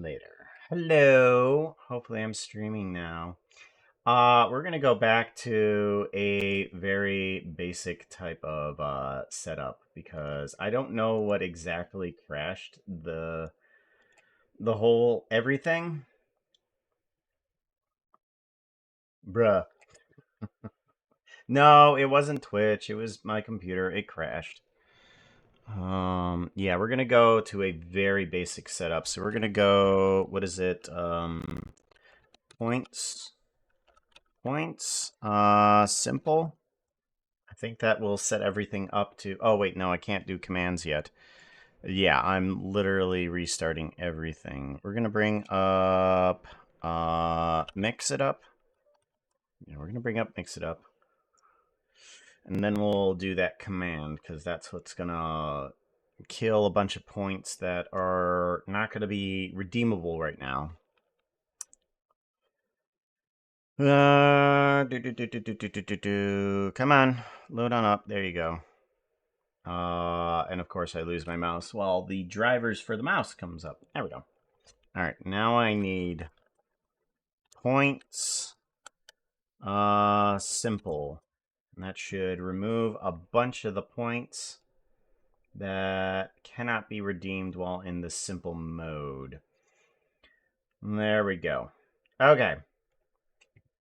later. Hello. Hopefully I'm streaming now. We're gonna go back to a very basic type of setup because I don't know what exactly crashed the whole everything. Bruh. No, it wasn't Twitch. It was my computer. It crashed. Yeah, we're gonna go to a very basic setup. So we're gonna go, what is it? Points. Simple. I think that will set everything up to... Oh, wait, no, I can't do commands yet. Yeah, I'm literally restarting everything. We're going to bring up... mix it up. Yeah, we're going to bring up mix it up. And then we'll do that command, because that's what's going to kill a bunch of points that are not going to be redeemable right now. Come on, load on up. There you go. And of course I lose my mouse while the drivers for the mouse comes up. There we go. All right, now I need points. Simple. And that should remove a bunch of the points that cannot be redeemed while in the simple mode. There we go. Okay.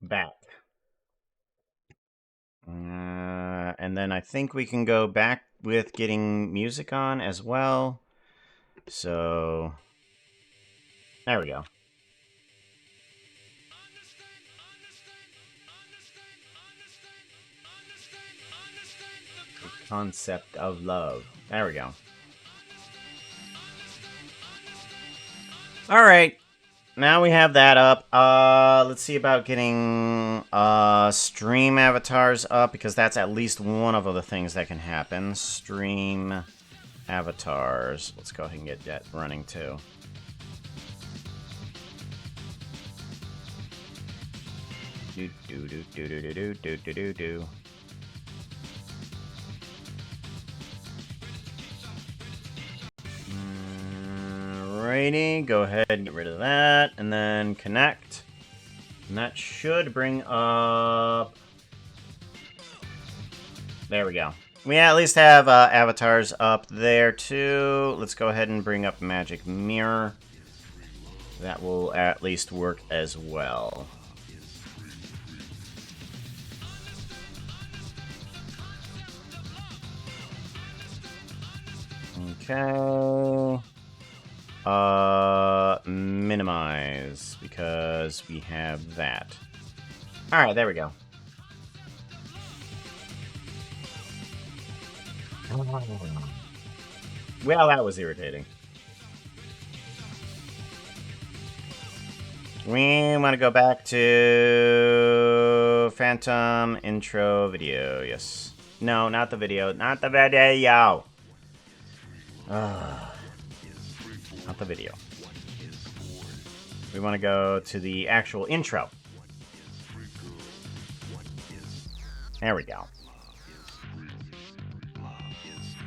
Back. And then I think we can go back with getting music on as well. So, there we go. The concept of love. There we go. All right. Now we have that up. Let's see about getting stream avatars up, because that's at least one of the things that can happen. Stream avatars. Let's go ahead and get that running too. Do do do do do do do do do do. Alrighty, go ahead and get rid of that, and then connect. And that should bring up... There we go. We at least have avatars up there too. Let's go ahead and bring up Magic Mirror. That will at least work as well. Okay. Minimize, because we have that. Alright, there we go. Well, that was irritating. We want to go back to Phantom intro video. Yes. No, not the video. Not the video. Not the video. We want to go to the actual intro. There we go.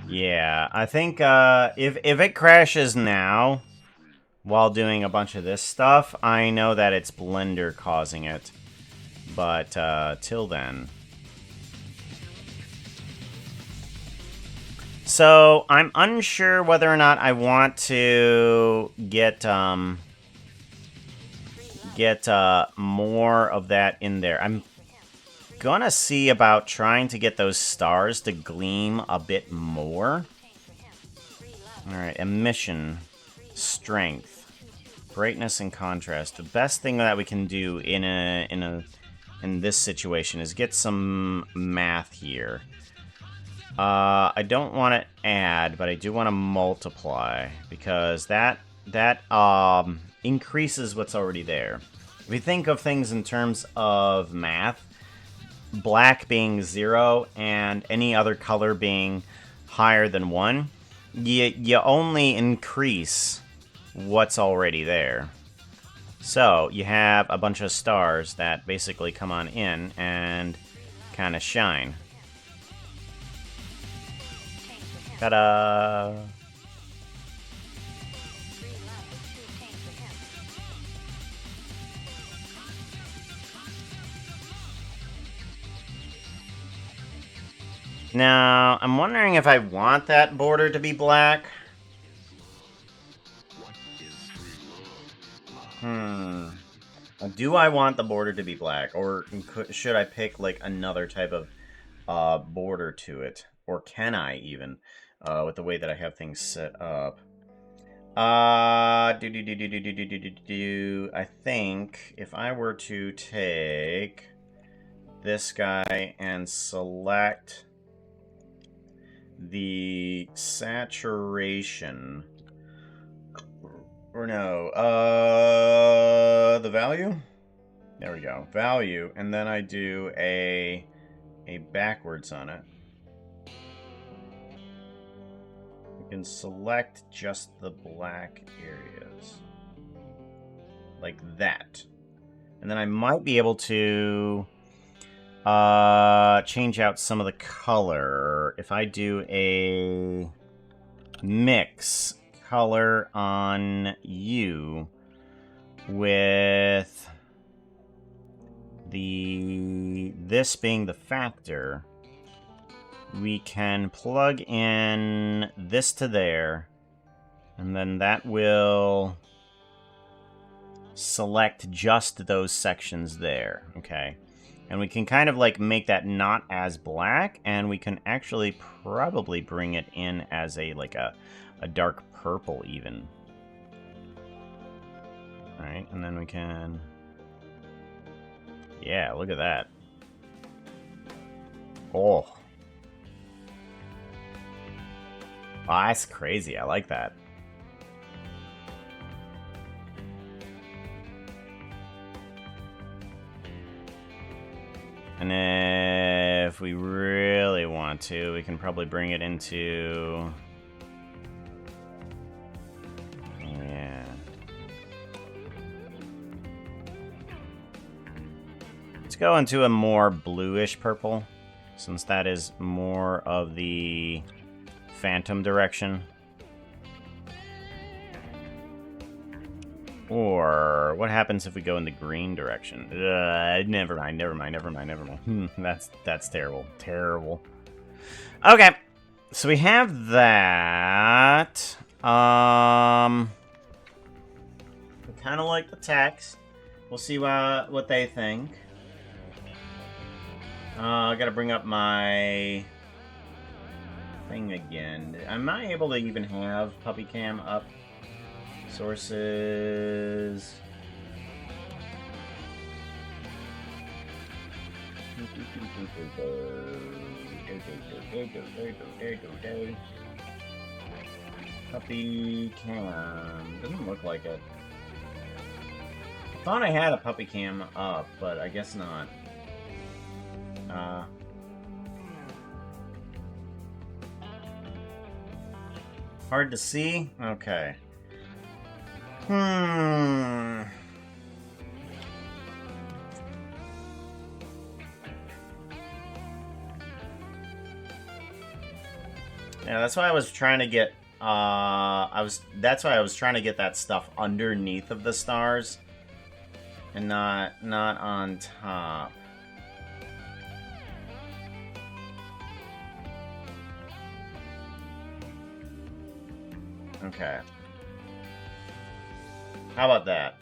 Yeah, I think if it crashes now while doing a bunch of this stuff, I know that it's Blender causing it. But till then. So I'm unsure whether or not I want to get more of that in there. I'm gonna see about trying to get those stars to gleam a bit more. Alright, emission, strength, brightness, and contrast. The best thing that we can do in this situation is get some math here. I don't want to add, but I do want to multiply, because that increases what's already there. If we think of things in terms of math, black being 0 and any other color being higher than 1, you only increase what's already there. So you have a bunch of stars that basically come on in and kind of shine. Ta-da! Now, I'm wondering if I want that border to be black. Do I want the border to be black? Or should I pick, like, another type of border to it? Or can I, even, with the way that I have things set up? I think if I were to take this guy and select the saturation, or no, the value? There we go, value, and then I do a backwards on it. We can select just the black areas. Like that. And then I might be able to change out some of the color. If I do a mix color on you with this being the factor, we can plug in this to there, and then that will select just those sections there, okay? And we can kind of like make that not as black, and we can actually probably bring it in as a dark purple even. All right, and then we can, yeah, look at that. Oh, that's crazy. I like that. And if we really want to, we can probably bring it into... yeah. Let's go into a more bluish purple, since that is more of the phantom direction. Or what happens if we go in the green direction? Never mind. That's terrible. Terrible. Okay. So we have that. I kind of like the text. We'll see what they think. I gotta bring up my thing again. Am I able to even have Puppy Cam up? Sources. Puppy Cam. Doesn't look like it. I thought I had a Puppy Cam up, but I guess not. Hard to see? Okay. Yeah, that's why I was trying to get that's why I was trying to get that stuff underneath of the stars and not on top. Okay. How about that?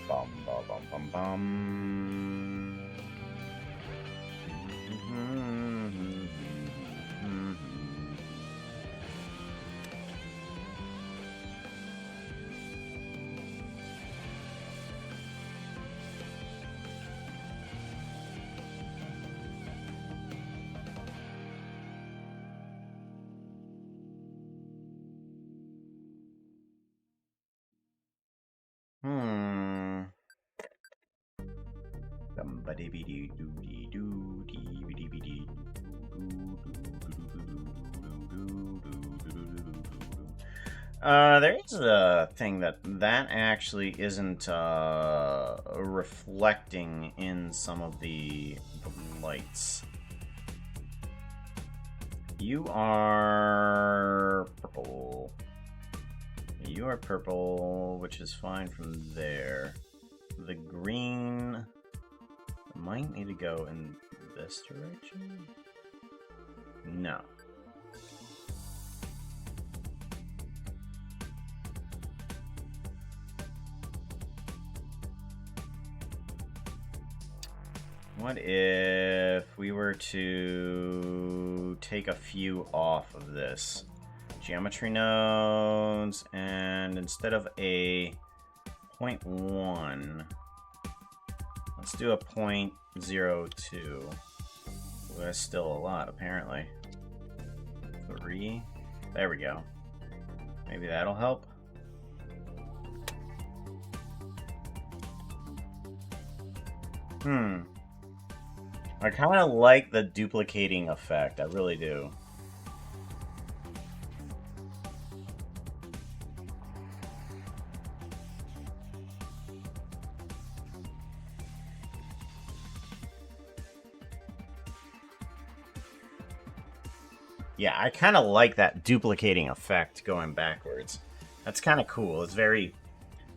Bum bum bum bum bum. There is a thing that actually isn't reflecting in some of the lights. You are purple. You are purple, which is fine from there. The green might need to go in this direction. No. What if we were to take a few off of this? Geometry nodes, and instead of a 0.1, let's do a 0.02. Well, that's still a lot, apparently. 3. There we go. Maybe that'll help. I kind of like the duplicating effect. I really do. Yeah, I kind of like that duplicating effect going backwards. That's kind of cool. It's very,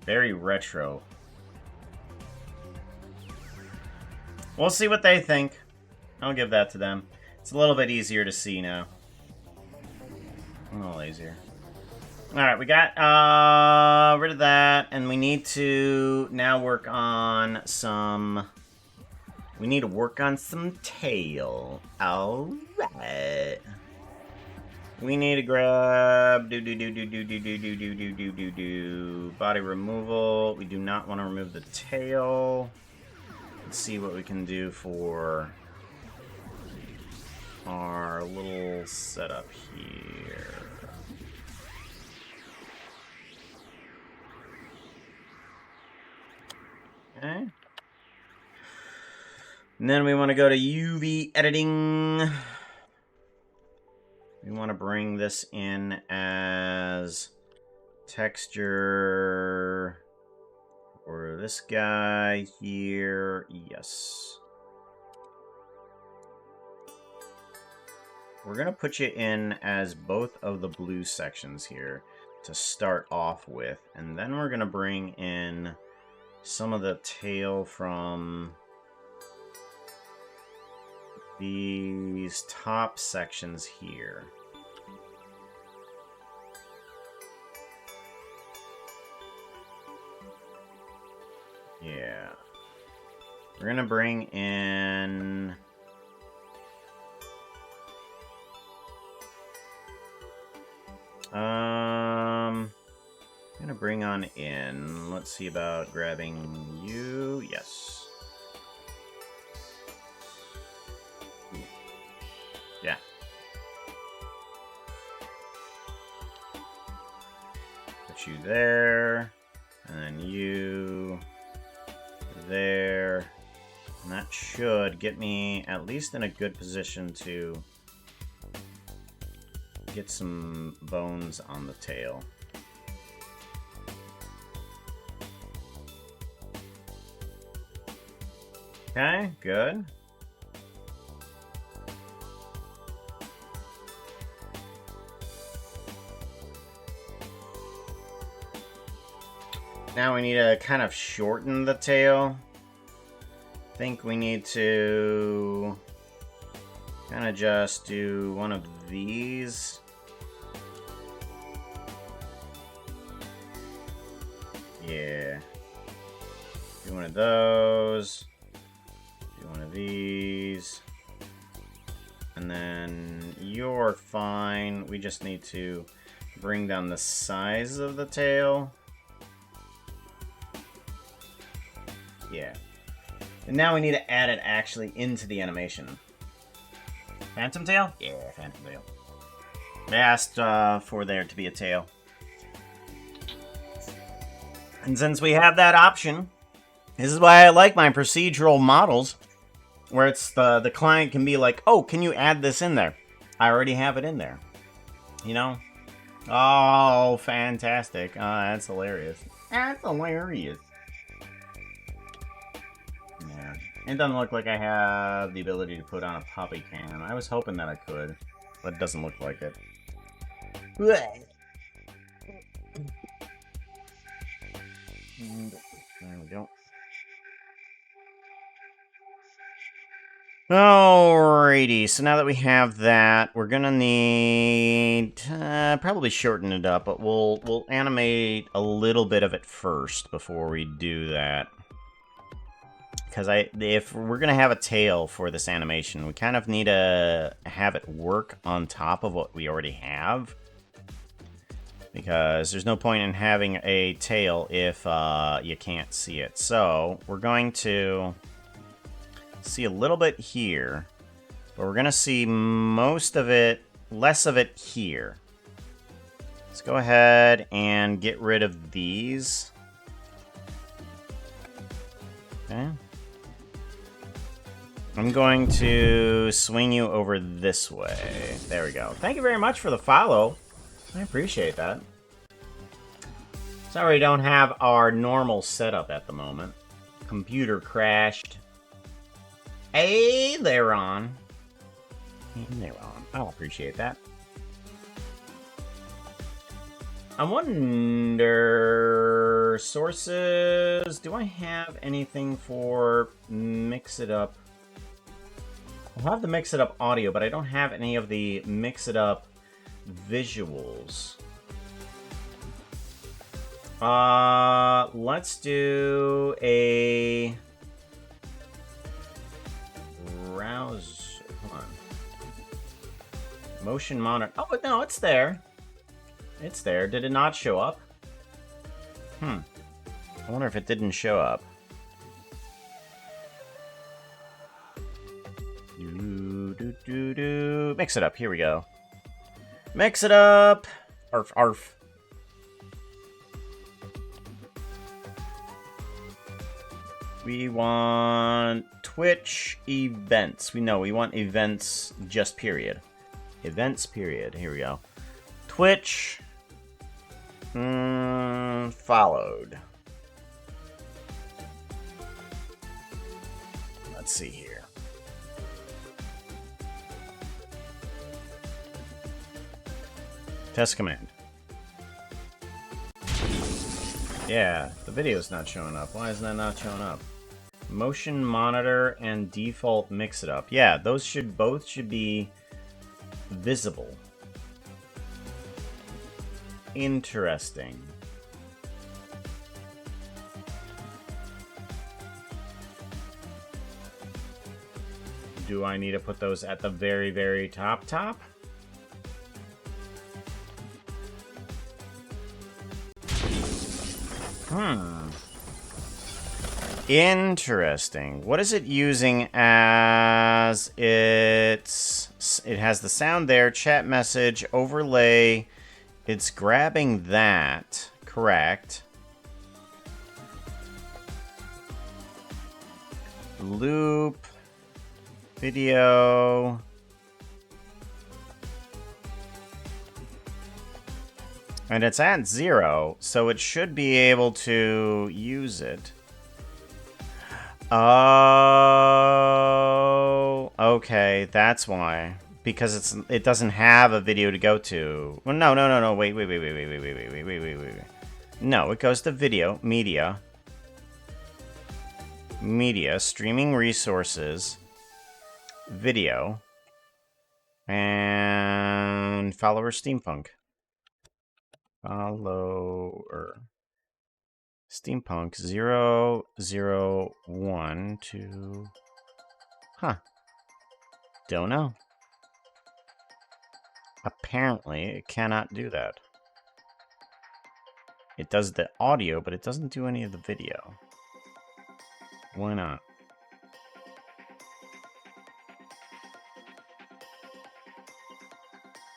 very retro. We'll see what they think. I'll give that to them. It's a little bit easier to see now. A little easier. Alright, we got rid of that, and we need to now work on some... We need to work on some tail. Alright. We need to grab... Body removal. We do not want to remove the tail. Let's see what we can do for our little setup here. Okay. And then we want to go to UV editing. We want to bring this in as texture for this guy here. Yes. We're going to put you in as both of the blue sections here to start off with. And then we're going to bring in some of the tail from these top sections here. Yeah. We're going to bring in... I'm gonna bring on in. Let's see about grabbing you. Yes. Yeah. Put you there, and then you there, and that should get me at least in a good position to get some bones on the tail. Okay, good. Now we need to kind of shorten the tail. I think we need to kind of just do one of these. Yeah. Do one of those. Do one of these. And then you're fine. We just need to bring down the size of the tail. Yeah. And now we need to add it actually into the animation. Phantom tail? Yeah, phantom tail. I asked for there to be a tail. And since we have that option, this is why I like my procedural models, where it's the client can be like, oh, can you add this in there? I already have it in there. You know? Oh, fantastic. That's hilarious. That's hilarious. Yeah. It doesn't look like I have the ability to put on a puppy cam. I was hoping that I could, but it doesn't look like it. There we go. Alrighty, so now that we have that, we're gonna need probably shorten it up, but we'll animate a little bit of it first before we do that. Because if we're gonna have a tail for this animation, we kind of need to have it work on top of what we already have. Because there's no point in having a tail if you can't see it. So we're going to see a little bit here, but we're gonna see most of it, less of it here. Let's go ahead and get rid of these. Okay. I'm going to swing you over this way. There we go. Thank you very much for the follow. I appreciate that. Sorry we don't have our normal setup at the moment. Computer crashed. Hey there, Ron. Hey there, Ron. I'll appreciate that. I wonder... Sources... Do I have anything for Mix It Up? I'll have the Mix It Up audio, but I don't have any of the Mix It Up visuals. Let's do a... Browser. Hold on. Motion monitor. Oh, no, it's there. It's there. Did it not show up? I wonder if it didn't show up. Mix it up. Here we go. Mix it up. Arf, arf. We want Twitch events. We want events just period. Events period. Here we go. Twitch followed. Let's see here. Test command. Yeah, the video's not showing up. Why is that not showing up? Motion monitor and default Mix It Up. Yeah, those both should be visible. Interesting. Do I need to put those at the very, very top? Interesting. What is it using as its... It has the sound there, chat message, overlay. It's grabbing that. Correct. Loop. Video. And it's at 0, so it should be able to use it. Oh, okay, that's why. Because it doesn't have a video to go to. Well, no, wait. No, it goes to video, media, streaming resources, video, and follower Steampunk. Follower Steampunk 001 to... Huh. Don't know. Apparently, it cannot do that. It does the audio, but it doesn't do any of the video. Why not?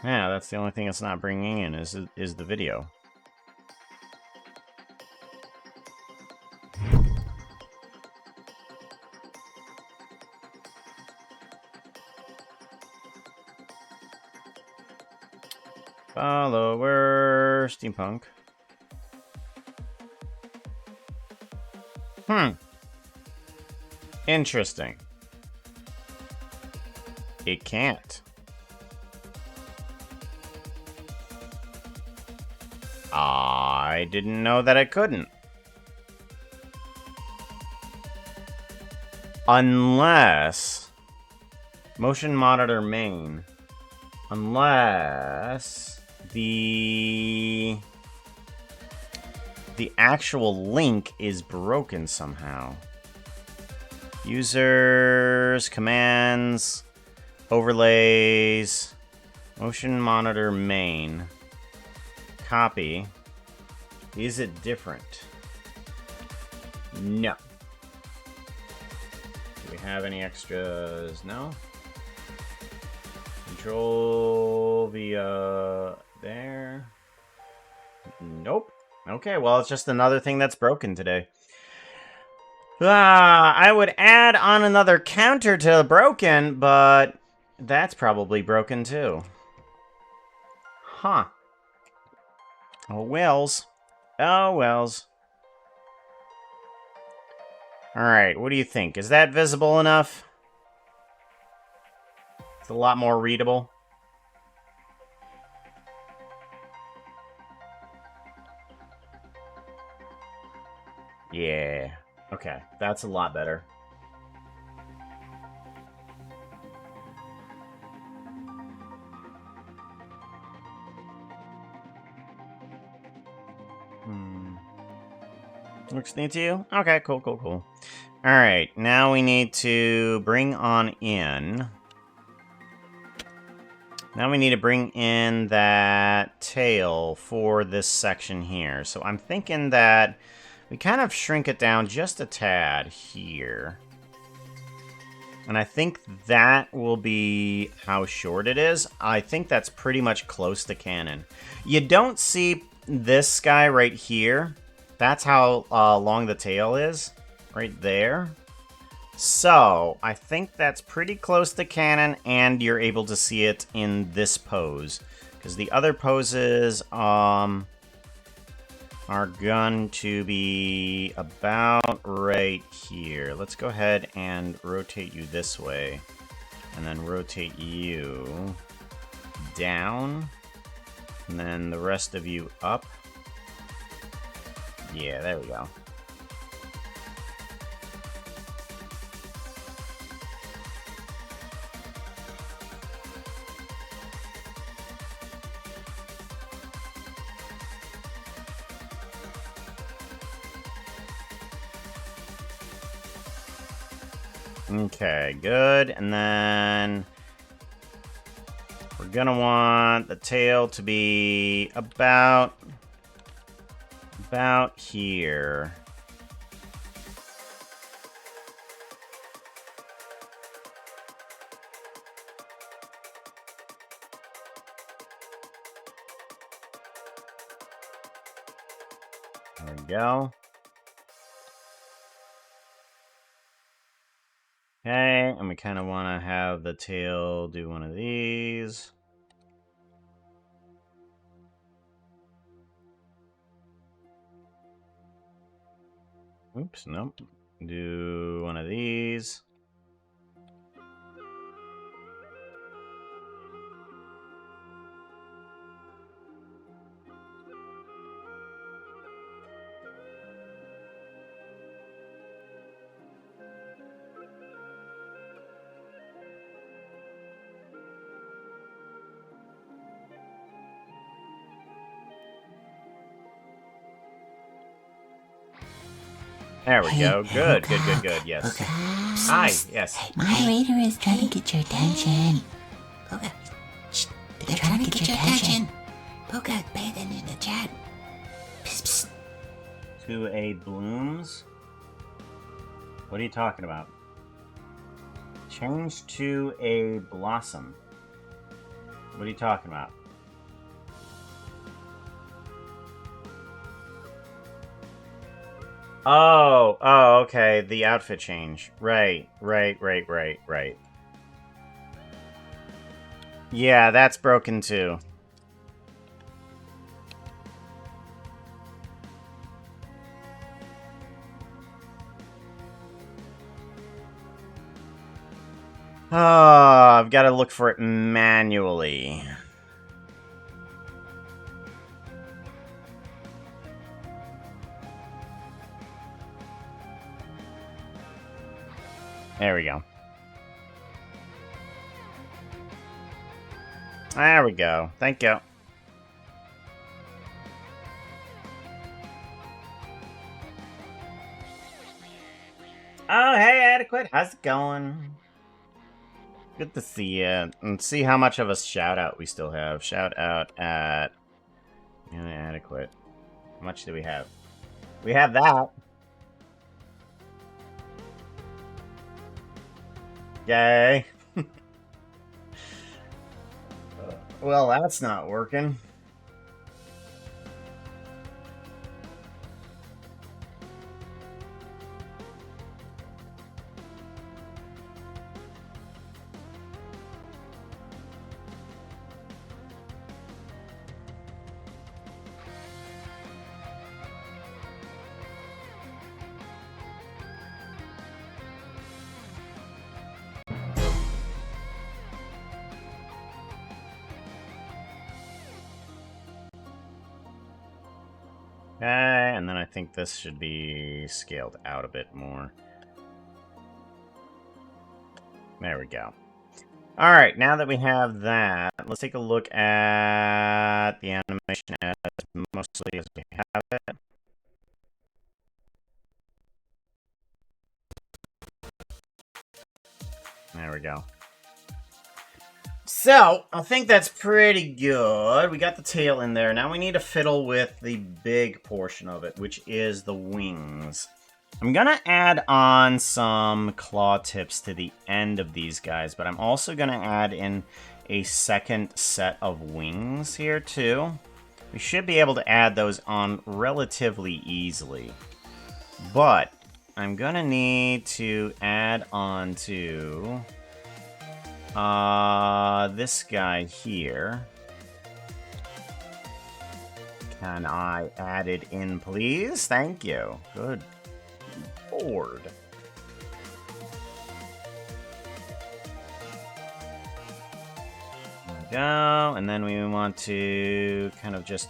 Yeah, that's the only thing it's not bringing in is the video. Follower steampunk. Interesting. It can't. I didn't know that it couldn't. Unless... Motion monitor main. Unless... The actual link is broken somehow. Users, commands, overlays, motion monitor main. Copy. Is it different? No. Do we have any extras? No. Control via there. Nope. Okay, well, it's just another thing that's broken today. I would add on another counter to broken, but that's probably broken too. Huh. Oh, wells. Oh, wells. Alright, what do you think? Is that visible enough? It's a lot more readable. Yeah. Okay, that's a lot better. Looks neat to you? Okay, cool, cool, cool. Alright, now we need to bring on in... Now we need to bring in that tail for this section here. So I'm thinking that we kind of shrink it down just a tad here. And I think that will be how short it is. I think that's pretty much close to canon. You don't see this guy right here. That's how long the tail is, right there. So, I think that's pretty close to canon, and you're able to see it in this pose. Because the other poses are going to be about right here. Let's go ahead and rotate you this way. And then rotate you down. And then the rest of you up. Yeah, there we go. Okay, good. And then we're gonna want the tail to be about here. There we go. Okay, and we kind of want to have the tail do one of these. Oops, nope. Do one of these. There we go. Good, good, good, good. Yes. Hi. Yes. My reader is trying to get your attention. Puka, shh. They're trying to get your attention. Puka, pay attention to the chat. Psst, psst. To a blooms? What are you talking about? Change to a blossom. What are you talking about? Oh, okay. The outfit change. Right. Yeah, that's broken too. Oh, I've got to look for it manually. There we go. There we go. Thank you. Oh, hey, Adequate. How's it going? Good to see you. And see how much of a shout-out we still have. Shout-out at... Adequate. How much do we have? We have that. Yay. Well, that's not working. Okay, and then I think this should be scaled out a bit more. There we go. Alright, now that we have that, let's take a look at the animation as mostly as we have it. There we go. So, I think that's pretty good. We got the tail in there. Now we need to fiddle with the big portion of it, which is the wings. I'm gonna add on some claw tips to the end of these guys, but I'm also gonna add in a second set of wings here too. We should be able to add those on relatively easily. But I'm gonna need to add on to this guy here. Can I add it in, please? Thank you. Good Lord. There we go. And then we want to kind of just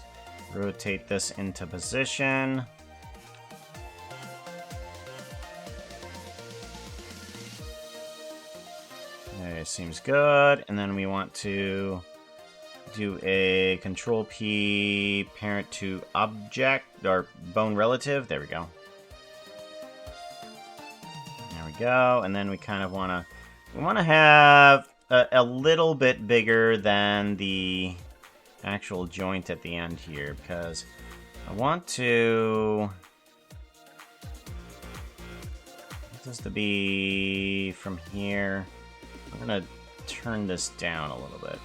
rotate this into position. Okay, seems good. And then we want to do a Control P parent to object or bone relative. There we go. There we go. And then we kind of want to have a little bit bigger than the actual joint at the end here, because I want this to be from here. I'm gonna turn this down a little bit.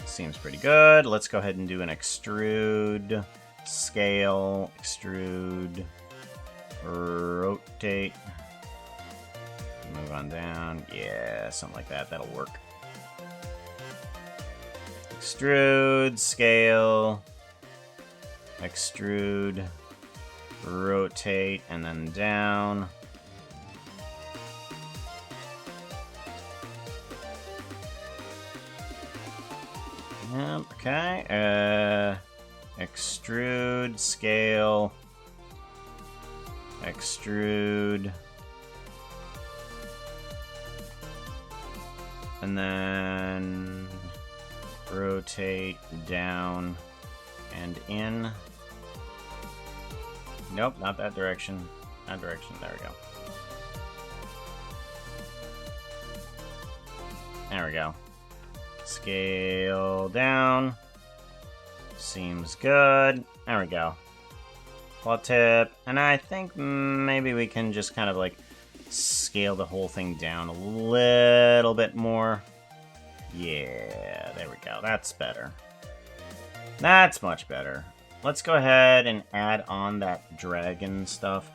Seems pretty good. Let's go ahead and do an extrude, scale, extrude, rotate, move on down. Yeah, something like that. That'll work. Extrude, scale, extrude, rotate, and then down. Yep, okay. Extrude, scale, extrude, and then rotate down and in. Nope, not that direction. That direction. There we go. There we go. Scale down. Seems good. There we go. Claw tip. And I think maybe we can just kind of like scale the whole thing down a little bit more. Yeah, there we go. That's better. That's much better. Let's go ahead and add on that dragon stuff.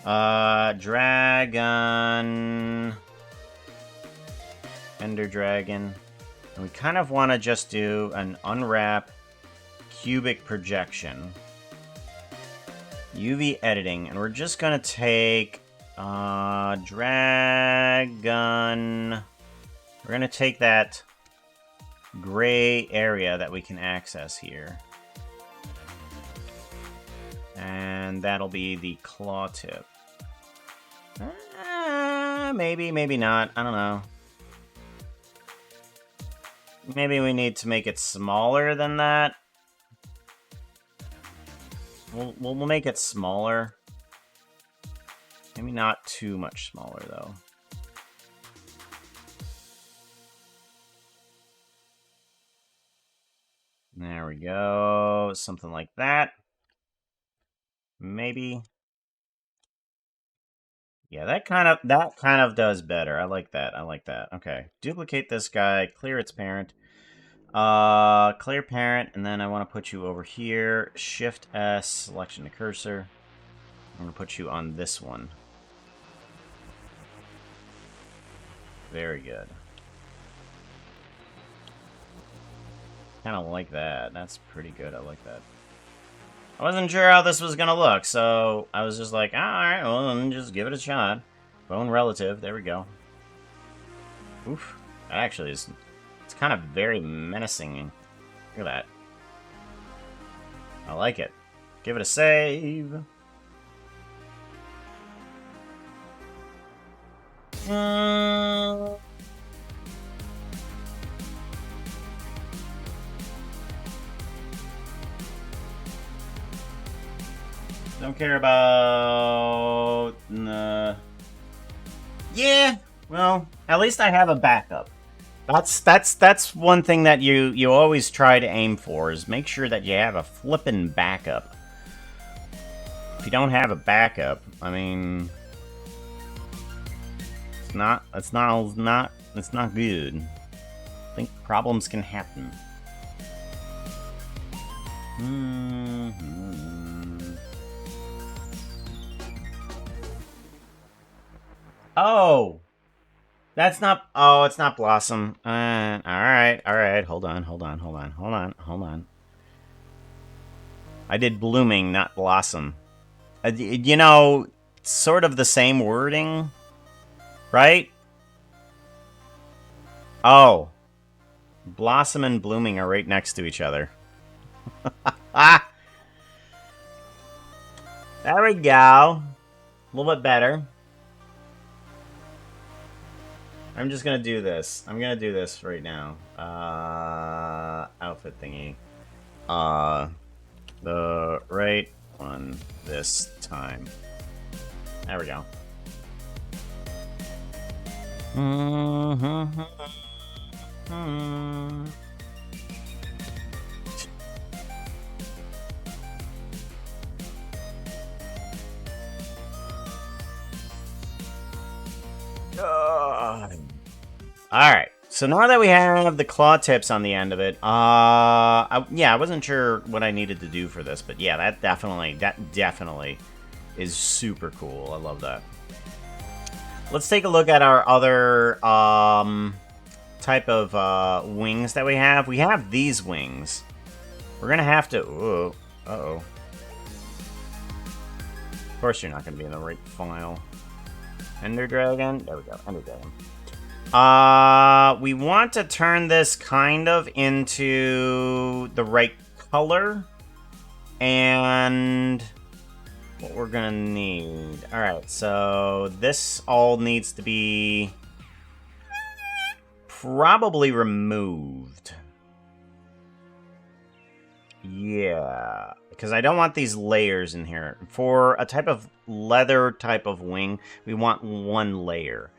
Dragon. Ender dragon. And we kind of want to just do an unwrap cubic projection. UV editing. And we're just going to take Dragon. We're gonna take that gray area that we can access here. And that'll be the claw tip. Maybe, maybe not. I don't know. Maybe we need to make it smaller than that. We'll make it smaller. Maybe not too much smaller, though. There we go. Something like that. Maybe. Yeah, that kind of does better. I like that. I like that. Okay. Duplicate this guy, clear its parent. Clear parent, and then I want to put you over here. Shift S, selection to cursor. I'm going to put you on this one. Very good. Kind of like that. That's pretty good. I like that. I wasn't sure how this was going to look, so I was just like, alright, well, then just give it a shot. Bone relative. There we go. Oof. That actually is... It's kind of very menacing. Look at that. I like it. Give it a save. Don't care about... Yeah, well, at least I have a backup. That's one thing that you always try to aim for, is make sure that you have a flippin' backup. If you don't have a backup, I mean, it's not good. I think problems can happen. Oh! That's not... Oh, it's not Blossom. Alright. Hold on. I did Blooming, not Blossom. You know, sort of the same wording, right? Oh. Blossom and Blooming are right next to each other. Ah! There we go. A little bit better. I'm just gonna do this. I'm gonna do this right now. Outfit thingy. The right one this time. There we go. Alright, so now that we have the claw tips on the end of it, yeah, I wasn't sure what I needed to do for this, but yeah, that definitely is super cool. I love that. Let's take a look at our other type of wings that we have. We have these wings. We're gonna have to... Ooh, uh-oh. Of course you're not gonna be in the right file. Ender Dragon? There we go, Ender Dragon. We want to turn this kind of into the right color. And what we're gonna need. Alright, so this all needs to be probably removed. Yeah, because I don't want these layers in here. For a type of leather type of wing, we want one layer.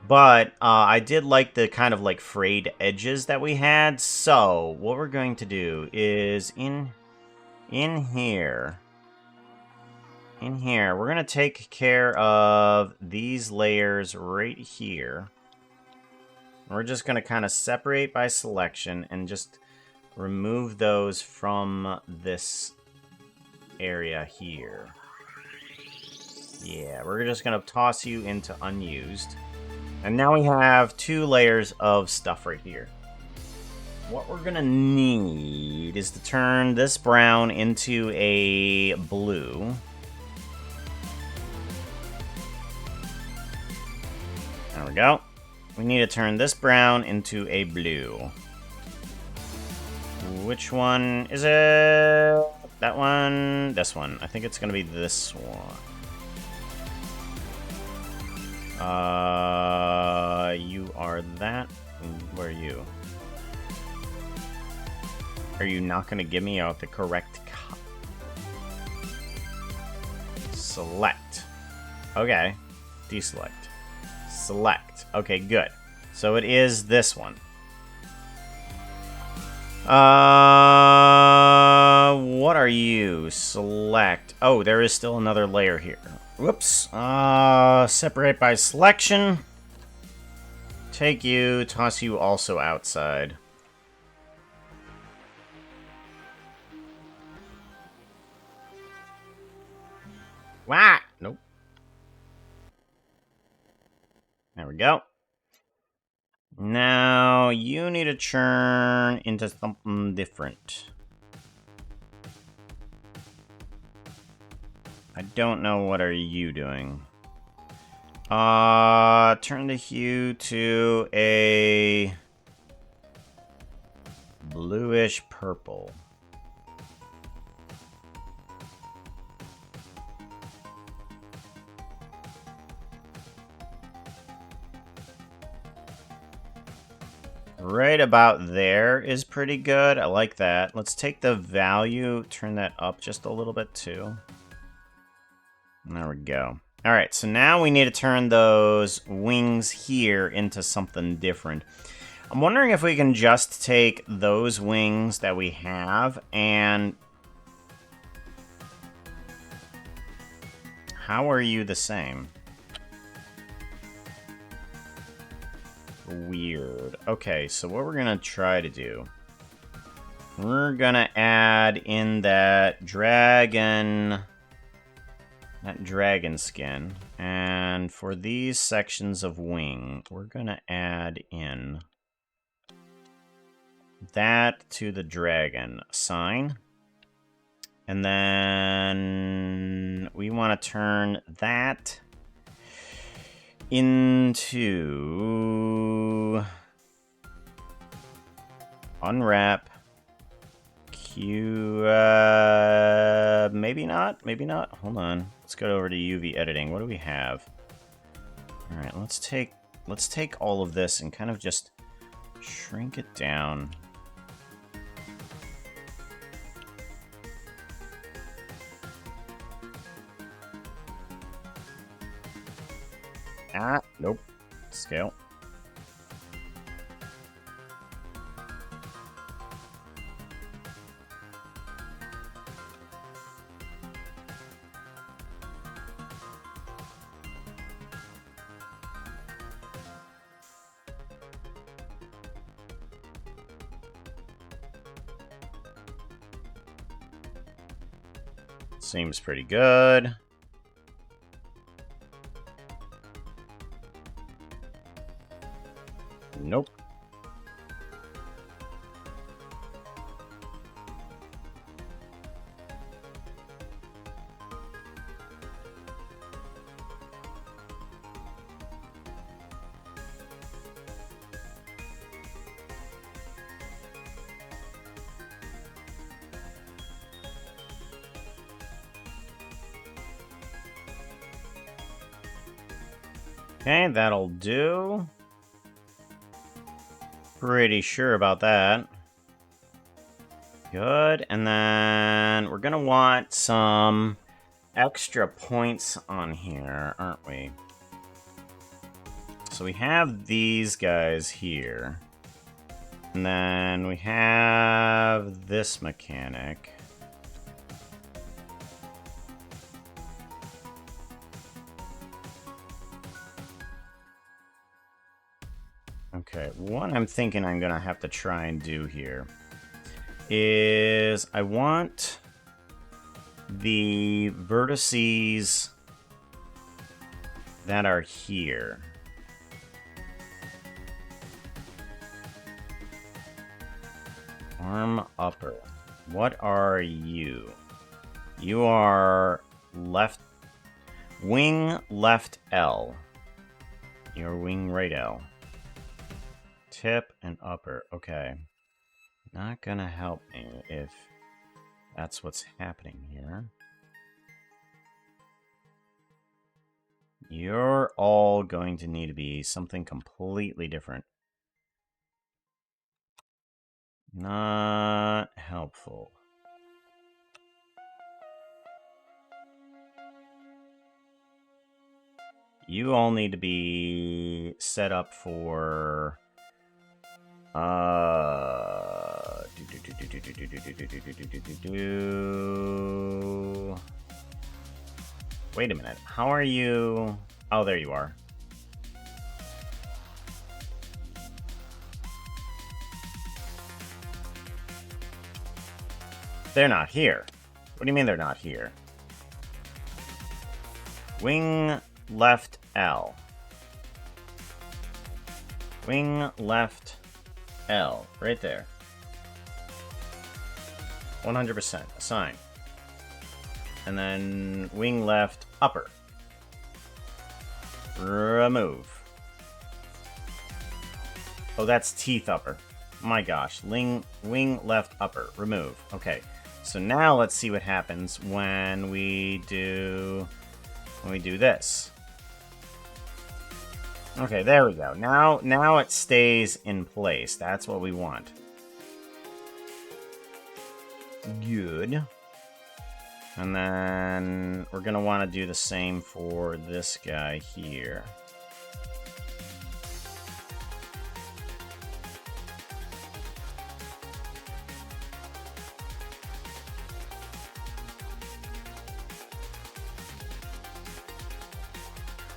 But I did like the kind of like frayed edges that we had. So what we're going to do is in here, we're going to take care of these layers right here. We're just going to kind of separate by selection and just remove those from this area here. Yeah, we're just going to toss you into unused. And now we have 2 layers of stuff right here. What we're gonna need is to turn this brown into a blue. we go. We need to turn this brown into a blue. Which one is it? That one? This one. I think it's gonna be this one. You are that. Where are you? Are you not gonna give me out the correct select? Okay. Deselect. Select. Okay, good. So it is this one. What are you? Select. Oh, there is still another layer here. Whoops. Separate by selection. Take you, toss you also outside. Wah! Nope. There we go. Now, you need to churn into something different. I don't know what are you doing. Turn the hue to a bluish purple. Right about there is pretty good. I like that. Let's take the value, turn that up just a little bit too. There we go. All right, so now we need to turn those wings here into something different. I'm wondering if we can just take those wings that we have and... How are you the same? Weird. Okay, so what we're gonna try to do... We're gonna add in that dragon skin. And for these sections of wing, we're gonna add in that to the dragon sign. And then we want to turn that into unwrap. Q, maybe not. Hold on. Let's go over to UV editing. What do we have? All right, let's take all of this and kind of just shrink it down. Nope. Scale. Seems pretty good. Nope. Okay, that'll do. Pretty sure about that. Good, and then we're gonna want some extra points on here, aren't we? So we have these guys here. And then we have this mechanic. Okay, what I'm thinking I'm gonna have to try and do here is I want the vertices that are here. Arm upper. What are you? You are left... Wing left L. your wing right L. Tip and upper. Okay. Not gonna help me if that's what's happening here. You're all going to need to be something completely different. Not helpful. You all need to be set up for... Wait a minute. How are you... Oh, there you are. They're not here. What do you mean they're not here? Wing left L. Wing left L. Right there. 100%. Assign. And then wing left upper. Remove. Oh, that's teeth upper. My gosh. Wing left upper. Remove. Okay. So now let's see what happens when we do this. Okay, there we go. Now it stays in place. That's what we want. Good. And then we're going to want to do the same for this guy here.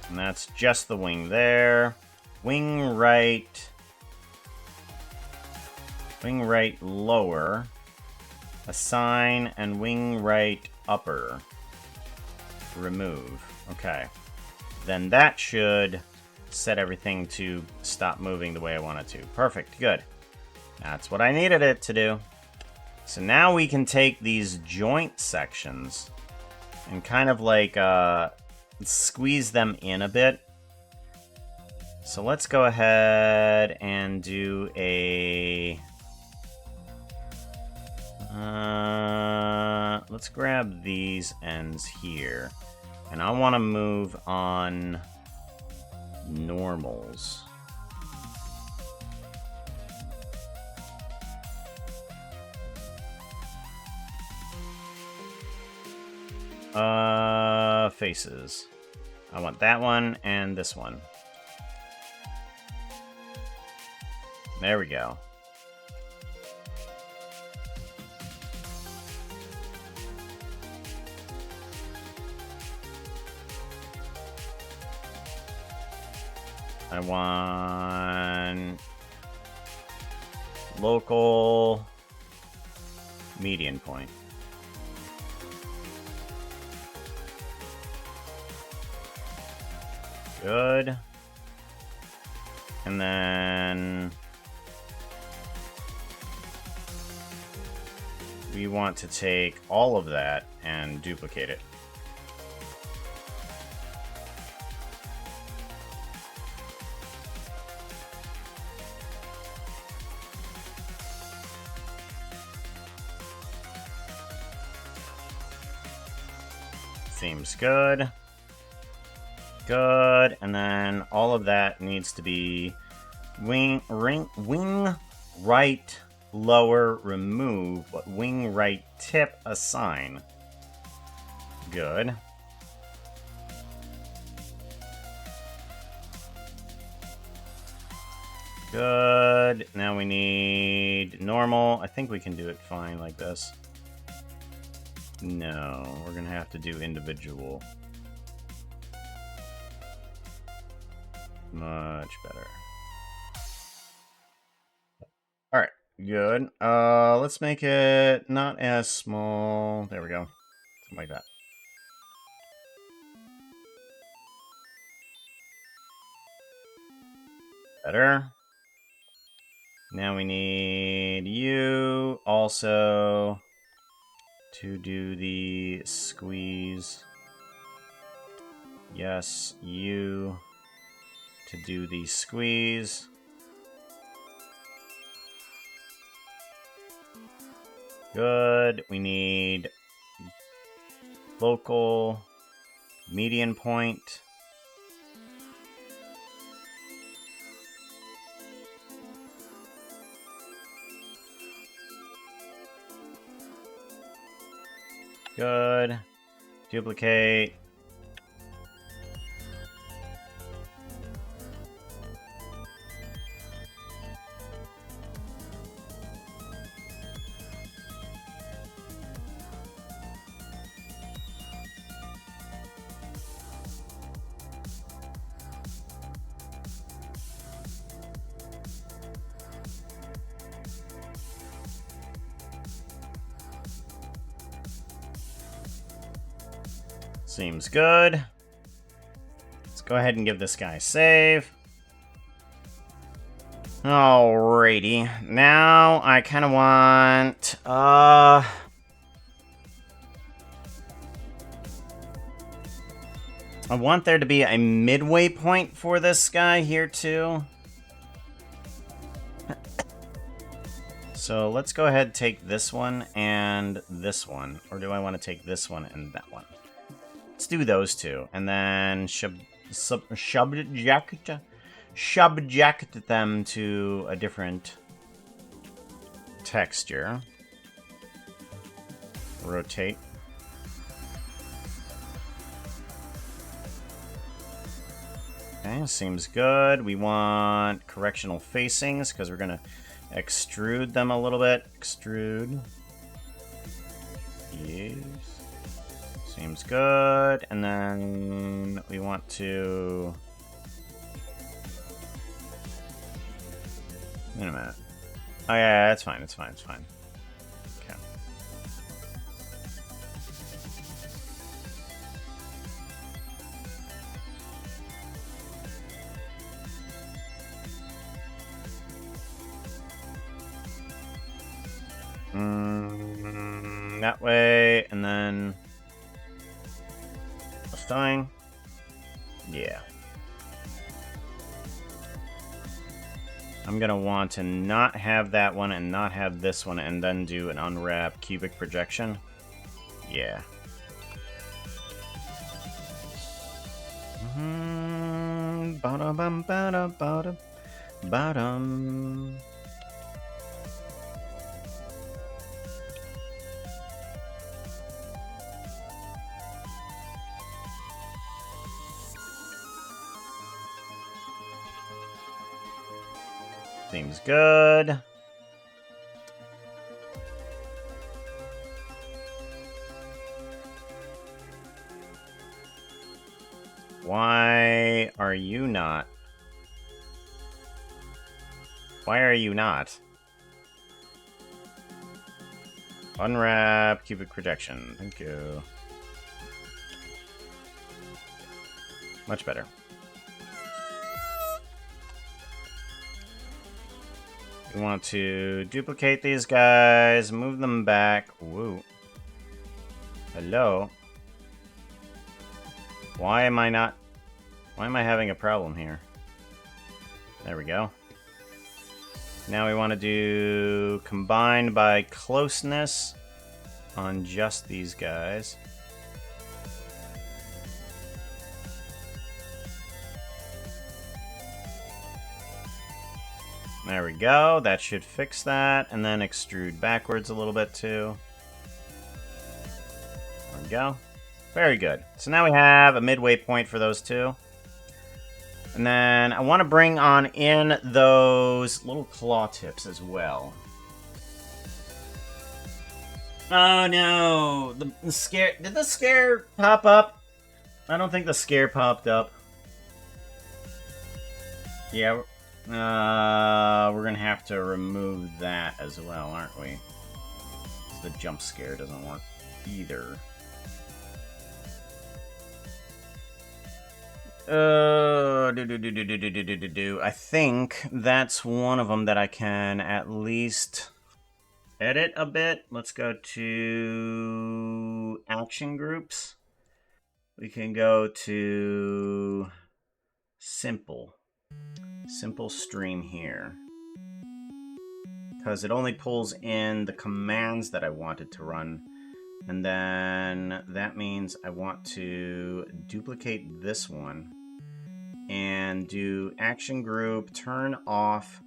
And that's just the wing there. Wing right lower. Assign and wing right upper. Remove. Okay. Then that should set everything to stop moving the way I want it to. Perfect. Good. That's what I needed it to do. So now we can take these joint sections and kind of like squeeze them in a bit. So let's go ahead and do a... let's grab these ends here. And I want to move on normals. Faces. I want that one and this one. There we go. I want local median point. Good. And then we want to take all of that and duplicate it. Seems good. Good. And then all of that needs to be wing right lower remove, but wing right tip assign. Good. Good. Now we need normal. I think we can do it fine like this. No, we're gonna have to do individual. Much better. Alright, good. Let's make it not as small. There we go. Something like that. Better. Now we need you also to do the squeeze. Yes, you. to do the squeeze. Good. We need local median point. Good. Duplicate. Seems good. Let's go ahead and give this guy a save. Alrighty. Now I kind of want... I want there to be a midway point for this guy here, too. So let's go ahead and take this one and this one. Or do I want to take this one and that one? Let's do those two. And then subject them to a different texture. Rotate. Okay, seems good. We want correctional facings because we're going to extrude them a little bit. Extrude. Yes. Seems good. And then we want to... Wait a minute. Oh yeah, that's fine, it's fine, it's fine. Okay. That way, and then... Thing. Yeah. I'm gonna want to not have that one and not have this one and then do an unwrap cubic projection. Yeah. Bottom. Seems good. Why are you not? Why are you not? Unwrap cubic projection. Thank you. Much better. We want to duplicate these guys, move them back. Woo. Hello. Why am I having a problem here? There we go. Now we want to do combined by closeness on just these guys. There we go. That should fix that. And then extrude backwards a little bit too. There we go. Very good. So now we have a midway point for those two. And then I want to bring on in those little claw tips as well. Oh no! The scare... Did the scare pop up? I don't think the scare popped up. Yeah, we're gonna have to remove that as well, aren't we? The jump scare doesn't work either. I think that's one of them that I can at least edit a bit. Let's go to action groups. We can go to simple. Simple stream here. Because it only pulls in the commands that I wanted to run. And then that means I want to duplicate this one and do action group, turn off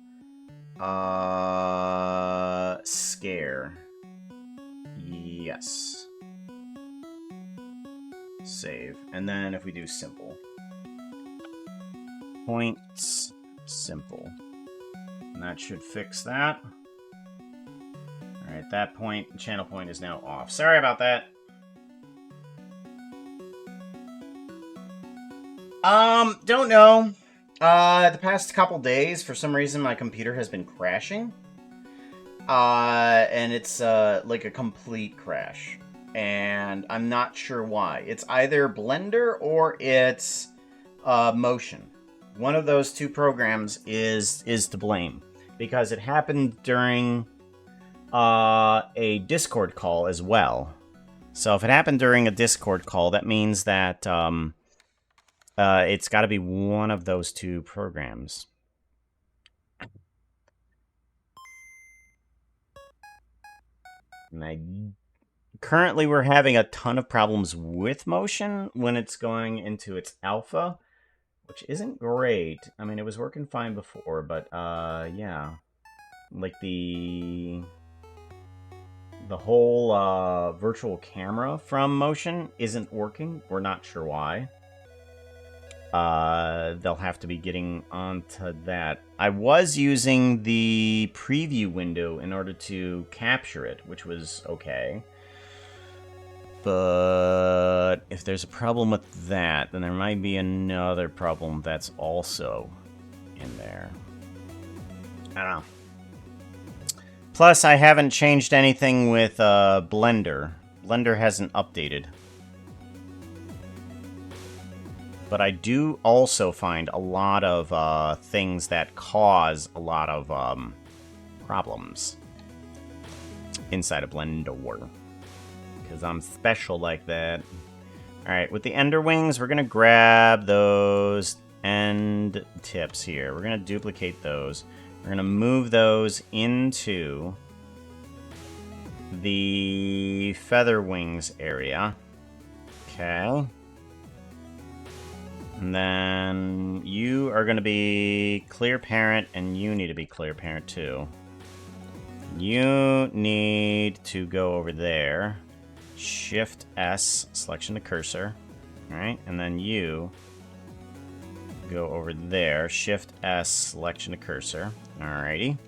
scare. Yes. Save. And then if we do simple. Points, simple. And that should fix that. Alright, that point, channel point is now off. Sorry about that. Don't know. The past couple days, for some reason, my computer has been crashing. And it's, like a complete crash. And I'm not sure why. It's either Blender or it's, Motion. One of those two programs is to blame. Because it happened during, a Discord call as well. So if it happened during a Discord call, that means that, it's got to be one of those two programs. And currently we're having a ton of problems with Motion when it's going into its alpha, which isn't great. I mean, it was working fine before, but, yeah. Like, the whole, virtual camera from Motion isn't working. We're not sure why. They'll have to be getting onto that. I was using the preview window in order to capture it, which was okay. But if there's a problem with that, then there might be another problem that's also in there. I don't know. Plus, I haven't changed anything with Blender. Blender hasn't updated. But I do also find a lot of things that cause a lot of problems inside of Blender. Because I'm special like that. Alright, with the Ender Wings, we're going to grab those end tips here. We're going to duplicate those. We're going to move those into the Feather Wings area. Okay. And then you are going to be clear parent, and you need to be clear parent too. You need to go over there. Shift S, selection to cursor. Alright, and then you go over there. Shift S, selection to cursor. Alrighty.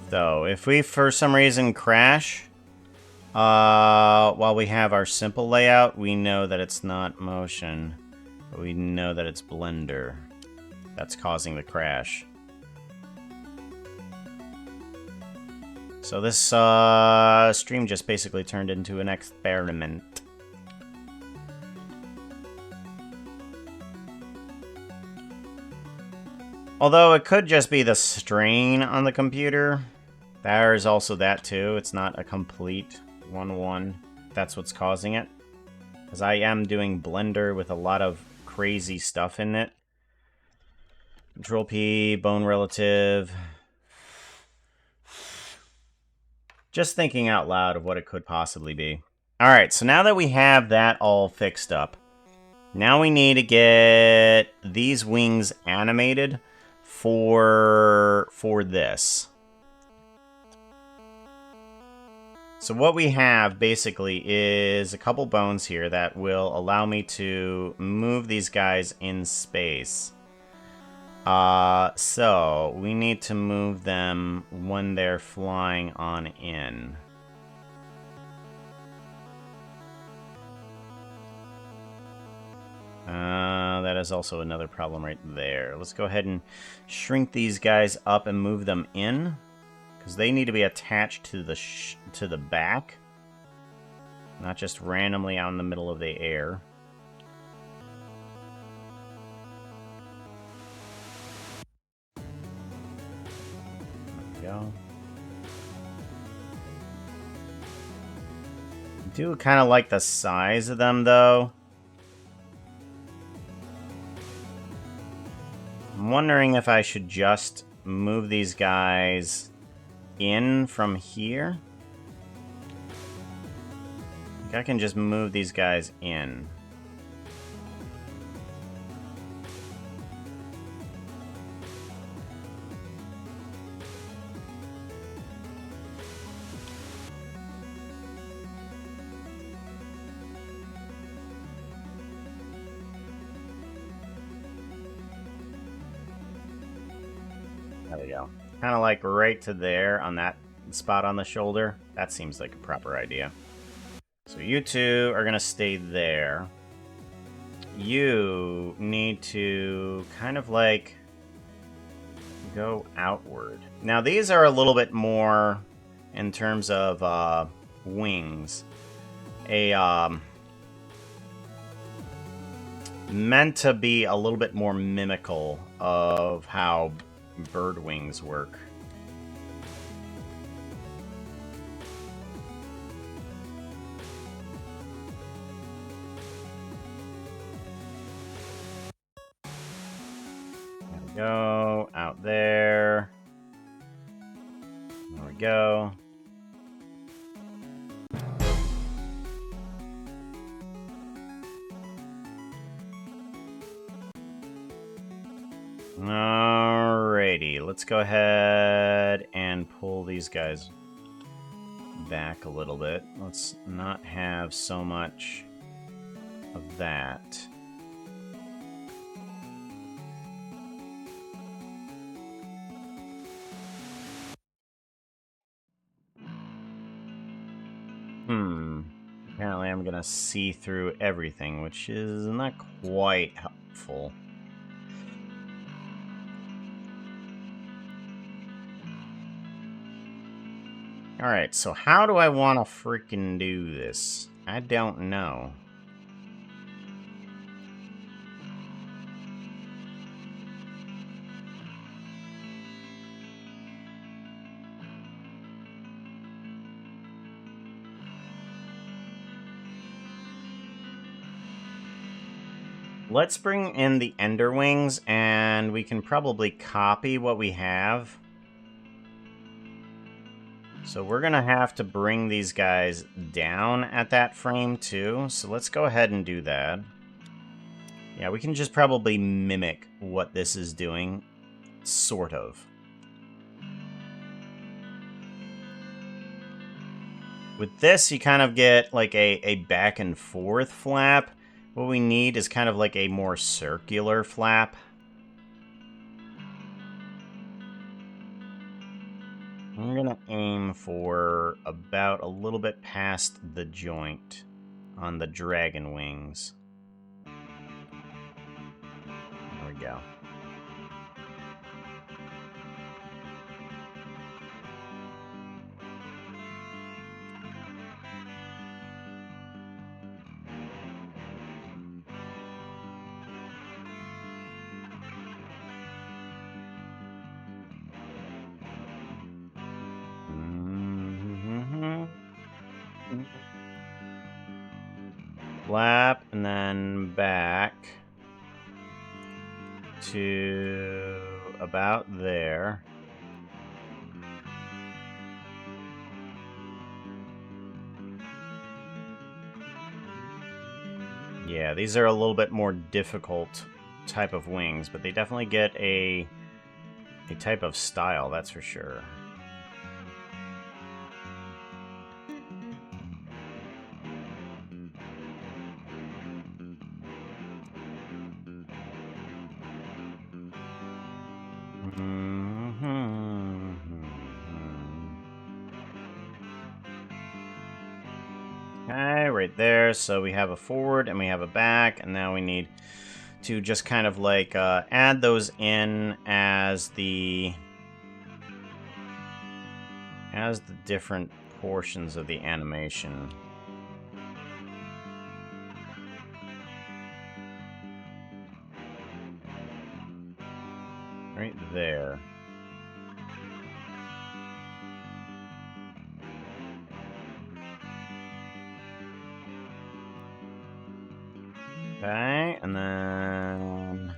So, if we for some reason crash, while we have our simple layout, we know that it's not Motion, but we know that it's Blender that's causing the crash. So this stream just basically turned into an experiment. Although it could just be the strain on the computer. There's also that too. It's not a complete 1-1. That's what's causing it. Because I am doing Blender with a lot of crazy stuff in it. Control P, bone relative. Just thinking out loud of what it could possibly be. Alright, so now that we have that all fixed up, now we need to get these wings animated for this. So what we have basically is a couple bones here that will allow me to move these guys in space. So we need to move them when they're flying on in. That is also another problem right there. Let's go ahead and shrink these guys up and move them in. Because they need to be attached to the back. Not just randomly out in the middle of the air. Do kind of like the size of them, though. I'm wondering if I should just move these guys in from here. I think I can just move these guys in. There we go. Kind of like right to there on that spot on the shoulder. That seems like a proper idea. So you two are going to stay there. You need to kind of like go outward. Now these are a little bit more in terms of wings. Meant to be a little bit more mimical of how bird wings work. There we go. Out there. There we go. Alrighty, let's go ahead and pull these guys back a little bit. Let's not have so much of that. Apparently I'm gonna see through everything, which is not quite helpful. Alright, so how do I want to freaking do this? I don't know. Let's bring in the Ender Wings, and we can probably copy what we have. So we're going to have to bring these guys down at that frame too. So let's go ahead and do that. Yeah, we can just probably mimic what this is doing. Sort of. With this, you kind of get like a back and forth flap. What we need is kind of like a more circular flap. I'm gonna aim for about a little bit past the joint on the dragon wings. There we go. Flap, and then back to about there. Yeah, these are a little bit more difficult type of wings, but they definitely get a type of style, that's for sure. Okay, right there. So we have a forward and we have a back, and now we need to just kind of like add those in as the different portions of the animation. Right there. Okay, and then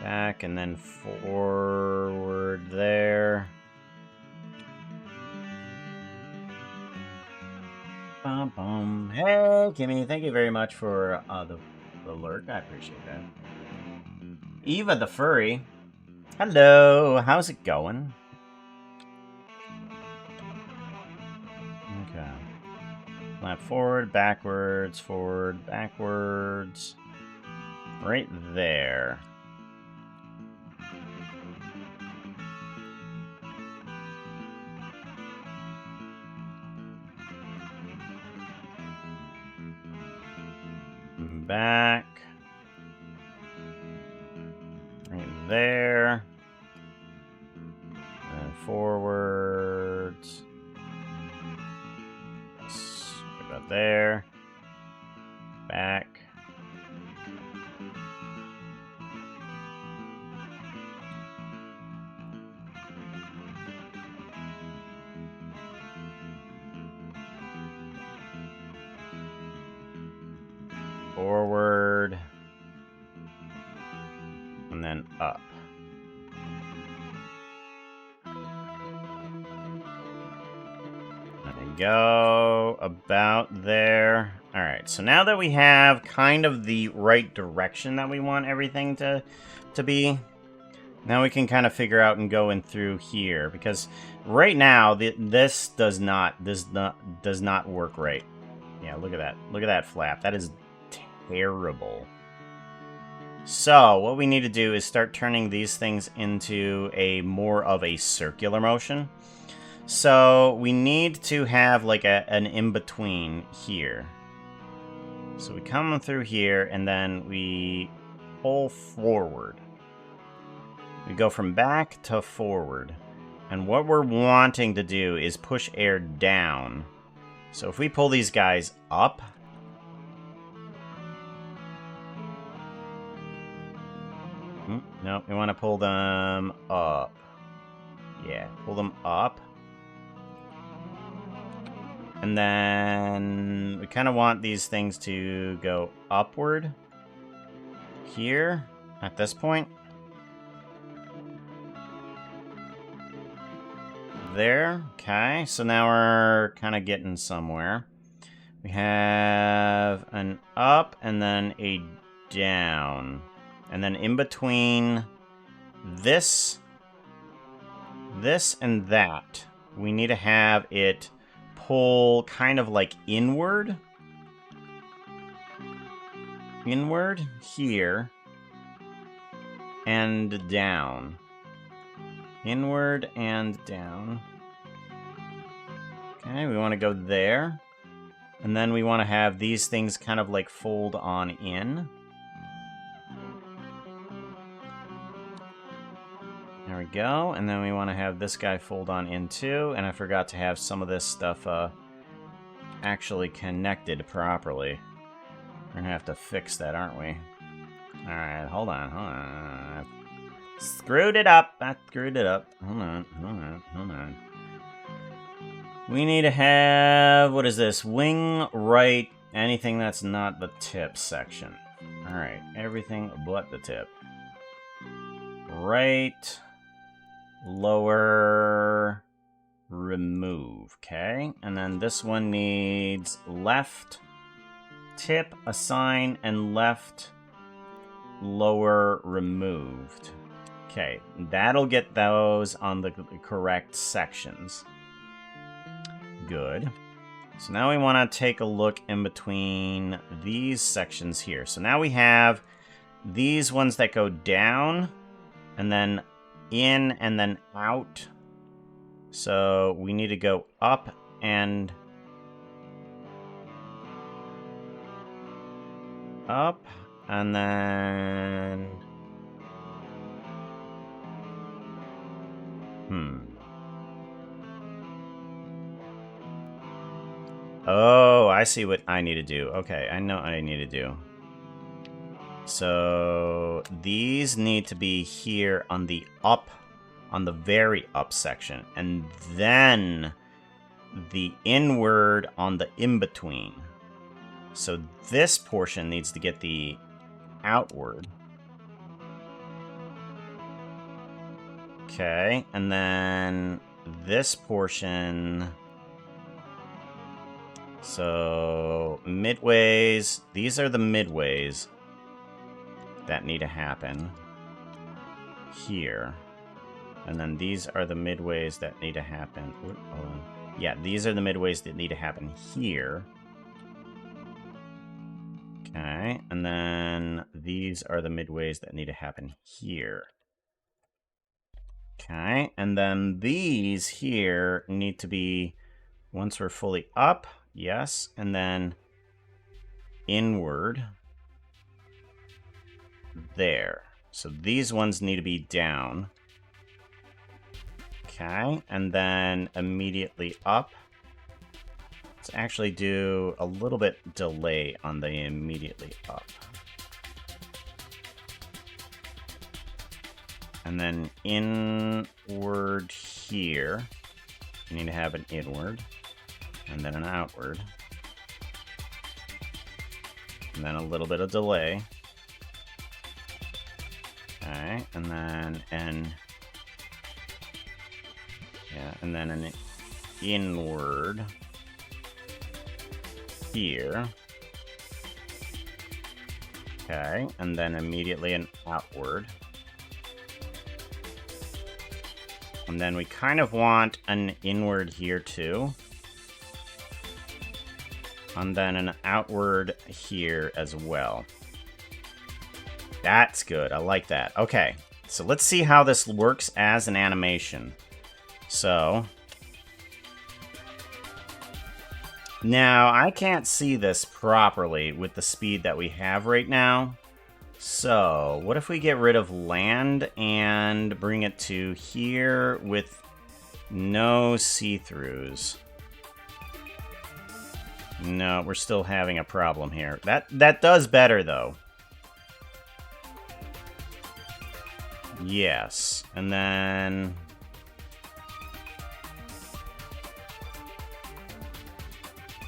back, and then forward there. Bum, bum. Hey, Kimmy, thank you very much for the lurk. I appreciate that. Eva the furry. Hello, how's it going? Okay. Lap forward, backwards, forward, backwards. Right there. Back. Right there. And forwards. About there. Back. Forward. And then up. There we go. About there. Alright, so now that we have kind of the right direction that we want everything to be, now we can kind of figure out and go in through here, because right now this does not work right. Yeah, look at that. Look at that flap. That is terrible. So, what we need to do is start turning these things into a more of a circular motion. So, we need to have like an in-between here. So we come through here, and then we pull forward. We go from back to forward. And what we're wanting to do is push air down. So if we pull these guys up, no, we want to pull them up. Yeah, pull them up. And then we kind of want these things to go upward here at this point. There. Okay, so now we're kind of getting somewhere. We have an up and then a down. And then in between this and that, we need to have it pull kind of like inward. Inward here. And down. Inward and down. Okay, we want to go there. And then we want to have these things kind of like fold on in. There we go. And then we want to have this guy fold on in too. And I forgot to have some of this stuff actually connected properly. We're going to have to fix that, aren't we? Alright, hold on. Screwed it up. I screwed it up. Hold on. We need to have, what is this? Wing, right, anything that's not the tip section. Alright, everything but the tip. Right, lower, remove, okay? And then this one needs left, tip, assign, and left, lower, removed. Okay, that'll get those on the correct sections. Good. So now we want to take a look in between these sections here. So now we have these ones that go down, and then in, and then out. So we need to go up and up, and then... Oh, I see what I need to do. Okay, I know what I need to do. So these need to be here on the up, on the very up section, and then the inward on the in-between. So this portion needs to get the outward. Okay, and then this portion. So midways, these are the midways that need to happen here. And then these are the midways that need to happen. Yeah, these are the midways that need to happen here. Okay, and then these are the midways that need to happen here. Okay, and then these here need to be, once we're fully up, yes, and then inward there. So these ones need to be down. Okay, and then immediately up. Let's actually do a little bit delay on the immediately up. And then inward here. You need to have an inward. And then an outward. And then a little bit of delay. Okay, and then and then an inward here. Okay, and then immediately an outward. And then we kind of want an inward here too. And then an outward here as well. That's good. I like that. Okay, so let's see how this works as an animation. So now I can't see this properly with the speed that we have right now. So what if we get rid of land and bring it to here with no see-throughs? No, we're still having a problem here. That does better though. Yes, and then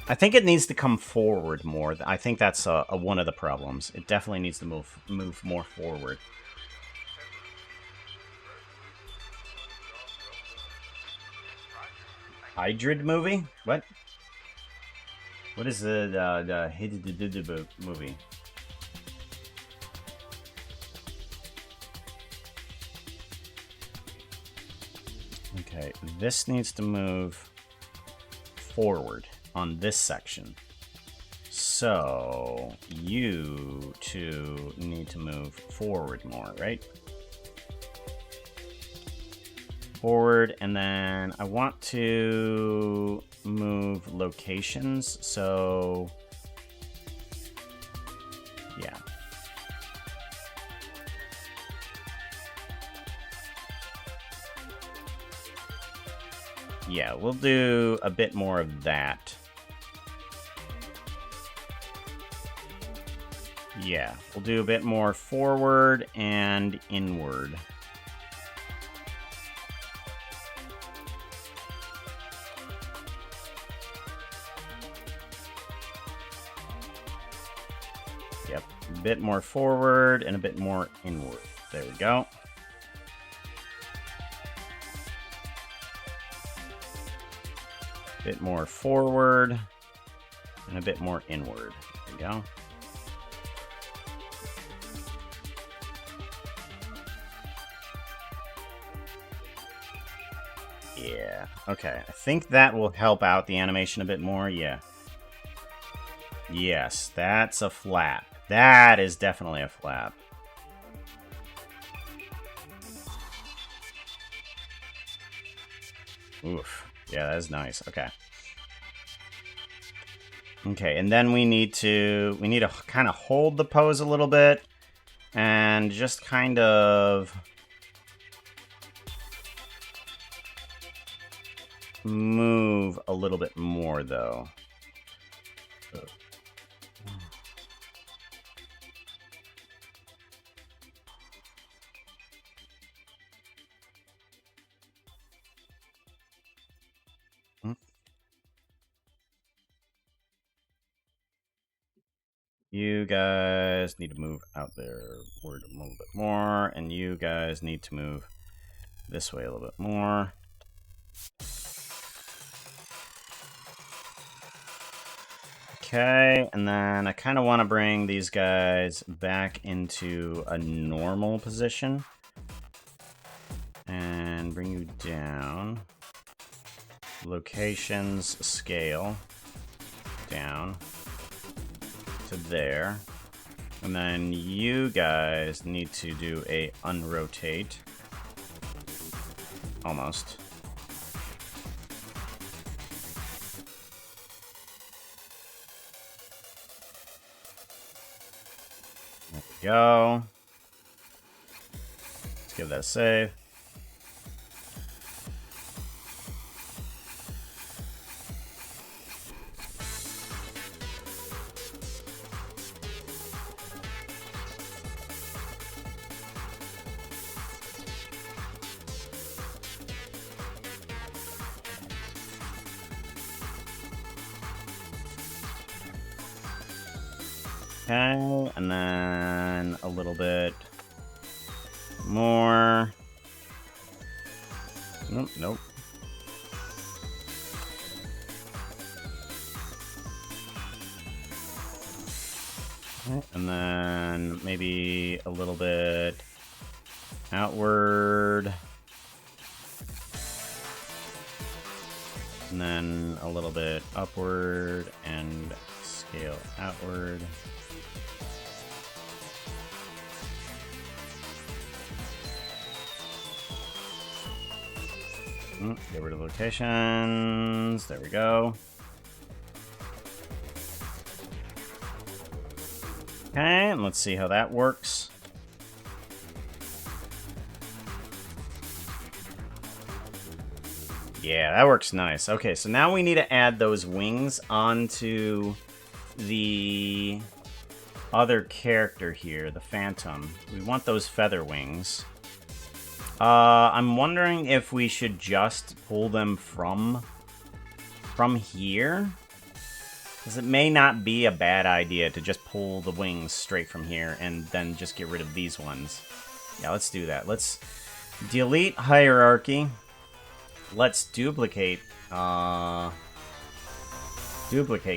I think it needs to come forward more. I think that's one of the problems. It definitely needs to move more forward. Hydrid movie? What? What is the Hydrid movie? Okay, this needs to move forward on this section. So you two need to move forward more, right? Forward, and then I want to move locations, so yeah. Yeah, we'll do a bit more of that. Yeah, we'll do a bit more forward and inward. Yep, a bit more forward and a bit more inward. There we go. Bit more forward and a bit more inward. There we go. Yeah, okay. I think that will help out the animation a bit more, yeah. Yes, that's a flap. That is definitely a flap. Oof. Yeah, that is nice. Okay. Okay, and then we need to kind of hold the pose a little bit and just kind of move a little bit more though. You guys need to move out there a little bit more, and you guys need to move this way a little bit more. Okay, and then I kind of want to bring these guys back into a normal position. And bring you down. Locations, scale. Down. To there. And then you guys need to do a unrotate. Almost. There we go. Let's give that a save. Okay, and then a little bit more. Nope, nope. Okay, and then maybe a little bit outward. And then a little bit upward and scale outward. Get rid of locations. There we go. Okay, and let's see how that works. Yeah, that works nice. Okay, so now we need to add those wings onto the other character here, the Phantom. We want those feather wings. I'm wondering if we should just pull them from here. Because it may not be a bad idea to just pull the wings straight from here and then just get rid of these ones. Yeah, let's do that. Let's delete hierarchy. Let's duplicate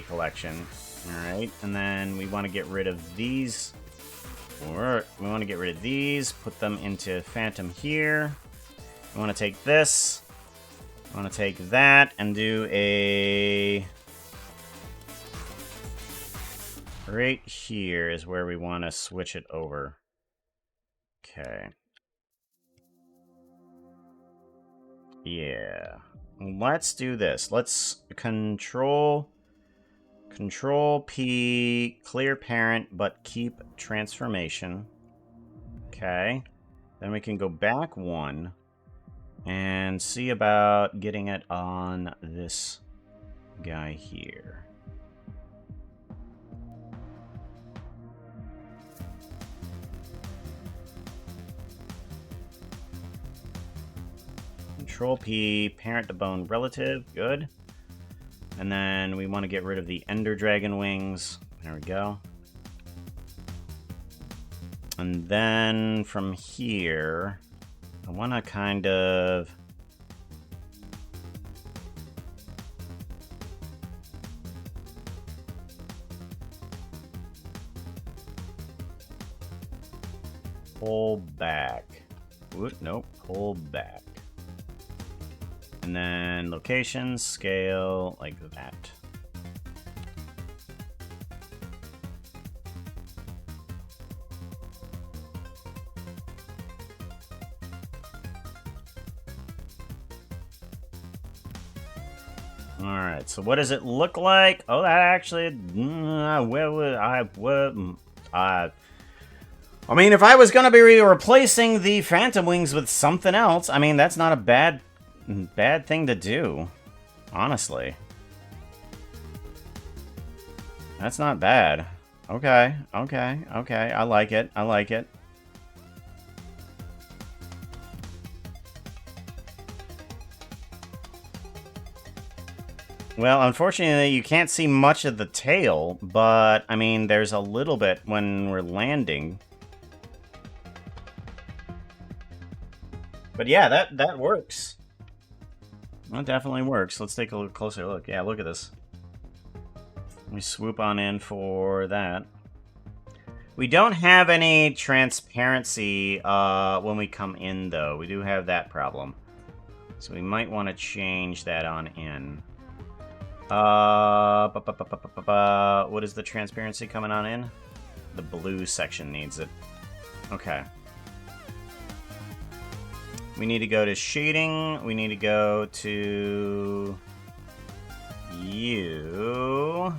collection. Alright, and then we want to get rid of these. Or we want to get rid of these, put them into Phantom here. We want to take this. I want to take that and do a... Right here is where we want to switch it over. Okay. Yeah. Let's do this. Let's Control P, clear parent, but keep transformation. Okay. Then we can go back one and see about getting it on this guy here. Control P, parent to bone relative, good. And then we want to get rid of the Ender Dragon wings. There we go. And then from here, I want to kind of... pull back. Ooh, nope, pull back. And then location, scale, like that. Alright, so what does it look like? Oh, that actually... I mean, if I was going to be replacing the Phantom Wings with something else, I mean, that's not a bad thing to do, honestly. That's not bad. Okay, okay, okay. I like it. I like it. Well, unfortunately, you can't see much of the tail, but, I mean, there's a little bit when we're landing. But yeah, that works. That definitely works. Let's take a closer look. Yeah, look at this. We swoop on in for that. We don't have any transparency when we come in, though. We do have that problem. So we might want to change that on in. What is the transparency coming on in? The blue section needs it. Okay. We need to go to shading. We need to go to you.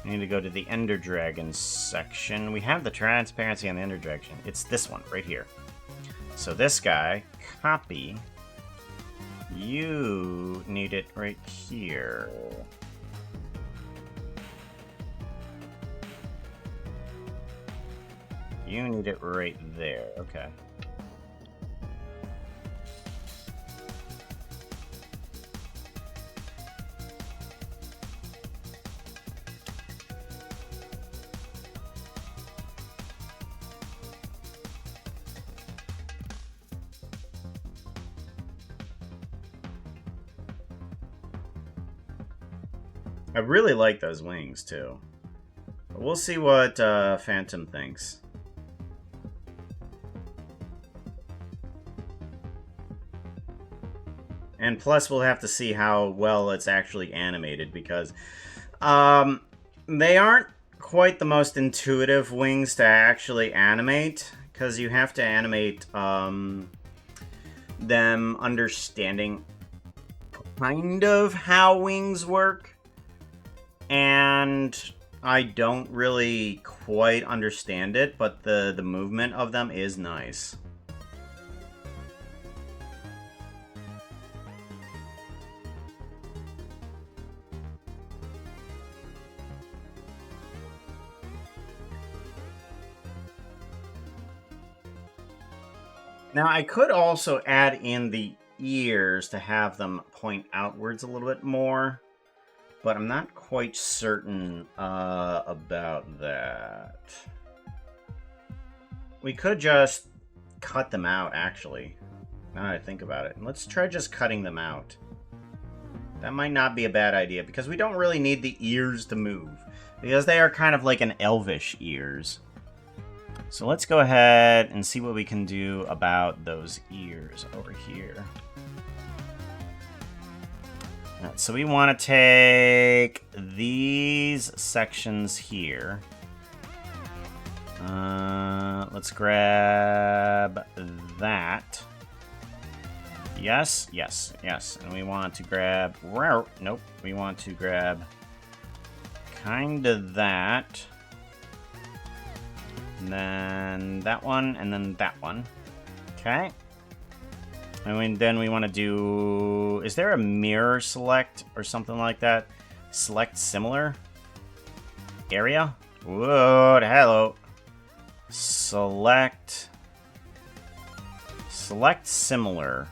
We need to go to the Ender Dragon section. We have the transparency on the Ender Dragon. It's this one right here. So this guy, copy. You need it right here. You need it right there. Okay. I really like those wings, too. But we'll see what Phantom thinks. And plus, we'll have to see how well it's actually animated, because they aren't quite the most intuitive wings to actually animate, because you have to animate them understanding kind of how wings work. And I don't really quite understand it, but the movement of them is nice. Now, I could also add in the ears to have them point outwards a little bit more. But I'm not quite certain about that. We could just cut them out, actually. Now that I think about it. Let's try just cutting them out. That might not be a bad idea, because we don't really need the ears to move. Because they are kind of like an elvish ears. So let's go ahead and see what we can do about those ears over here. Right, so we want to take these sections here. Let's grab that. Yes, yes, yes. And we want to grab... Nope. We want to grab kind of that. And then that one, and then that one. Okay. And then we want to do... Is there a mirror select or something like that? Select similar? Area? Whoa, hello. Select... Select similar.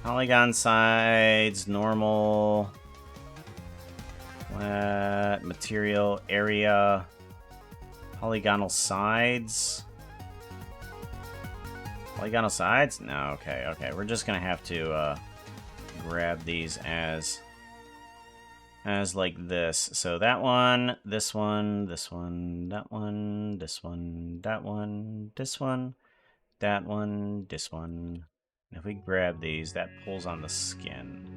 Polygon sides, normal... Flat, material, area... Polygonal sides? Polygonal sides? No, okay, okay. We're just gonna have to grab these as like this. So that one, this one, this one, that one, this one, that one, this one, that one, this one. And if we grab these, that pulls on the skin.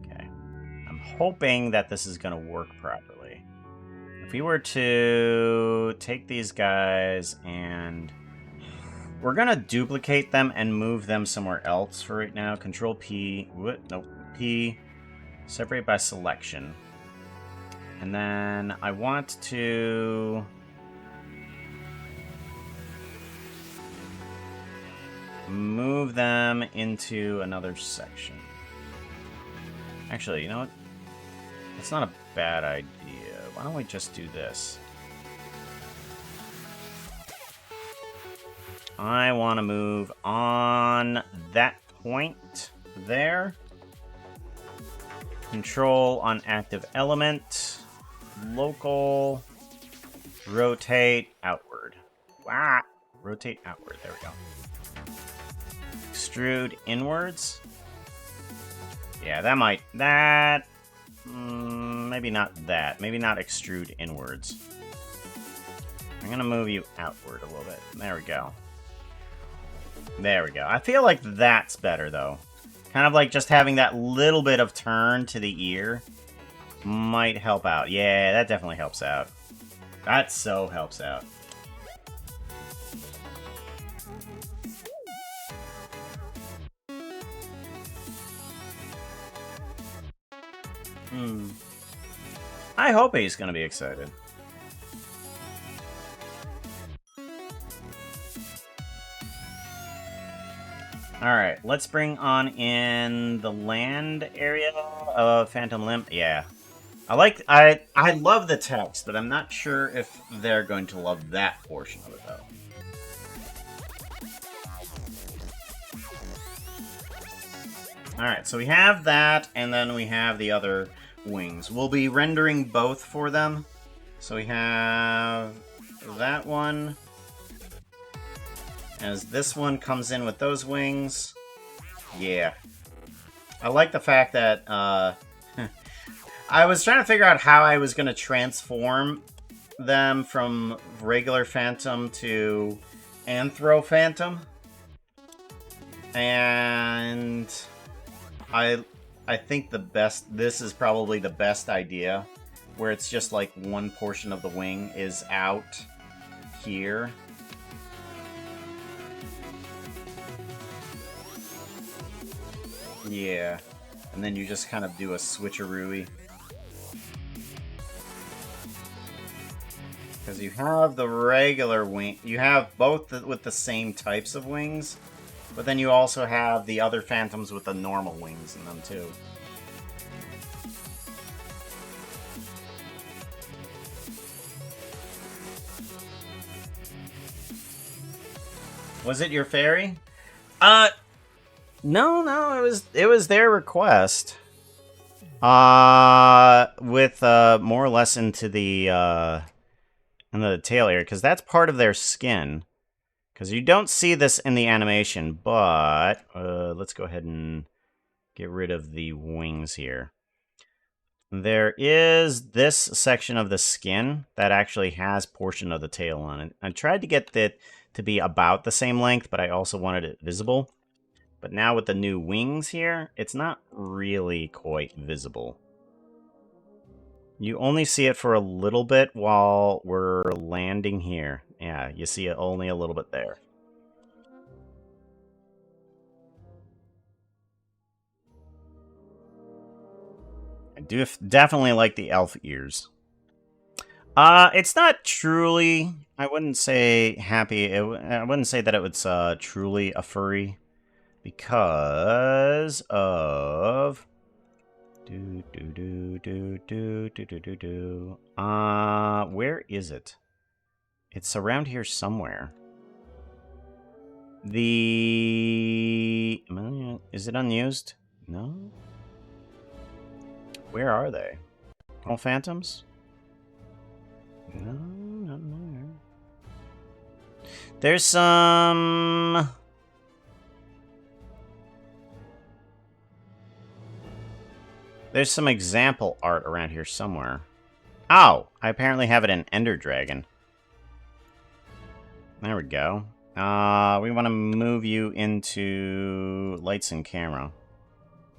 Okay. I'm hoping that this is gonna work properly. If we were to take these guys and we're gonna duplicate them and move them somewhere else for right now. Control P, nope, P, separate by selection. And then I want to move them into another section. Actually, you know what? That's not a bad idea. Why don't we just do this? I want to move on that point there. Control on active element. Local. Rotate outward. Wow. Rotate outward. There we go. Extrude inwards. Yeah, that might... That... maybe not that. Maybe not extrude inwards. I'm going to move you outward a little bit. There we go. There we go. I feel like that's better, though. Kind of like just having that little bit of turn to the ear might help out. Yeah, that definitely helps out. That so helps out. I hope he's going to be excited. Alright, let's bring on in the land area of Phantom Limb. Yeah. I love the text, but I'm not sure if they're going to love that portion of it, though. Alright, so we have that, and then we have the other wings. We'll be rendering both for them. So we have that one. As this one comes in with those wings. Yeah. I like the fact that, I was trying to figure out how I was going to transform them from regular Phantom to Anthro Phantom. And I think this is probably the best idea, where it's just like one portion of the wing is out here. Yeah, and then you just kind of do a switcheroo. Because you have the regular wing, you have both with the same types of wings, but then you also have the other Phantoms with the normal wings in them too. Was it your fairy? No, it was their request. With more or less into the tail area, because that's part of their skin. Because you don't see this in the animation, but let's go ahead and get rid of the wings here. There is this section of the skin that actually has portion of the tail on it. I tried to get that to be about the same length, but I also wanted it visible. But now with the new wings here, it's not really quite visible. You only see it for a little bit while we're landing here. Yeah, you see it only a little bit there. I do definitely like the elf ears. It's not truly, I wouldn't say happy, I wouldn't say that it was truly a furry. Because of where is it? It's around here somewhere. Is it unused? No. Where are they? All Phantoms? No, not there. There's some. There's some example art around here somewhere. Oh! I apparently have it in Ender Dragon. There we go. We want to move you into lights and camera.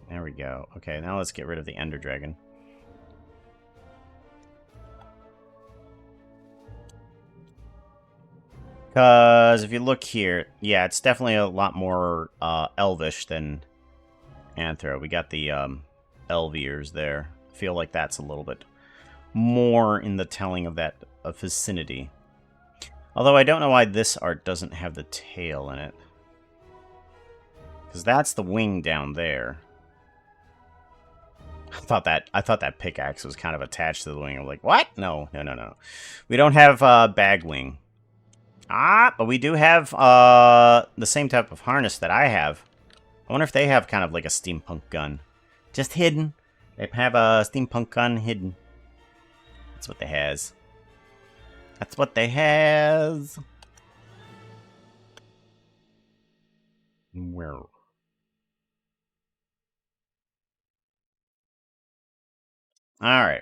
There we go. Okay, now let's get rid of the Ender Dragon. Because if you look here, yeah, it's definitely a lot more elvish than Anthro. We got the elf ears there. I feel like that's a little bit more in the telling of that vicinity. Although I don't know why this art doesn't have the tail in it. Because that's the wing down there. I thought that pickaxe was kind of attached to the wing. I'm like, what? No. We don't have Bagwing. Ah, but we do have the same type of harness that I have. I wonder if they have kind of like a steampunk gun. Just hidden. They have a steampunk gun hidden. That's what they has. That's what they has. Where? Alright.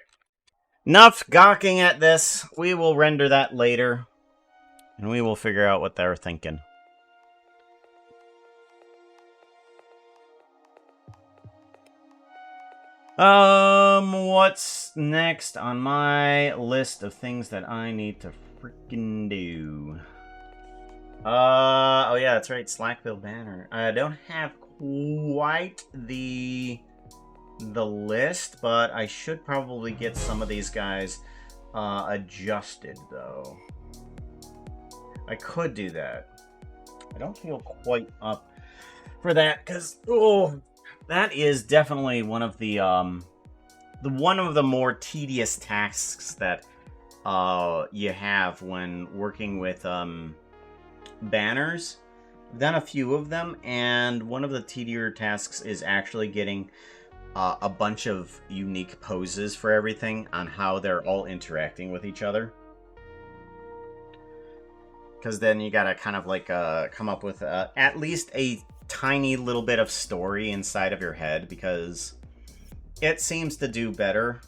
Enough gawking at this. We will render that later. And we will figure out what they're thinking. What's next on my list of things that I need to freaking do? Oh yeah, that's right, Slackville Banner. I don't have quite the list, but I should probably get some of these guys adjusted, though. I could do that. I don't feel quite up for that, because, oh, that is definitely one of the more tedious tasks that you have when working with banners. I've done a few of them, and one of the tedier tasks is actually getting a bunch of unique poses for everything on how they're all interacting with each other. Because then you gotta kind of like come up with at least a tiny little bit of story inside of your head, because it seems to do better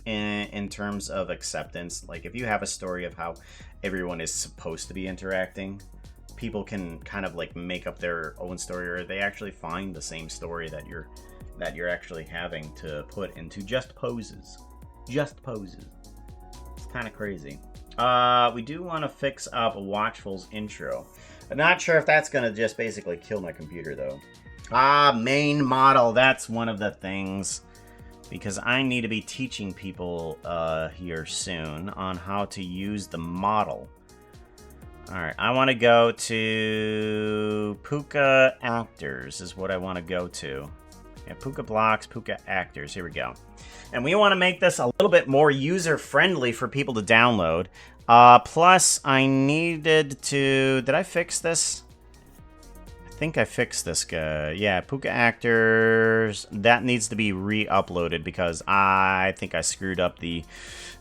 in terms of acceptance. Like, if you have a story of how everyone is supposed to be interacting, people can kind of like make up their own story, or they actually find the same story that you're actually having to put into just poses. Just poses. It's kind of crazy. We do want to fix up Watchful's intro. I'm not sure if that's going to just basically kill my computer, though. Main model. That's one of the things. Because I need to be teaching people here soon on how to use the model. Alright, I want to go to Puka Actors is what I want to go to. Yeah, Puka Blocks, Puka Actors. Here we go. And we want to make this a little bit more user-friendly for people to download. Plus, I needed to... Did I fix this? I think I fixed this guy. Yeah, Puka Actors. That needs to be re-uploaded because I think I screwed up the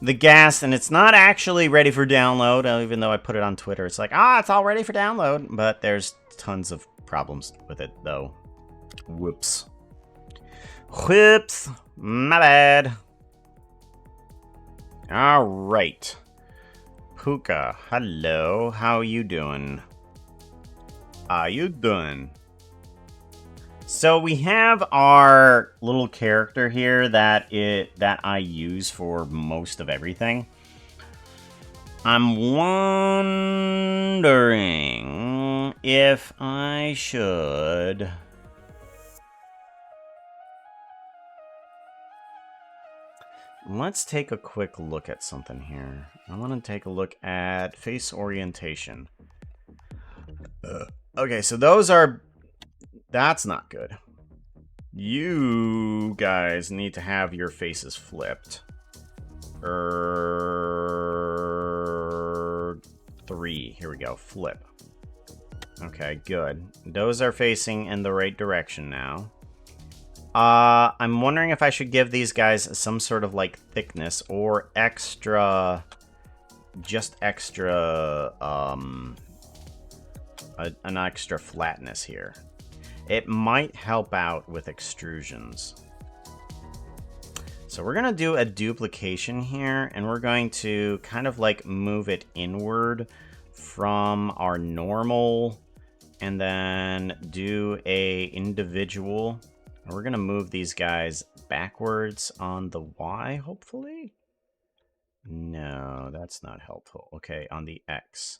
gas, and it's not actually ready for download, even though I put it on Twitter. It's like, it's all ready for download, but there's tons of problems with it, though. Whoops. Whoops. My bad. Alright. Puka, hello. How you doing? How you doing? So we have our little character here that I use for most of everything. I'm wondering if I should... Let's take a quick look at something here. I want to take a look at face orientation. Okay, so those are... That's not good. You guys need to have your faces flipped. 3. Here we go. Flip. Okay, good. Those are facing in the right direction now. I'm wondering if I should give these guys some sort of, like, thickness or extra... Just extra, an extra flatness here. It might help out with extrusions. So we're going to do a duplication here, and we're going to kind of, like, move it inward from our normal, and then do a individual. And we're going to move these guys backwards on the Y, hopefully? No, that's not helpful. Okay, on the X.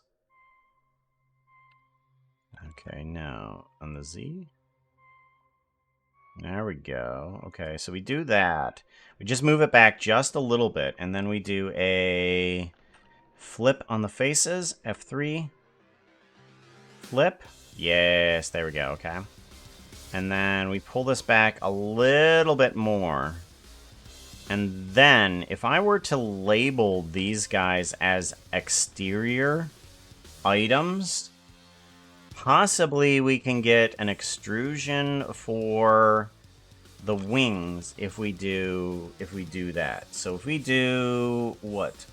Okay, no. On the Z? There we go. Okay, so we do that. We just move it back just a little bit, and then we do a flip on the faces. F3. Flip. Yes, there we go, okay. And then we pull this back a little bit more. And then, if I were to label these guys as exterior, items, possibly we can get an extrusion for the wings if we do that. So if we do what?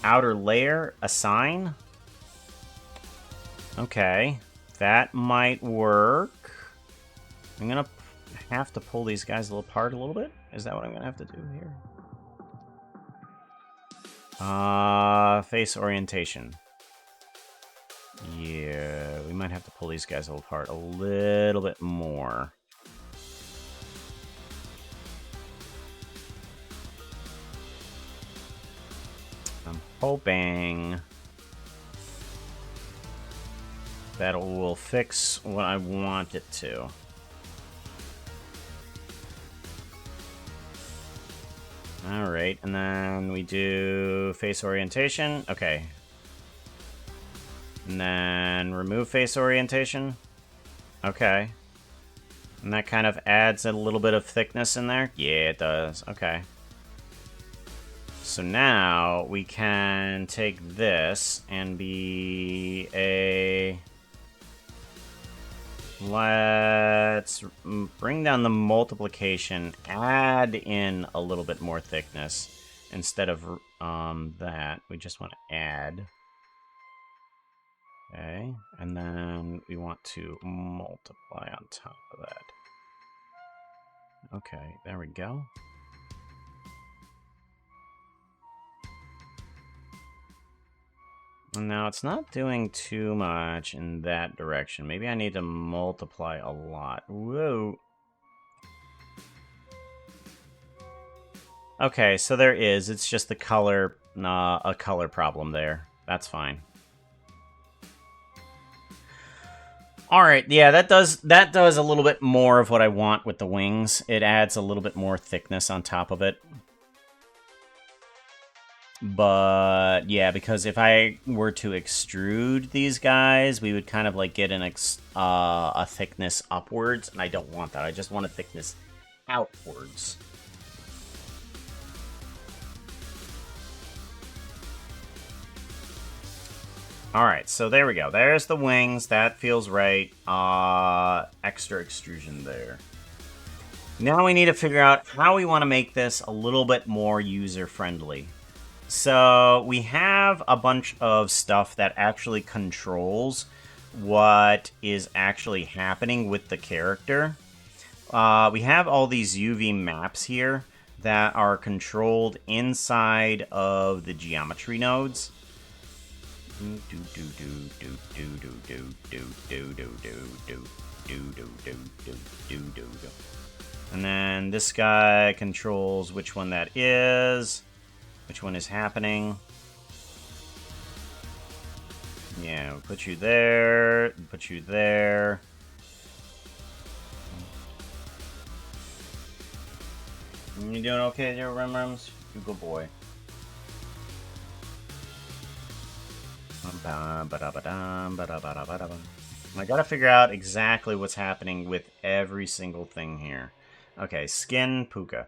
Outer layer, assign. Okay, that might work. I'm gonna have to pull these guys apart a little bit. Is that what I'm gonna have to do here? Face orientation. Yeah, we might have to pull these guys apart a little bit more. I'm hoping that will fix what I want it to. Alright, and then we do face orientation. Okay. And then remove face orientation. Okay. And that kind of adds a little bit of thickness in there. Yeah, it does. Okay. So now we can take this and be a... Let's bring down the multiplication, add in a little bit more thickness instead of that. We just want to add. Okay, and then we want to multiply on top of that. Okay, there we go. Now, it's not doing too much in that direction. Maybe I need to multiply a lot. Whoa. Okay, so there is. It's just the color, a color problem there. That's fine. Alright, yeah, that does a little bit more of what I want with the wings. It adds a little bit more thickness on top of it. But, yeah, because if I were to extrude these guys, we would kind of, like, get a thickness upwards, and I don't want that. I just want a thickness outwards. Alright, so there we go. There's the wings. That feels right. Extra extrusion there. Now we need to figure out how we want to make this a little bit more user-friendly. So we have a bunch of stuff that actually controls what is actually happening with the character. We have all these UV maps here that are controlled inside of the geometry nodes. And then this guy controls which one that is. Which one is happening? Yeah, we'll put you there, put you there. You doing okay there, Rimrims? You good boy. I gotta figure out exactly what's happening with every single thing here. Okay, skin, Puka.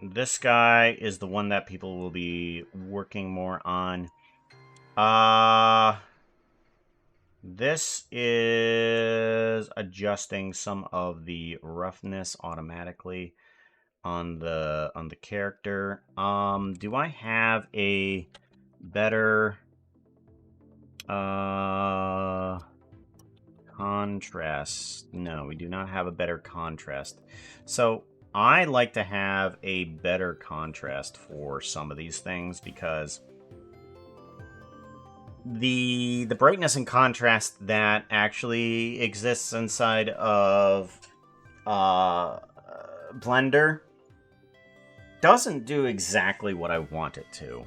This guy is the one that people will be working more on. This is adjusting some of the roughness automatically on the character. Do I have a better contrast? No, we do not have a better contrast. So I like to have a better contrast for some of these things because the brightness and contrast that actually exists inside of Blender doesn't do exactly what I want it to.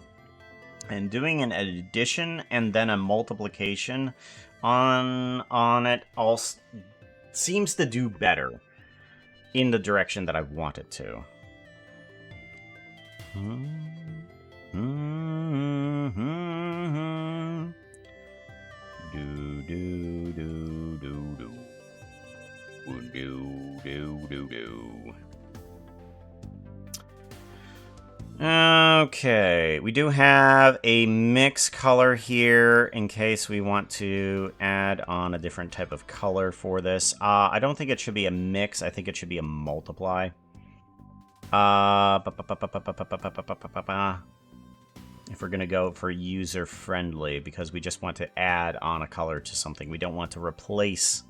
And doing an addition and then a multiplication on it all seems to do better in the direction that I want it to. Okay, we do have a mix color here in case we want to add on a different type of color for this. I don't think it should be a mix. I think it should be a multiply. If we're going to go for user-friendly, because we just want to add on a color to something. We don't want to replace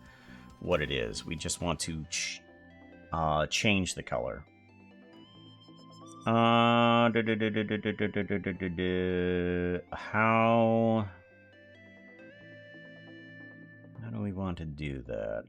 what it is. We just want to change the color. How do we want to do that?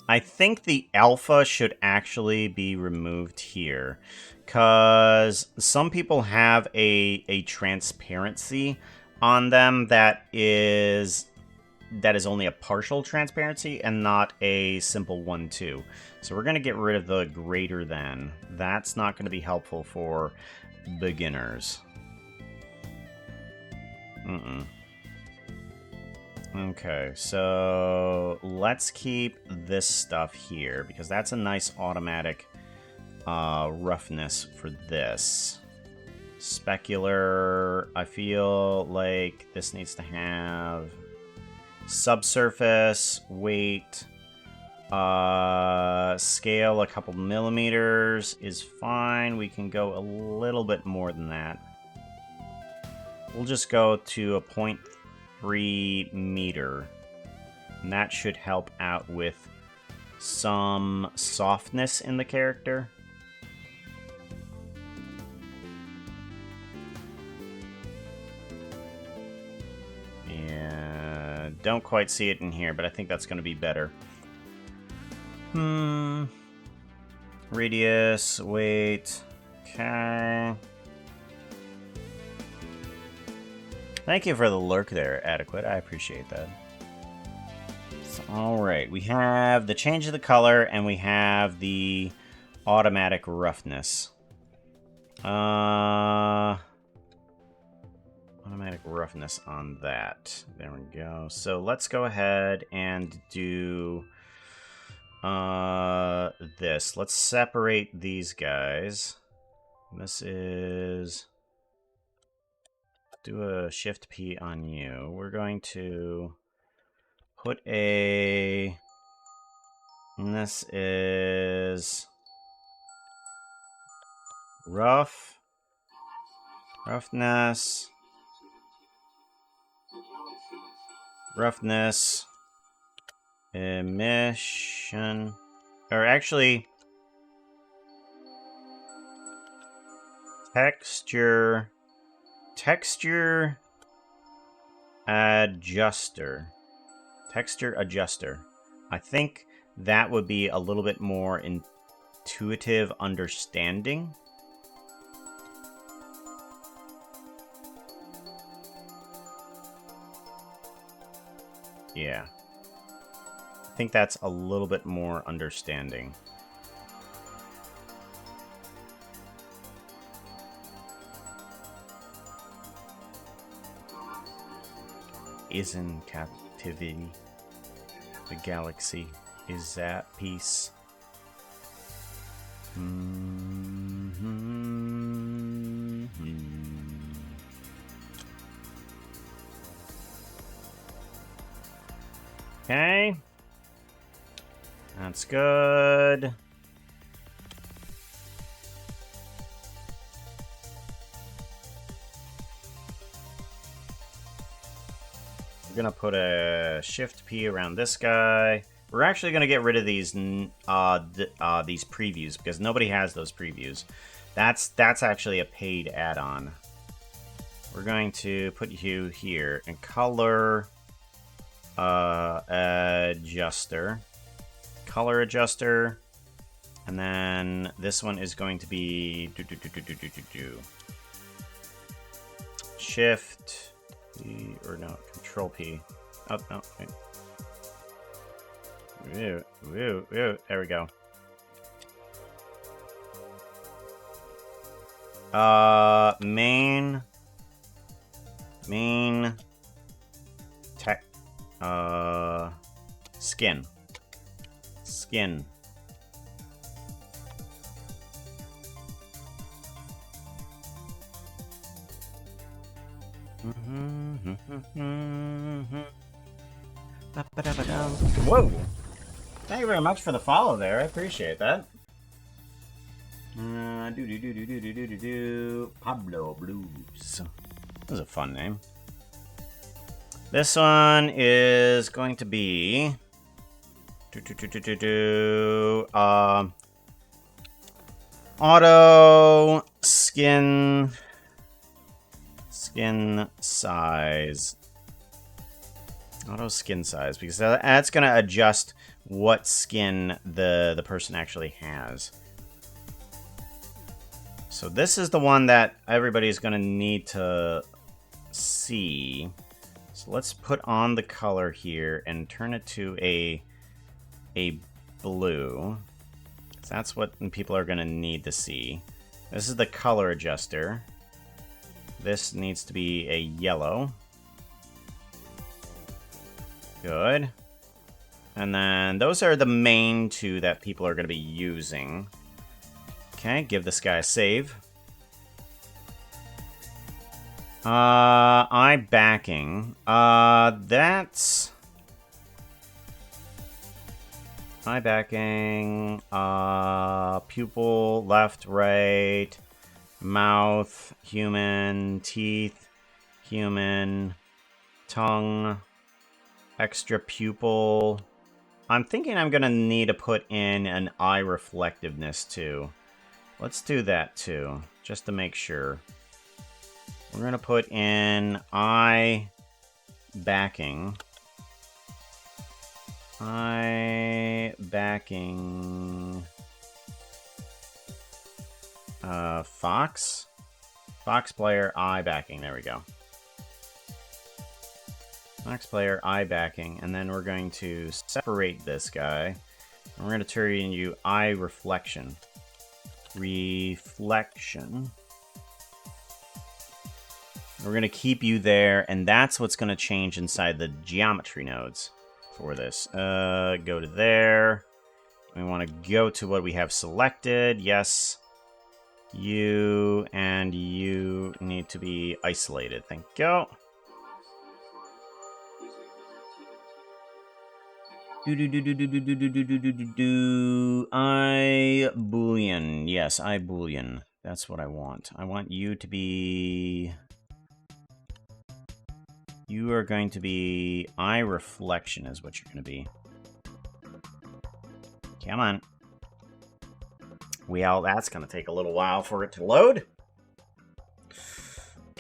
I think the alpha should actually be removed here, because some people have a transparency on them that is only a partial transparency and not a simple 1-2. So we're going to get rid of the greater than. That's not going to be helpful for beginners. Okay, so let's keep this stuff here, because that's a nice automatic roughness for this. Specular, I feel like this needs to have subsurface, weight, scale a couple millimeters is fine. We can go a little bit more than that. We'll just go to a 0.3 meter. And that should help out with some softness in the character. Yeah, don't quite see it in here, but I think that's going to be better. Radius, weight. Okay. Thank you for the lurk there, Adequate. I appreciate that. So, alright, we have the change of the color, and we have the automatic roughness. Automatic roughness on that. There we go. So let's go ahead and do this. Let's separate these guys. This is... do a Shift P on you. We're going to put a... and this is... roughness, emission, or actually, texture adjuster. Texture adjuster. I think that would be a little bit more intuitive understanding. Yeah. I think that's a little bit more understanding. Is in captivity. The galaxy is at peace. Okay. That's good. We're gonna put a Shift P around this guy. We're actually gonna get rid of these previews because nobody has those previews. That's actually a paid add-on. We're going to put you here and color adjuster, and then this one is going to be Shift P, or no, Control P. Oh no, wait. There we go. Main tech, skin. skin. Whoa! Thank you very much for the follow there. I appreciate that. Pablo Blues. That was a fun name. This one is going to be auto skin size. Auto skin size, because that's going to adjust what skin the person actually has. So this is the one that everybody's going to need to see. So let's put on the color here and turn it to a blue. So that's what people are going to need to see. This is the color adjuster. This needs to be a yellow. Good. And then those are the main two that people are going to be using. Okay, give this guy a save. Eye backing. That's... Eye backing, pupil, left, right, mouth, human, teeth, human, tongue, extra pupil. I'm thinking I'm gonna need to put in an eye reflectiveness too. Let's do that too, just to make sure. We're gonna put in eye backing. Eye backing. Fox? Fox player, eye backing. There we go. Fox player, eye backing. And then we're going to separate this guy. And we're going to turn you eye reflection. Reflection. We're going to keep you there, and that's what's going to change inside the geometry nodes for this. Go to there. We want to go to what we have selected. Yes. You and you need to be isolated. Thank you. I Boolean. Yes, I Boolean. That's what I want. I want you to be... You are going to be... Eye reflection is what you're going to be. Come on. Well, that's going to take a little while for it to load.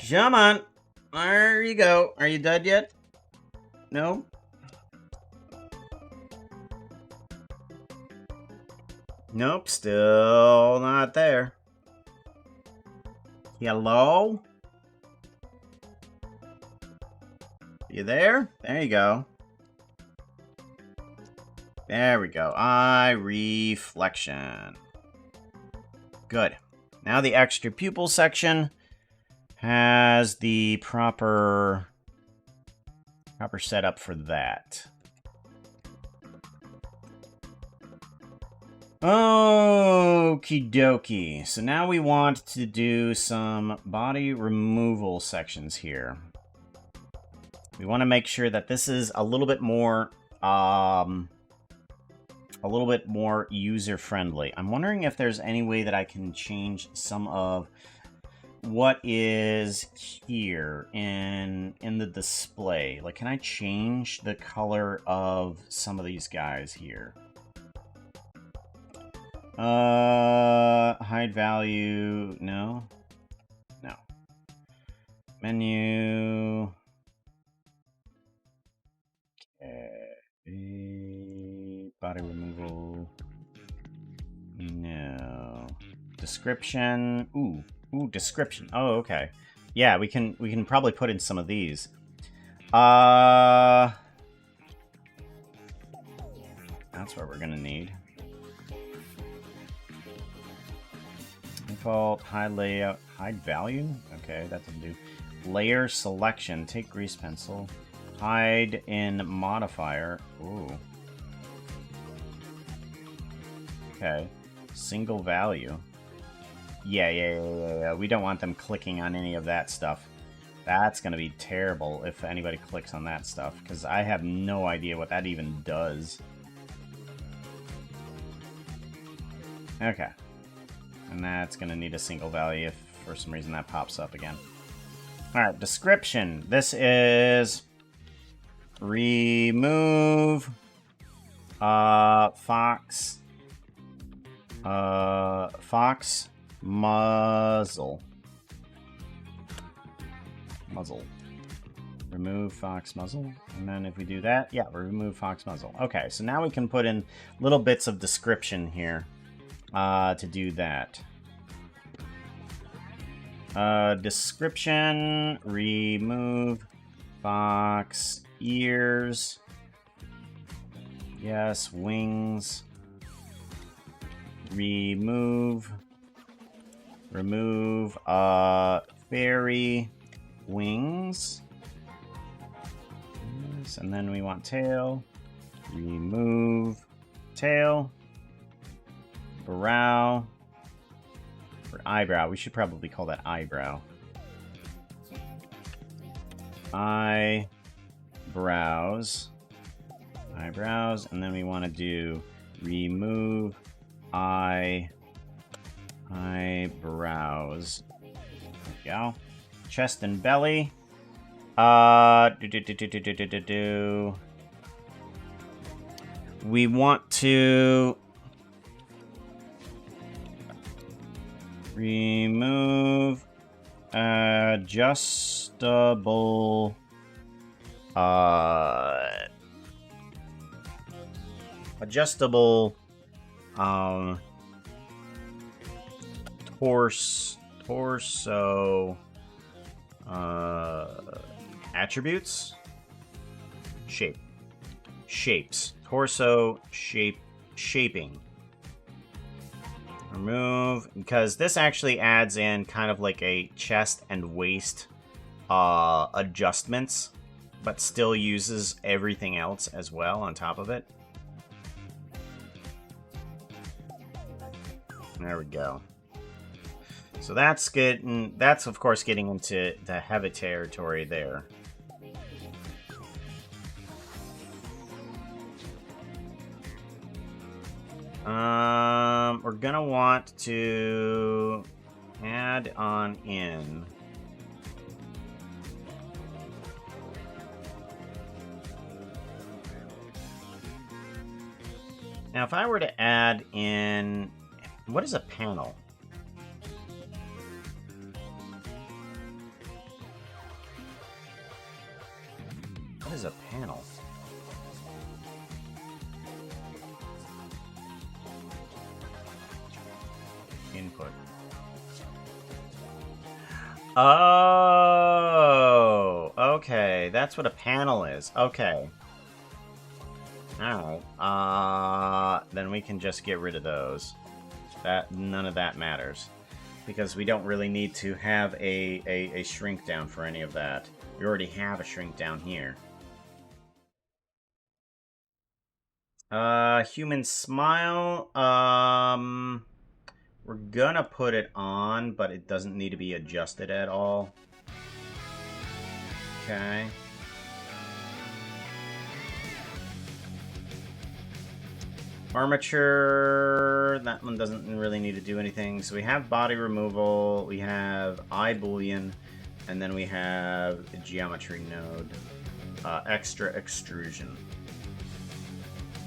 Come on. There you go. Are you done yet? No? Nope, still not there. Hello? You there? There you go. There we go. Eye reflection. Good. Now the extra pupil section has the proper setup for that. Okie dokie. So now we want to do some body removal sections here. We want to make sure that this is a little bit more user-friendly. I'm wondering if there's any way that I can change some of what is here in the display. Like, can I change the color of some of these guys here? Hide value, no. No. Menu. Body removal. No. Description. Ooh, description. Oh, okay. Yeah, we can probably put in some of these. That's what we're gonna need. Default, hide layout, hide value? Okay, that doesn't do. Layer selection, take grease pencil. Hide in modifier. Ooh. Okay. Single value. Yeah. We don't want them clicking on any of that stuff. That's going to be terrible if anybody clicks on that stuff, because I have no idea what that even does. Okay. And that's going to need a single value if for some reason that pops up again. Alright, description. This is... remove... fox... fox... muzzle. Muzzle. Remove fox muzzle. And then if we do that, yeah, remove fox muzzle. Okay, so now we can put in little bits of description here to do that. Description, remove fox ears. Yes, wings. Remove fairy wings. Yes, and then we want tail. Remove tail. Brow. For eyebrow, we should probably call that eyebrow. Eyebrows. Eyebrows, and then we want to do remove eyebrows. There we go. Chest and belly. We want to remove adjustable torso attributes, shapes, torso shaping. Remove, because this actually adds in kind of like a chest and waist adjustments, but still uses everything else as well on top of it. There we go. So that's good, and that's of course getting into the heavy territory there. We're gonna want to add on in now. If I were to add in, what is a panel? What is a panel? Input. Oh, okay. That's what a panel is. Okay. Alright. Then we can just get rid of those. None of that matters. Because we don't really need to have a shrink down for any of that. We already have a shrink down here. Human smile. We're gonna put it on, but it doesn't need to be adjusted at all. Okay. Armature, that one doesn't really need to do anything. So we have body removal, we have eye boolean, and then we have a geometry node, extra extrusion.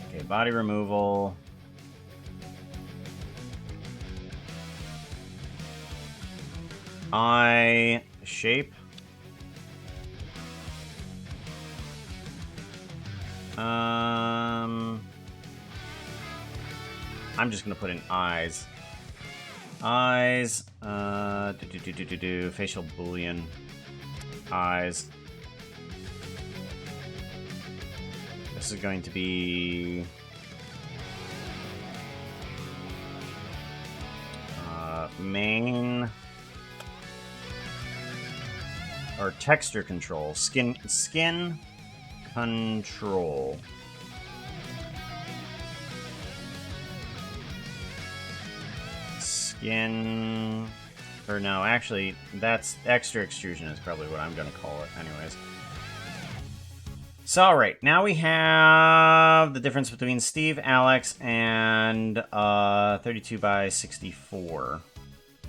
Okay, body removal. Eye shape. I'm just gonna put in eyes. Eyes. Facial boolean. Eyes. This is going to be main or texture control. Skin control. Skin... Or no, actually, that's extra extrusion is probably what I'm going to call it anyways. So, alright, now we have the difference between Steve, Alex, and 32 by 64.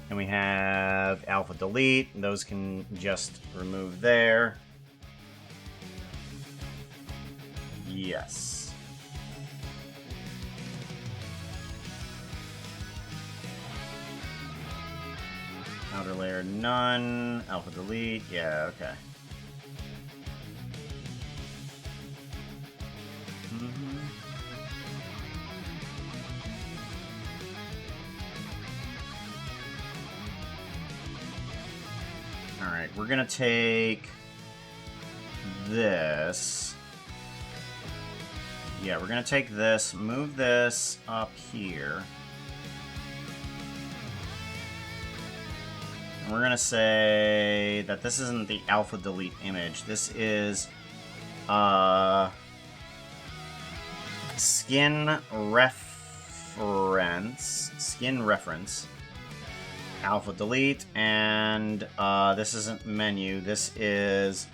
And we have Alpha Delete. Those can just remove there. Yes. Outer layer, none. Alpha Delete, yeah, okay. Alright, we're gonna take this. Yeah, we're gonna take this, move this up here. And we're gonna say that this isn't the Alpha Delete image. This is skin reference, Alpha Delete, and this isn't menu. This is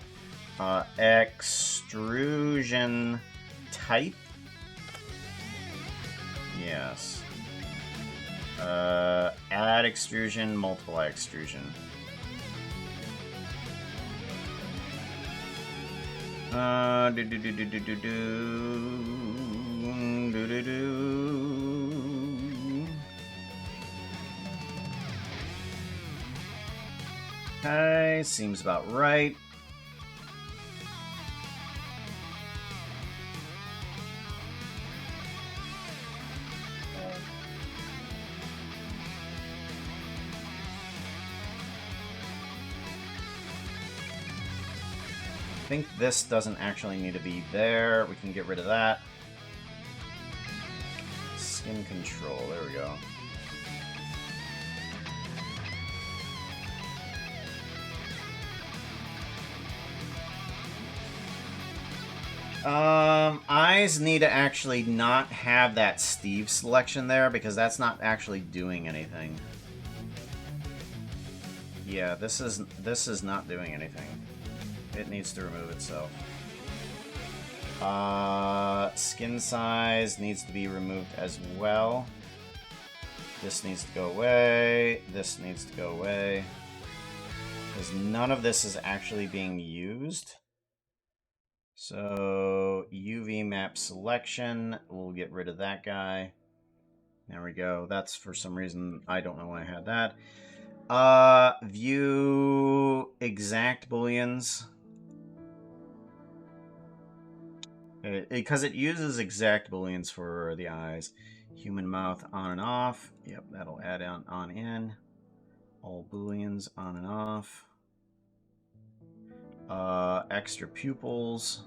extrusion type. Yes. Add extrusion, multiply extrusion. Okay, seems about right. I think this doesn't actually need to be there. We can get rid of that. Skin control, there we go. Eyes need to actually not have that Steve selection there because that's not actually doing anything. Yeah, this is not doing anything. It needs to remove itself. Skin size needs to be removed as well. This needs to go away. This needs to go away. Because none of this is actually being used. So, UV map selection. We'll get rid of that guy. There we go. That's for some reason, I don't know why I had that. View exact booleans. Because it uses exact booleans for the eyes. Human mouth on and off. Yep, that'll add on in. All booleans on and off. Extra pupils.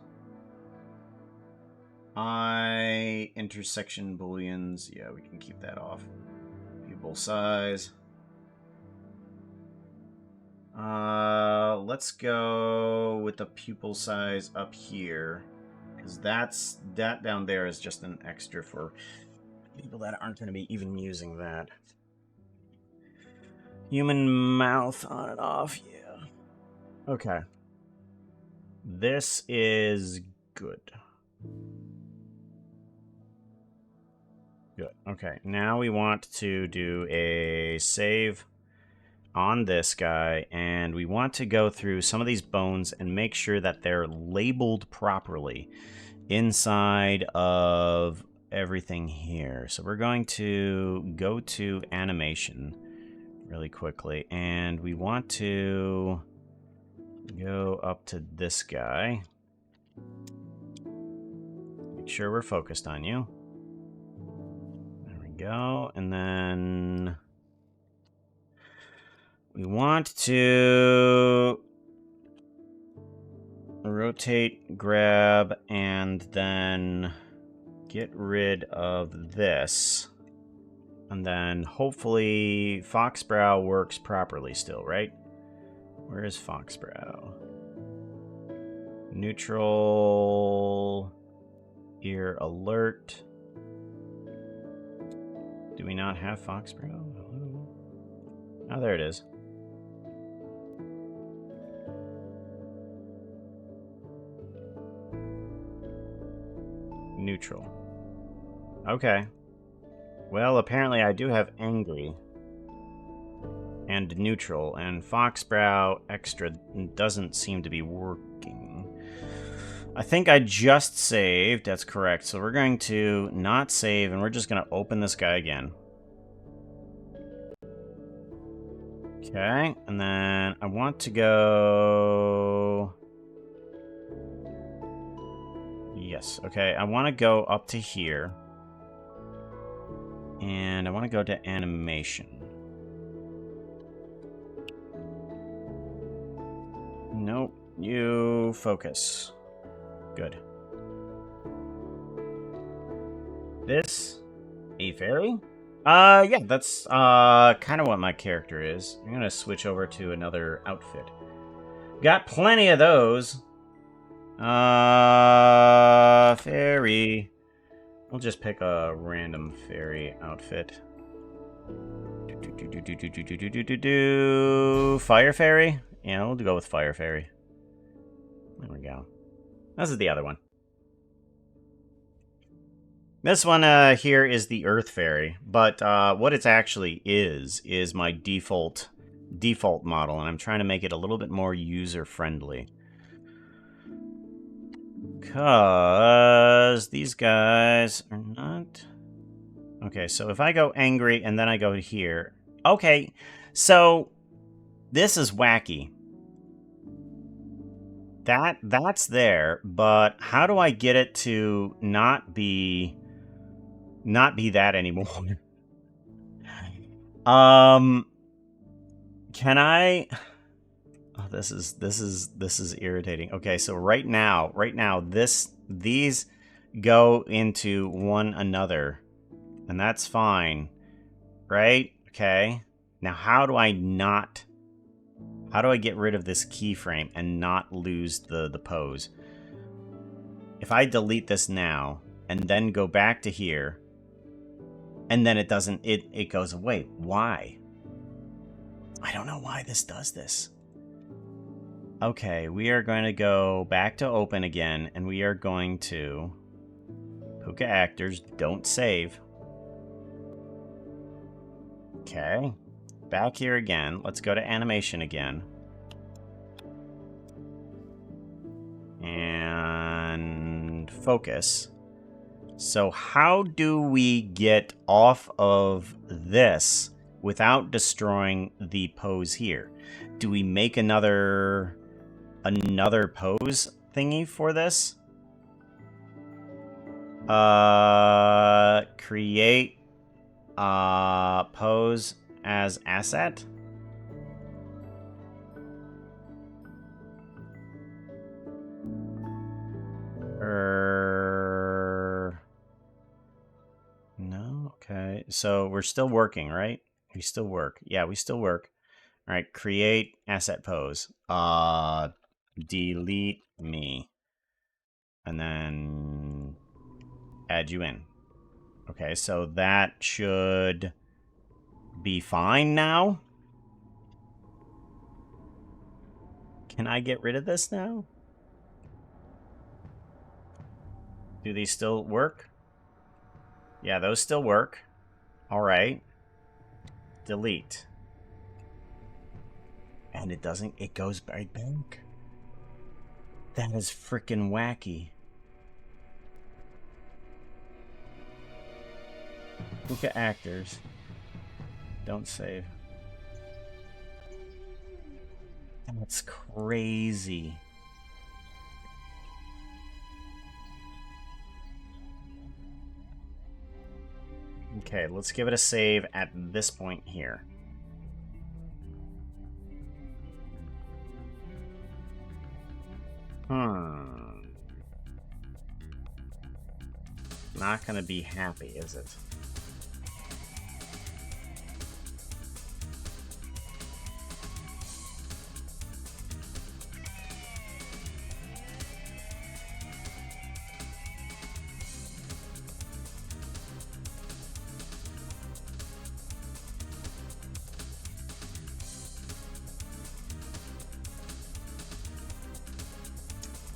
Eye intersection booleans. Yeah, we can keep that off. Pupil size. Let's go with the pupil size up here. Because that down there is just an extra for people that aren't going to be even using that. Human mouth on and off, yeah. Okay. This is good. Good. Okay, now we want to do a save on this guy, and we want to go through some of these bones and make sure that they're labeled properly inside of everything here. So we're going to go to animation really quickly, and we want to go up to this guy. Make sure we're focused on you. There we go, and then we want to rotate, grab, and then get rid of this. And then hopefully Foxbrow works properly still, right? Where is Foxbrow? Neutral, ear alert. Do we not have Foxbrow? Hello? Oh, there it is. Neutral. Okay. Well, apparently I do have angry and neutral, and Foxbrow extra doesn't seem to be working. I think I just saved. That's correct. So we're going to not save, and we're just going to open this guy again. Okay, and then I want to go... Yes, okay, I want to go up to here. And I want to go to animation. Nope, you focus. Good. This a fairy? Yeah, that's kind of what my character is. I'm gonna switch over to another outfit. Got plenty of those. Fairy. We'll just pick a random fairy outfit. Fire fairy? Yeah, we'll go with fire fairy. There we go. This is the other one. This one here is the Earth Fairy, but what it actually is my default model, and I'm trying to make it a little bit more user-friendly. Because these guys are not... Okay, so if I go angry and then I go here... Okay, so this is wacky. That's there, but how do I get it to not be that anymore? Can I... Oh, this is irritating. Okay, so right now, these go into one another, and that's fine, right? Okay. Now, how do I get rid of this keyframe and not lose the pose? If I delete this now and then go back to here, and then it doesn't, it goes away. Why? I don't know why this does this. Okay, we are going to go back to open again, and we are going to Puka Actors, don't save. Okay, back here again. Let's go to animation again. And focus. So how do we get off of this without destroying the pose here? Do we make another pose thingy for this? Create pose as asset. No, okay. So we're still working, right? We still work. Yeah, we still work. All right, create asset pose. Delete me. And then add you in. Okay, so that should be fine now. Can I get rid of this now? Do these still work? Yeah, those still work. All right. Delete. And it doesn't, it goes right back. That is freaking wacky. Puka Actors. Don't save. That's crazy. Okay, let's give it a save at this point here. Not gonna be happy, is it?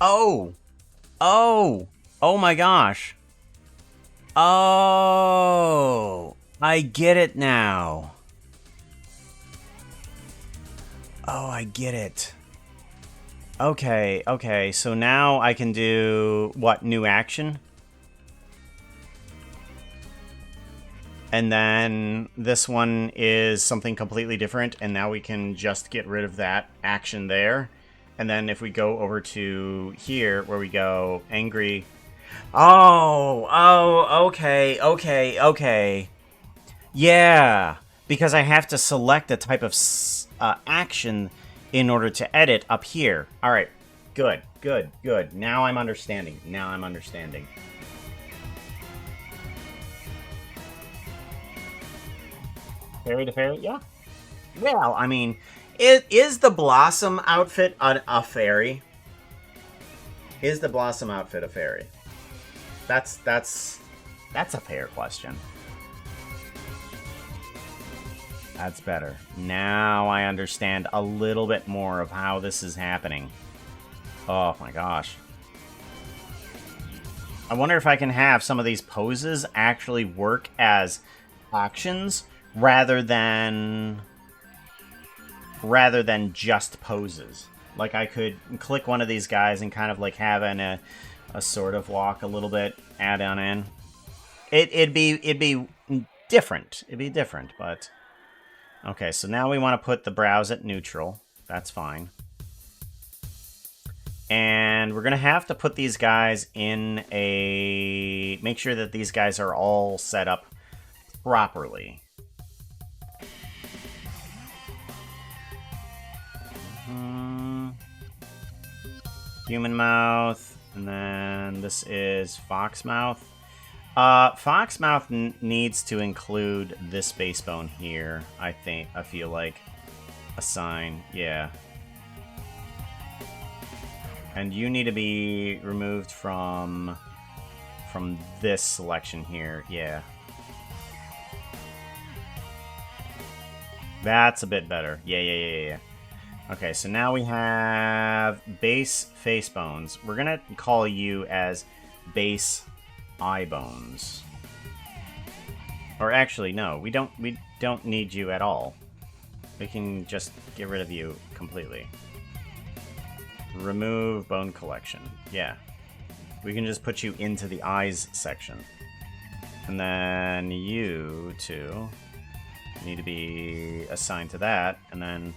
Oh! Oh! Oh my gosh. Oh! I get it now. Oh, I get it. Okay, okay. So now I can do, what, new action? And then this one is something completely different, and now we can just get rid of that action there. And then if we go over to here, where we go angry... Oh, okay, okay, okay. Yeah, because I have to select a type of action in order to edit up here. All right, good, good, good. Now I'm understanding. Now I'm understanding. Fairy to fairy? Yeah. Well, I mean, is the Blossom outfit a fairy? Is the Blossom outfit a fairy? That's a fair question. That's better. Now I understand a little bit more of how this is happening. Oh my gosh. I wonder if I can have some of these poses actually work as actions rather than just poses. Like I could click one of these guys and kind of like have a sort of walk a little bit, add on in. It'd be different. It'd be different, but okay. So now we want to put the brows at neutral. That's fine. And we're gonna have to put these guys in a... Make sure that these guys are all set up properly. Human mouth, and then this is fox mouth. Fox mouth needs to include this base bone here. I feel like a sign, yeah. And you need to be removed from this selection here, yeah. That's a bit better. Yeah. Okay, so now we have base face bones. We're gonna call you as base eye bones. Or actually, no, we don't need you at all. We can just get rid of you completely. Remove bone collection. Yeah. We can just put you into the eyes section. And then you two need to be assigned to that, and then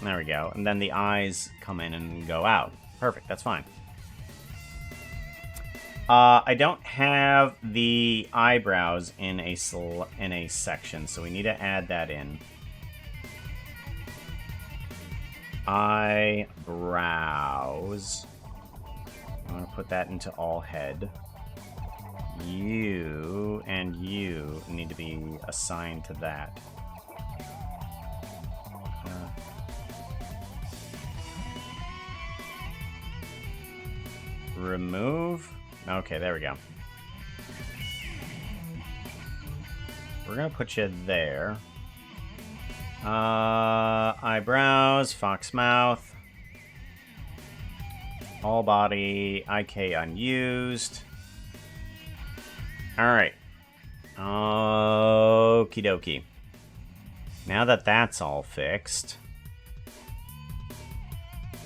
there we go. And then the eyes come in and go out. Perfect, that's fine. I don't have the eyebrows in a section, so we need to add that in. Eyebrows. I'm going to put that into all head. You and you need to be assigned to that. Remove. Okay, there we go. We're going to put you there. Eyebrows, fox mouth. All body, IK unused. Alright. Okie dokie. Now that that's all fixed.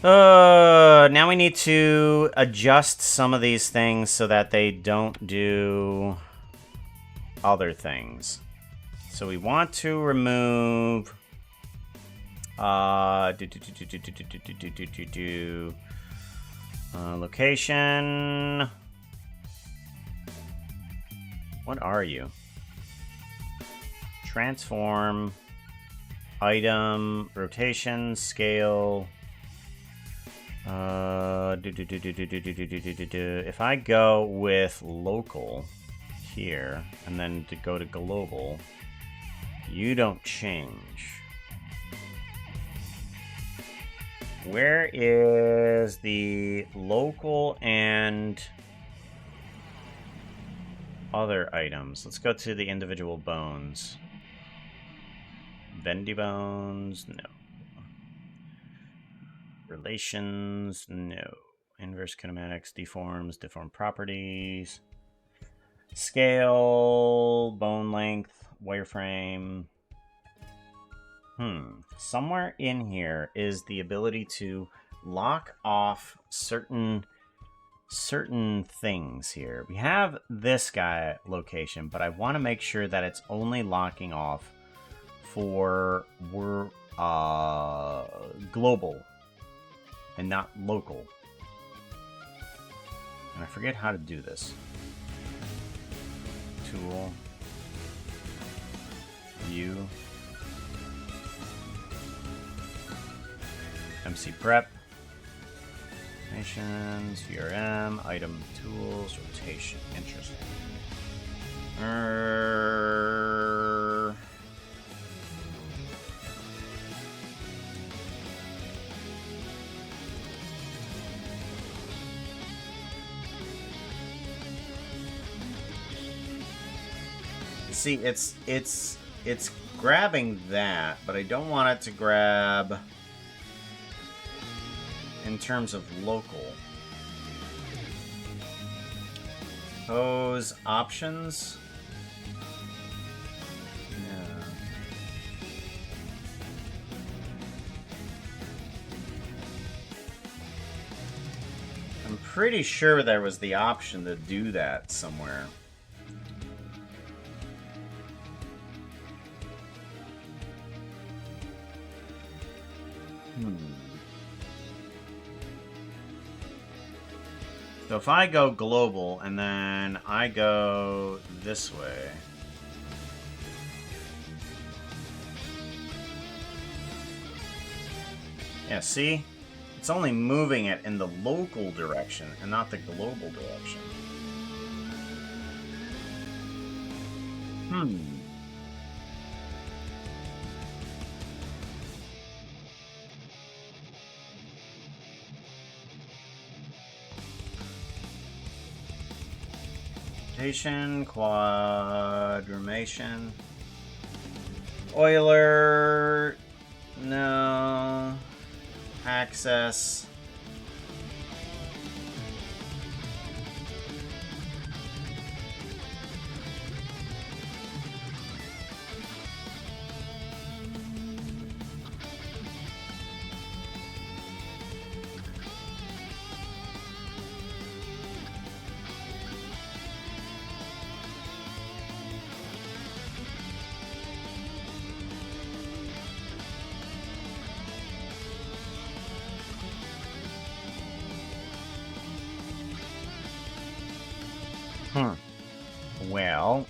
Now we need to adjust some of these things so that they don't do other things. So we want to remove location. What are you? Transform, item, rotation, scale. If I go with local here and then to go to global, you don't change. Where is the local and other items? Let's go to the individual bones. Bendy bones, no. Relations, no. inverse kinematics, deforms, deform properties, scale, bone length, wireframe. Somewhere in here is the ability to lock off certain things here. We have this guy location, but I want to make sure that it's only locking off for global and not local. And I forget how to do this. Tool, view, MC prep, animations, VRM, item, tools, rotation. Interesting. See, it's grabbing that, but I don't want it to grab in terms of local. Pose options. Yeah. I'm pretty sure there was the option to do that somewhere. So if I go global and then I go this way. Yeah, see? It's only moving it in the local direction and not the global direction. Rotation, quadrimation. Euler. No. Access. Well,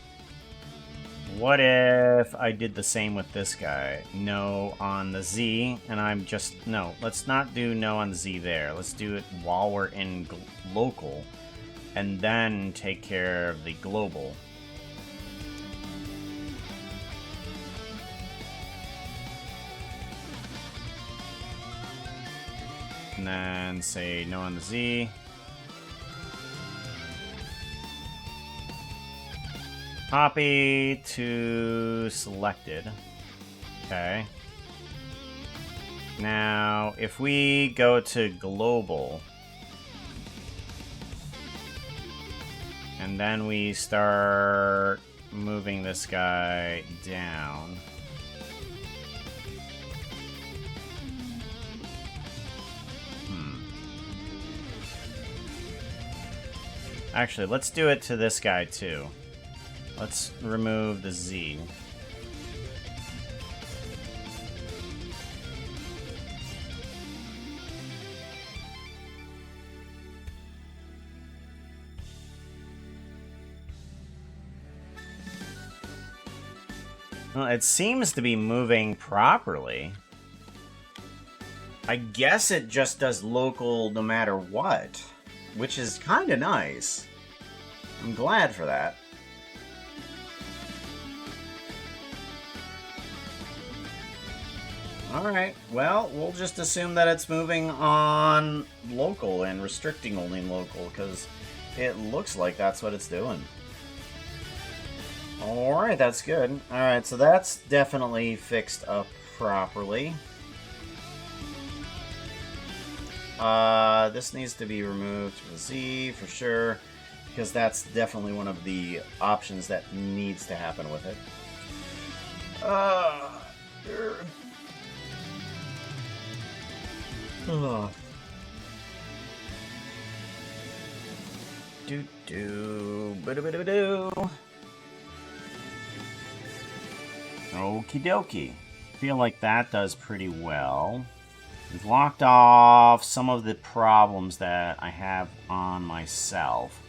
what if I did the same with this guy? No on the Z, and I'm just... No, let's not do no on the Z there. Let's do it while we're in local, and then take care of the global. And then say no on the Z. Copy to selected. Okay. Now, if we go to global, and then we start moving this guy down. Actually, let's do it to this guy too. Let's remove the Z. Well, it seems to be moving properly. I guess it just does local no matter what, which is kind of nice. I'm glad for that. Alright, well, we'll just assume that it's moving on local and restricting only local, because it looks like that's what it's doing. Alright, that's good. Alright, so that's definitely fixed up properly. This needs to be removed with Z for sure, because that's definitely one of the options that needs to happen with it. Okie dokie. Feel like that does pretty well. We've locked off some of the problems that I have on myself.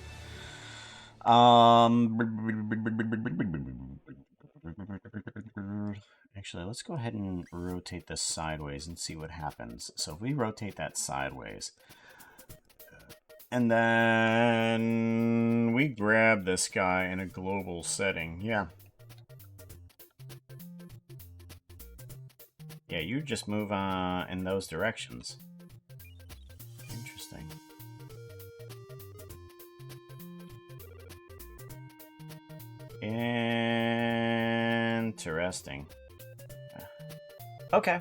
Actually, let's go ahead and rotate this sideways and see what happens. So if we rotate that sideways, and then we grab this guy in a global setting, yeah. Yeah, you just move in those directions. Interesting. Interesting. Okay.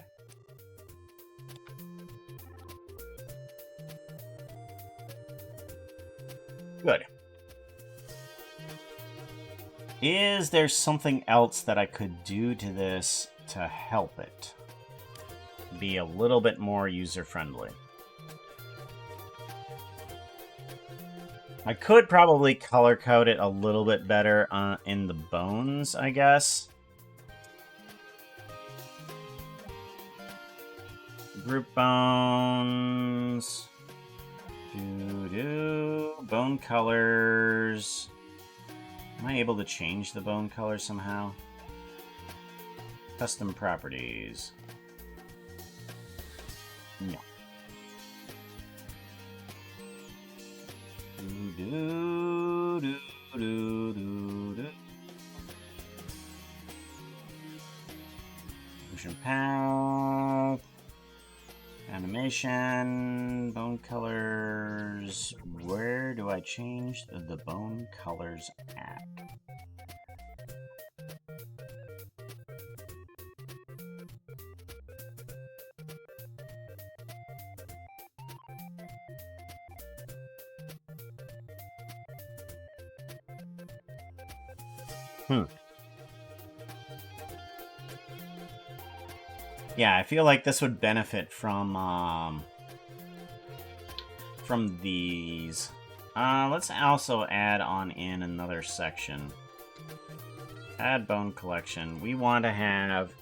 Good. Is there something else that I could do to this to help it be a little bit more user-friendly? I could probably color code it a little bit better in the bones, I guess. Group bones. Bone colors. Am I able to change the bone color somehow? Custom properties. No. Motion path. Animation. Bone colors. Where do I change the bone colors at? Yeah, I feel like this would benefit from these. Let's also add on in another section. Add bone collection. We want to have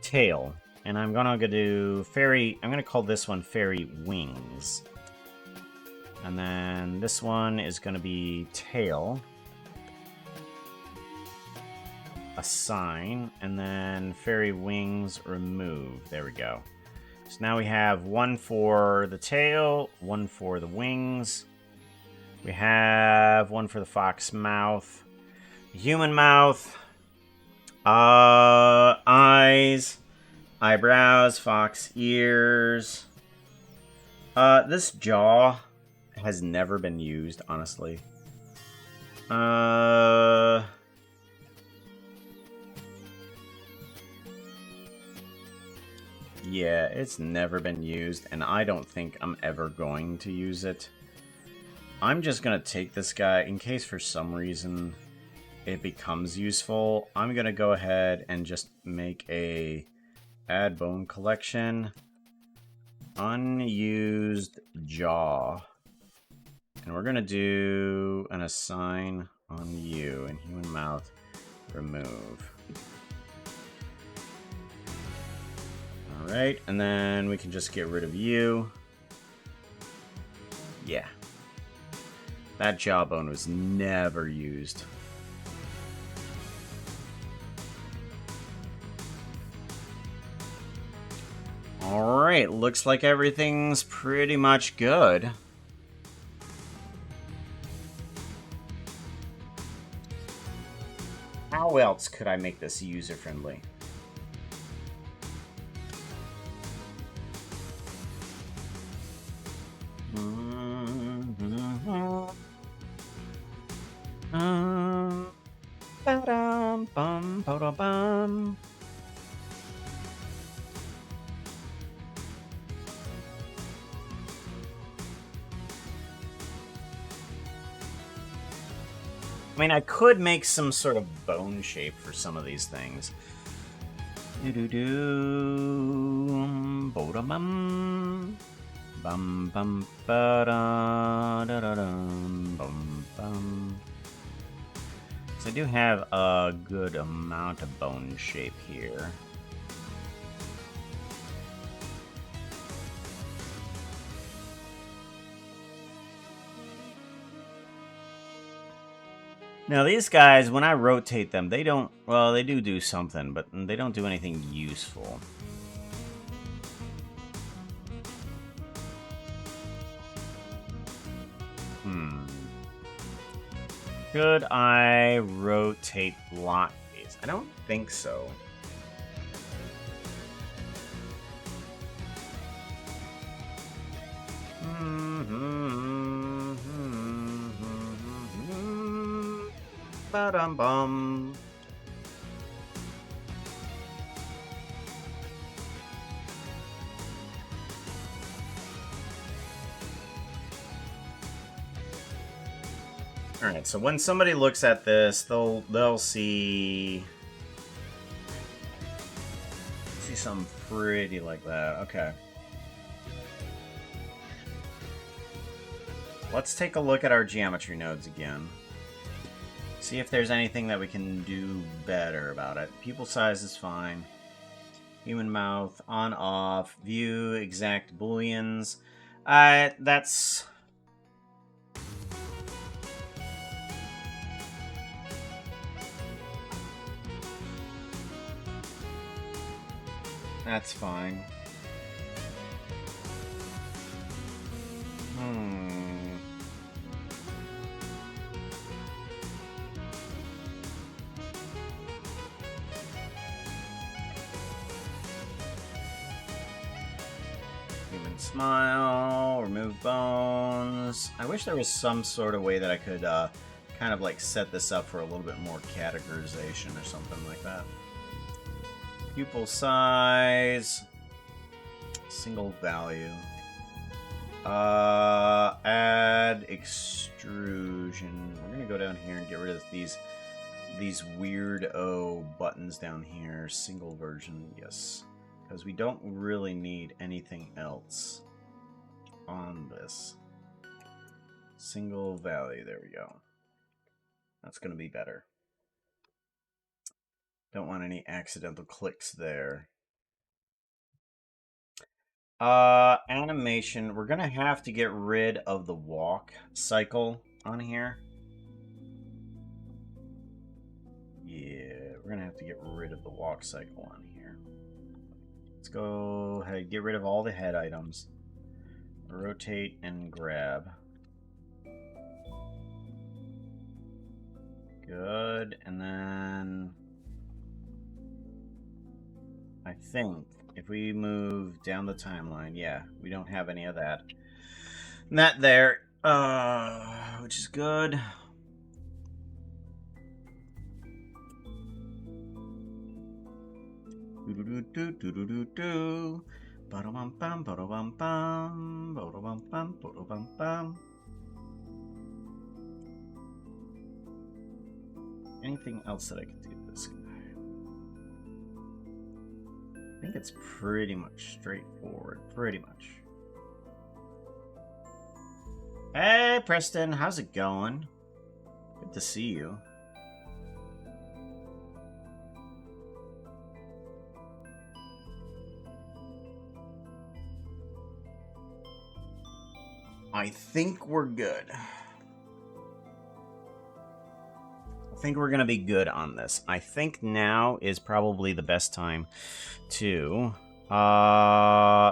tail, and I'm gonna do fairy. I'm gonna call this one fairy wings, and then this one is gonna be tail. Assign, and then fairy wings remove. There we go. So now we have one for the tail, one for the wings. We have one for the fox mouth, human mouth, eyes, eyebrows, fox ears. This jaw has never been used, honestly. Yeah, it's never been used, and I don't think I'm ever going to use it. I'm just gonna take this guy, in case for some reason it becomes useful, I'm gonna go ahead and just make a add bone collection, unused jaw. And we're gonna do an assign on you, and human mouth, remove. Alright, and then we can just get rid of you. Yeah. That jawbone was never used. Alright, looks like everything's pretty much good. How else could I make this user-friendly? I mean, I could make some sort of bone shape for some of these things. Do-do-do. Bo-da-bum. Bum bum ba da da dum bum bum. So I do have a good amount of bone shape here. Now these guys, when I rotate them, they don't, well, they do something, but they don't do anything useful. Should I rotate block these? I don't think so. Ba-dum-bum. All right, so when somebody looks at this, they'll see something pretty like that. Okay. Let's take a look at our geometry nodes again. See if there's anything that we can do better about it. Pupil size is fine. Human mouth, on, off, view, exact booleans. That's fine. Human smile, remove bones. I wish there was some sort of way that I could kind of like set this up for a little bit more categorization or something like that. Pupil size, single value. Add extrusion. We're gonna go down here and get rid of these weirdo buttons down here. Single version, yes, because we don't really need anything else on this. Single value. There we go. That's gonna be better. Don't want any accidental clicks there. Animation. We're gonna have to get rid of the walk cycle on here. Yeah, we're gonna have to get rid of the walk cycle on here. Let's go ahead and get rid of all the head items. Rotate and grab. Good, and then I think if we move down the timeline, yeah, we don't have any of that. And that there, which is good. Anything else that I could do to this guy? I think it's pretty much straightforward. Pretty much. Hey, Preston, how's it going? Good to see you. I think we're good. I think we're going to be good on this. I think now is probably the best time to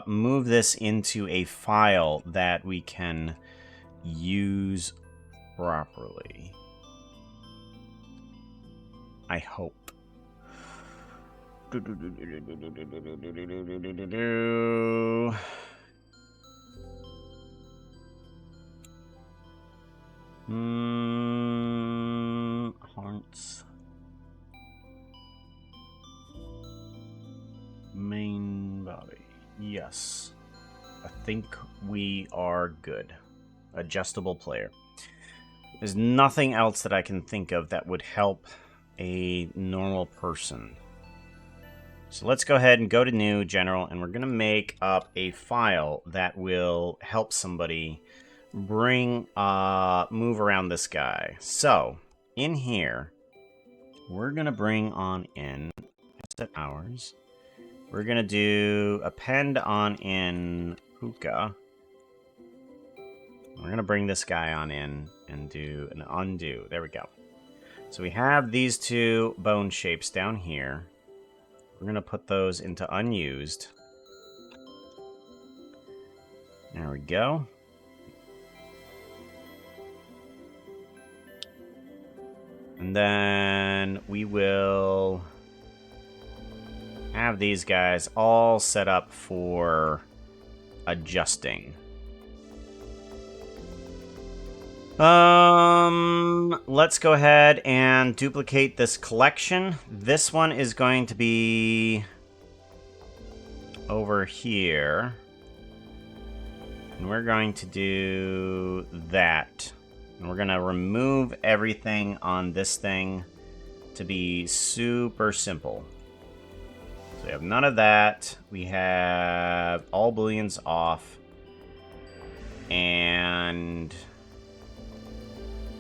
move this into a file that we can use properly. I hope. Hearts. Main body. Yes. I think we are good. Adjustable player. There's nothing else that I can think of that would help a normal person. So let's go ahead and go to New, General, and we're going to make up a file that will help somebody move around this guy. So, in here, we're going to bring on in set hours. We're going to do append on in Puka. We're going to bring this guy on in and do an undo. There we go. So we have these two bone shapes down here. We're going to put those into unused. There we go. And then we will have these guys all set up for adjusting. Let's go ahead and duplicate this collection. This one is going to be over here. And we're going to do that. And we're going to remove everything on this thing to be super simple. So we have none of that. We have all booleans off. And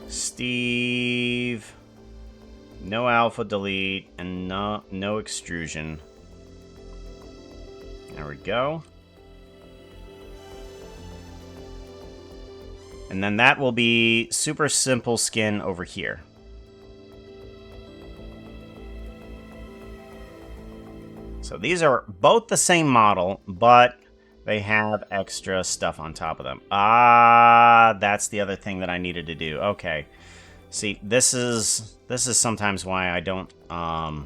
Steve, no alpha delete, and no extrusion. There we go. And then that will be super simple skin over here. So these are both the same model, but they have extra stuff on top of them. Ah, that's the other thing that I needed to do. Okay. See, this is sometimes why I don't I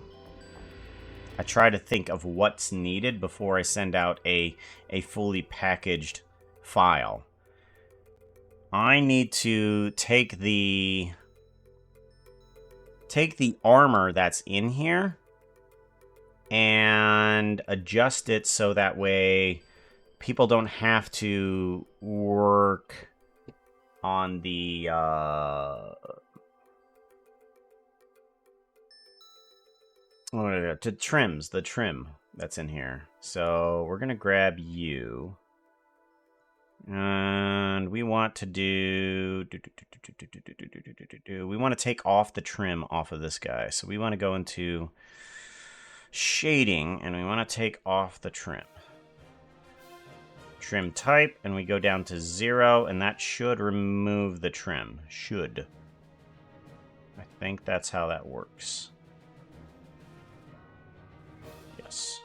try to think of what's needed before I send out a fully packaged file. I need to take the armor that's in here and adjust it so that way people don't have to work on the the trim that's in here. So we're gonna grab you, and we want to we want to take off the trim off of this guy. So we want to go into shading, and we want to take off the trim. Trim type, and we go down to 0, and that should remove the trim. Should. I think that's how that works. Yes.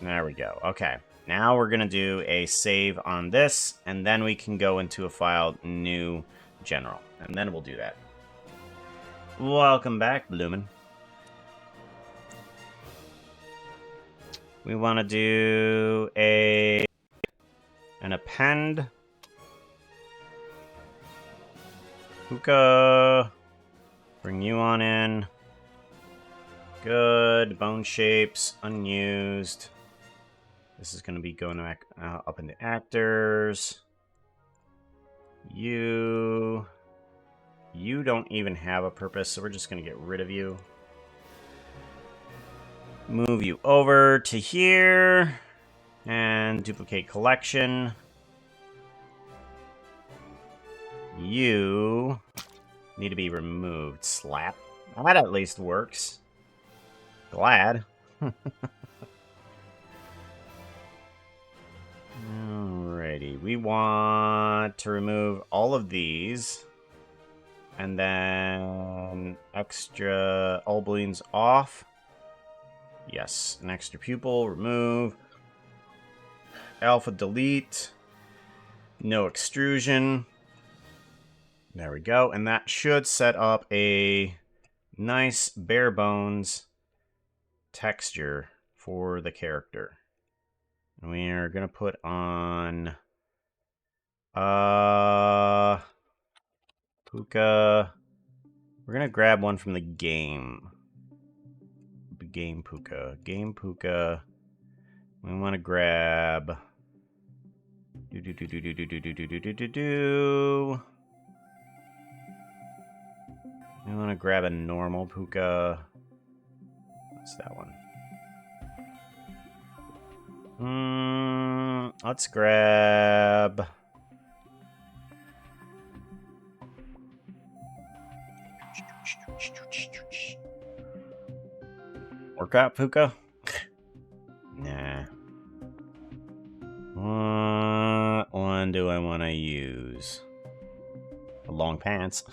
There we go. Okay. Now we're going to do a save on this, and then we can go into a file, New, General. And then we'll do that. Welcome back, Bloomin'. We want to do an append. Puka. Bring you on in. Good. Bone shapes. Unused. This is going to be going up into actors. You don't even have a purpose, so we're just going to get rid of you. Move you over to here and duplicate collection. You need to be removed. Slap. That at least works. Glad. Alrighty. We want to remove all of these. And then extra all booleans off. Yes, an extra pupil, remove. Alpha delete. No extrusion. There we go. And that should set up a nice bare bones texture for the character. And we are going to put on Puka. We're going to grab one from the game. Game Puka. Game Puka. We want to grab Do. I want to grab a normal puka. What's that one? Let's grab... Workout puka? Nah. What one do I want to use? Long pants.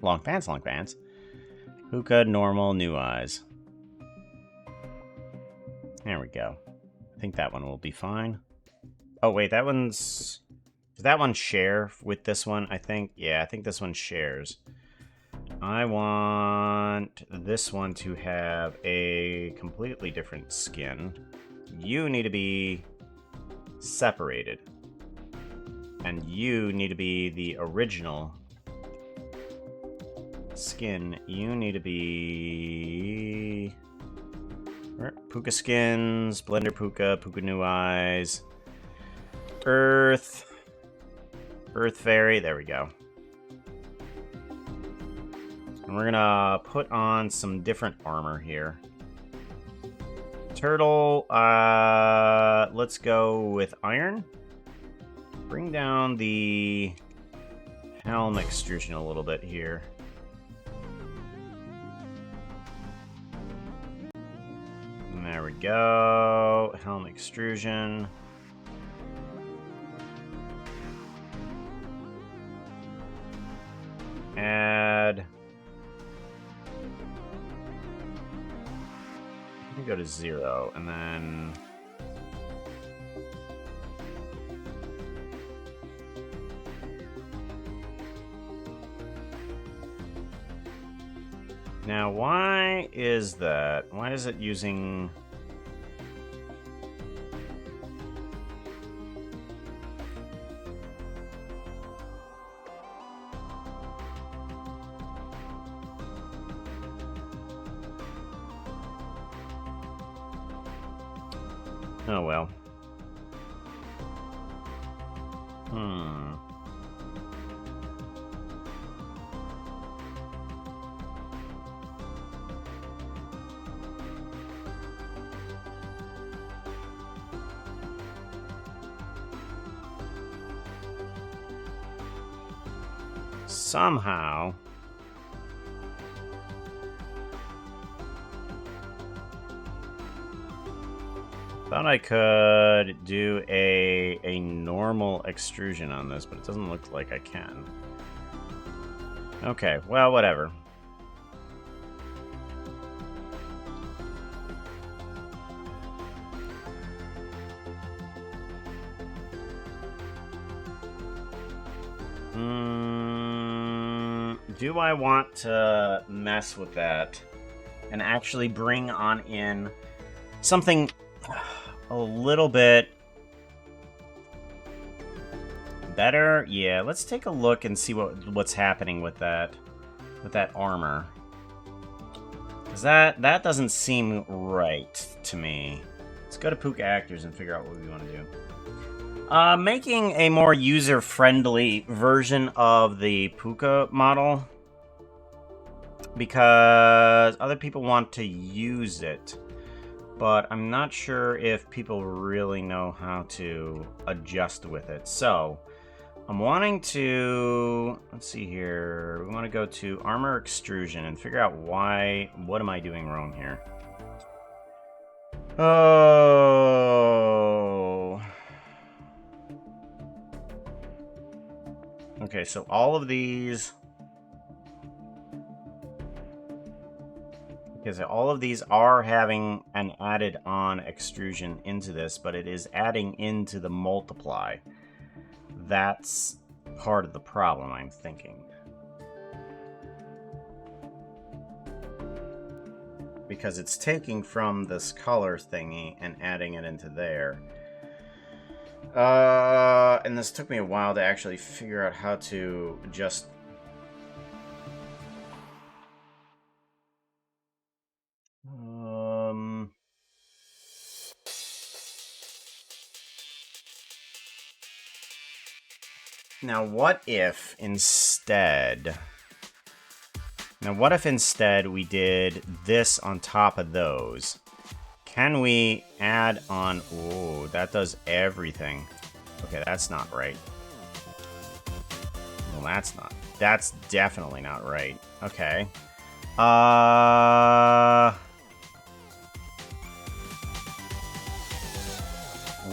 Long pants, long pants. Puka, normal, new eyes. There we go. I think that one will be fine. Oh, wait, that one's... Does that one share with this one, I think? Yeah, I think this one shares. I want this one to have a completely different skin. You need to be separated. And you need to be the original skin. You need to be... Puka skins, Blender Puka, Puka New Eyes, Earth Fairy, there we go. And we're gonna put on some different armor here. Turtle, let's go with iron. Bring down the helm extrusion a little bit here. And there we go. Helm extrusion. Add. I'm gonna go to 0 and then. Now, why is that? Why is it using... Oh, well. Somehow... Thought I could do a normal extrusion on this, but it doesn't look like I can. Okay, well, whatever. Do I want to mess with that and actually bring on in something a little bit better? Yeah, let's take a look and see what's happening with that armor. Because that doesn't seem right to me. Let's go to Puka Actors and figure out what we want to do. Making a more user-friendly version of the Puka model, because other people want to use it, but I'm not sure if people really know how to adjust with it. So I'm wanting to, let's see here, we want to go to armor extrusion and figure out what am I doing wrong here. Oh. Okay, so all of these... Because all of these are having an added on extrusion into this, but it is adding into the multiply. That's part of the problem, I'm thinking. Because it's taking from this color thingy and adding it into there. And this took me a while to actually figure out how to just... Now, what if instead... Now, what if instead we did this on top of those? Can we add on... Ooh, that does everything. Okay, that's not right. Well, that's not... That's definitely not right. Okay.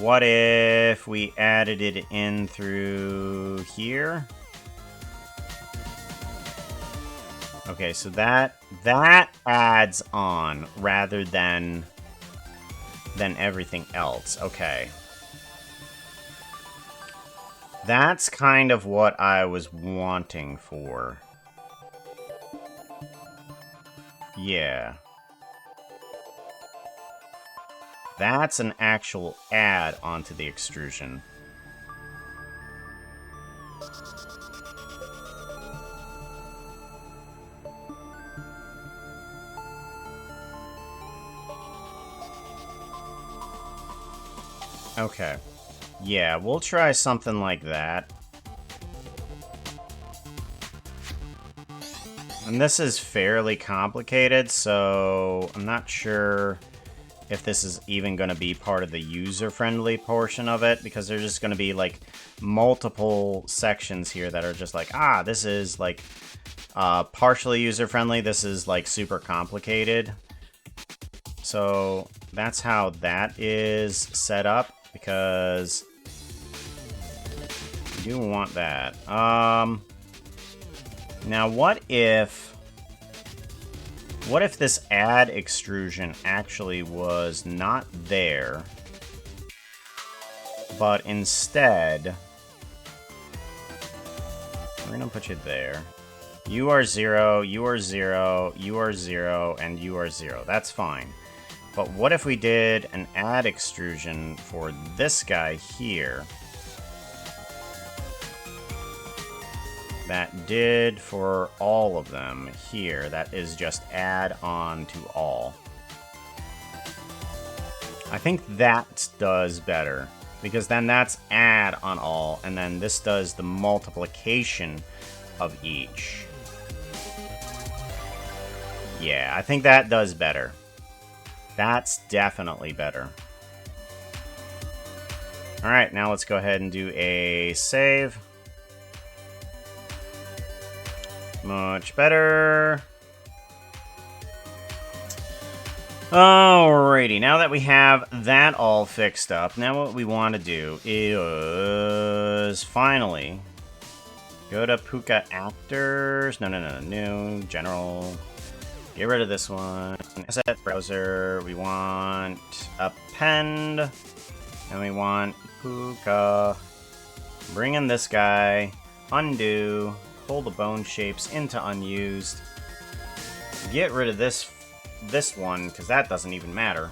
What if we added it in through here? Okay, so that adds on rather than everything else. Okay. That's kind of what I was wanting for. Yeah. That's an actual add onto the extrusion. Okay. Yeah, we'll try something like that. And this is fairly complicated, so I'm not sure if this is even going to be part of the user-friendly portion of it, because there's just going to be, like, multiple sections here that are just like, ah, this is, like, partially user-friendly, this is, like, super complicated. So that's how that is set up, because you do want that. Now, what if this add extrusion actually was not there, but instead, we're gonna put you there. You are 0, you are 0, you are 0, and you are 0. That's fine. But what if we did an add extrusion for this guy here that did for all of them here? That is just add on to all. I think that does better, because then that's add on all, and then this does the multiplication of each. Yeah, I think that does better. That's definitely better. Alright, now let's go ahead and do a save. Much better. Alrighty, now that we have that all fixed up, now what we want to do is finally go to Puka Actors. No, General. Get rid of this one. Asset Browser. We want Append. And we want Puka. Bring in this guy. Undo. Pull the bone shapes into unused. Get rid of this one, because that doesn't even matter.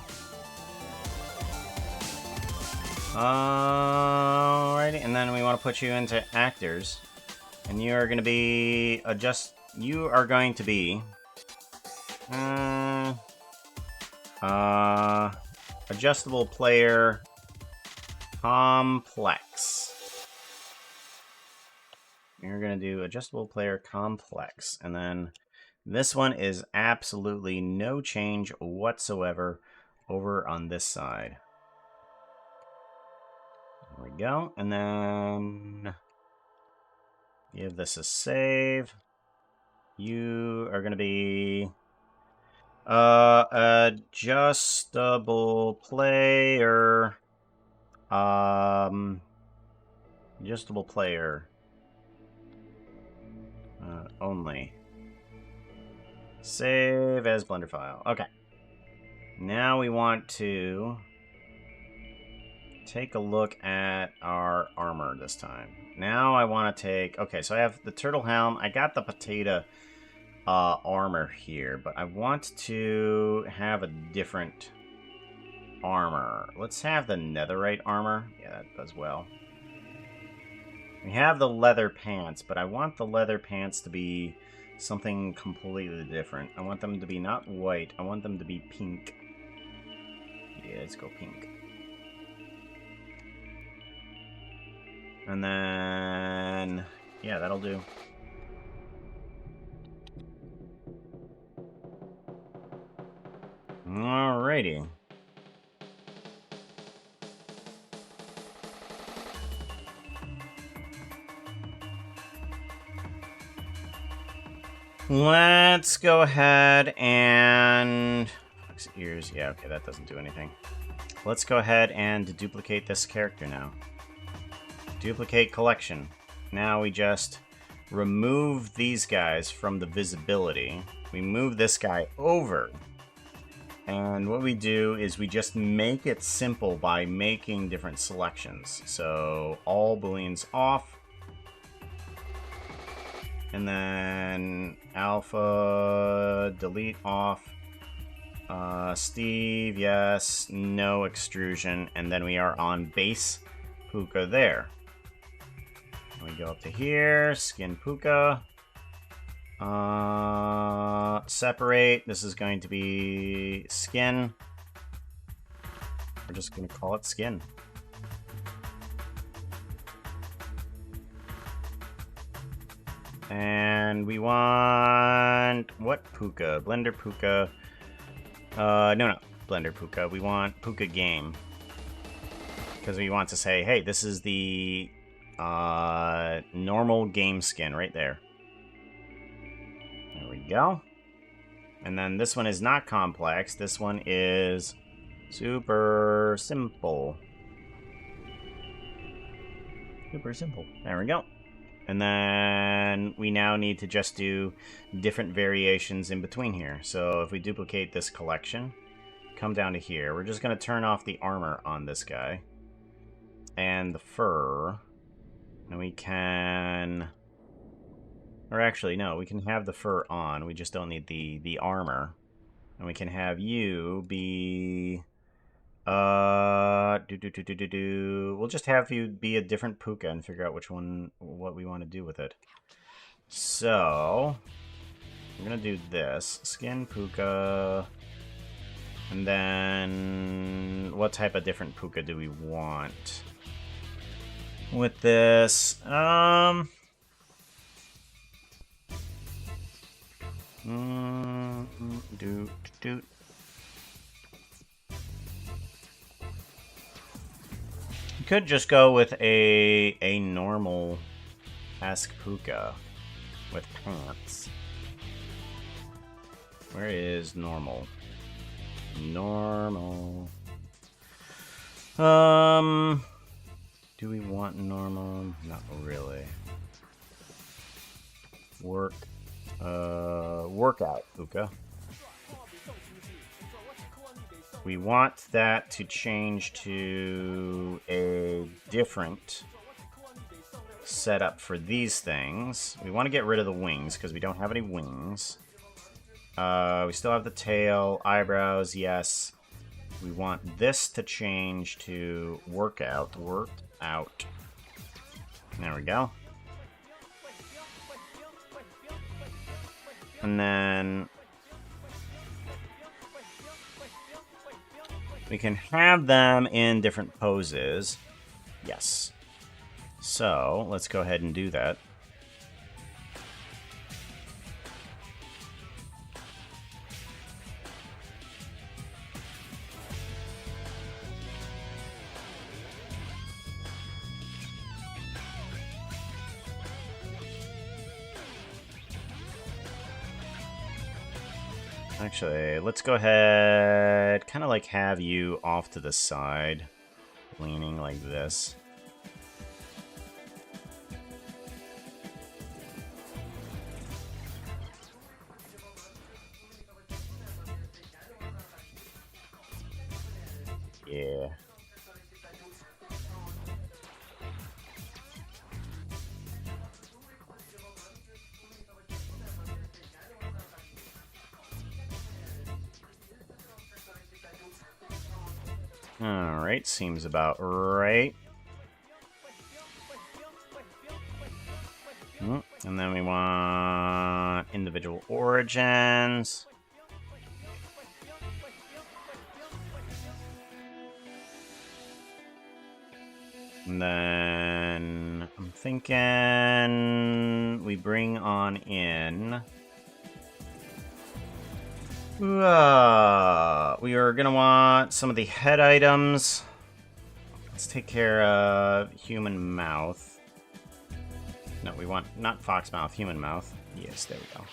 Alrighty, and then we want to put you into actors. And you are going to be adjustable player complex. You're going to do adjustable player complex, and then this one is absolutely no change whatsoever over on this side. There we go, and then give this a save. You are going to be adjustable player only. Save as Blender file. Okay. Now we want to take a look at our armor this time. Now I want to take... Okay, so I have the turtle helm. I got the potato armor here, but I want to have a different armor. Let's have the netherite armor. Yeah, that does well. We have the leather pants, but I want the leather pants to be something completely different. I want them to be not white. I want them to be pink. Yeah, let's go pink. And then then, yeah, that'll do. Alrighty. Let's go ahead and... Fox ears. Yeah, okay, that doesn't do anything. Let's go ahead and duplicate this character now. Duplicate collection. Now we just remove these guys from the visibility. We move this guy over. And what we do is we just make it simple by making different selections. So all booleans off. And then alpha, delete off. Steve, yes, no extrusion. And then we are on base Puka there. We go up to here, skin Puka. Separate. This is going to be skin. We're just going to call it skin. And we want... what Puka? Blender Puka. No. Blender Puka. We want Puka Game. Because we want to say, hey, this is the normal game skin right there. There we go. And then this one is not complex. This one is super simple. Super simple. There we go. And then we now need to just do different variations in between here. So if we duplicate this collection, come down to here. We're just going to turn off the armor on this guy. And the fur. And we can... or actually, no, we can have the fur on. We just don't need the armor. And we can have you be... we'll just have you be a different Puka and figure out which one, what we want to do with it. So, I'm going to do this. Skin Puka. And then, what type of different Puka do we want? With this, You could just go with a normal esque Puka with pants. Where is normal? Normal. Do we want normal? Not really. Workout Puka. We want that to change to a different setup for these things. We want to get rid of the wings because we don't have any wings. We still have the tail, eyebrows, yes. We want this to change to workout. Workout. There we go. And then we can have them in different poses. Yes. So, let's go ahead and do that. Actually, let's go ahead, kind of like have you off to the side, leaning like this. Yeah. Alright, seems about right. And then we want individual origins. And then I'm thinking we bring on in. We are gonna want some of the head items. Let's take care of human mouth. No, we want not fox mouth, human mouth. Yes, there we go.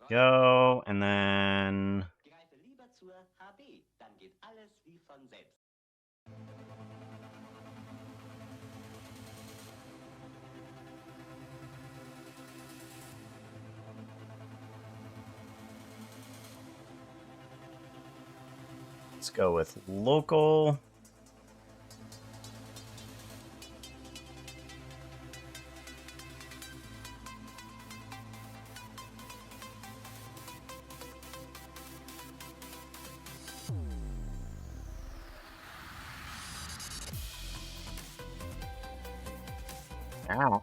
Go, and then let's go with local. Ow.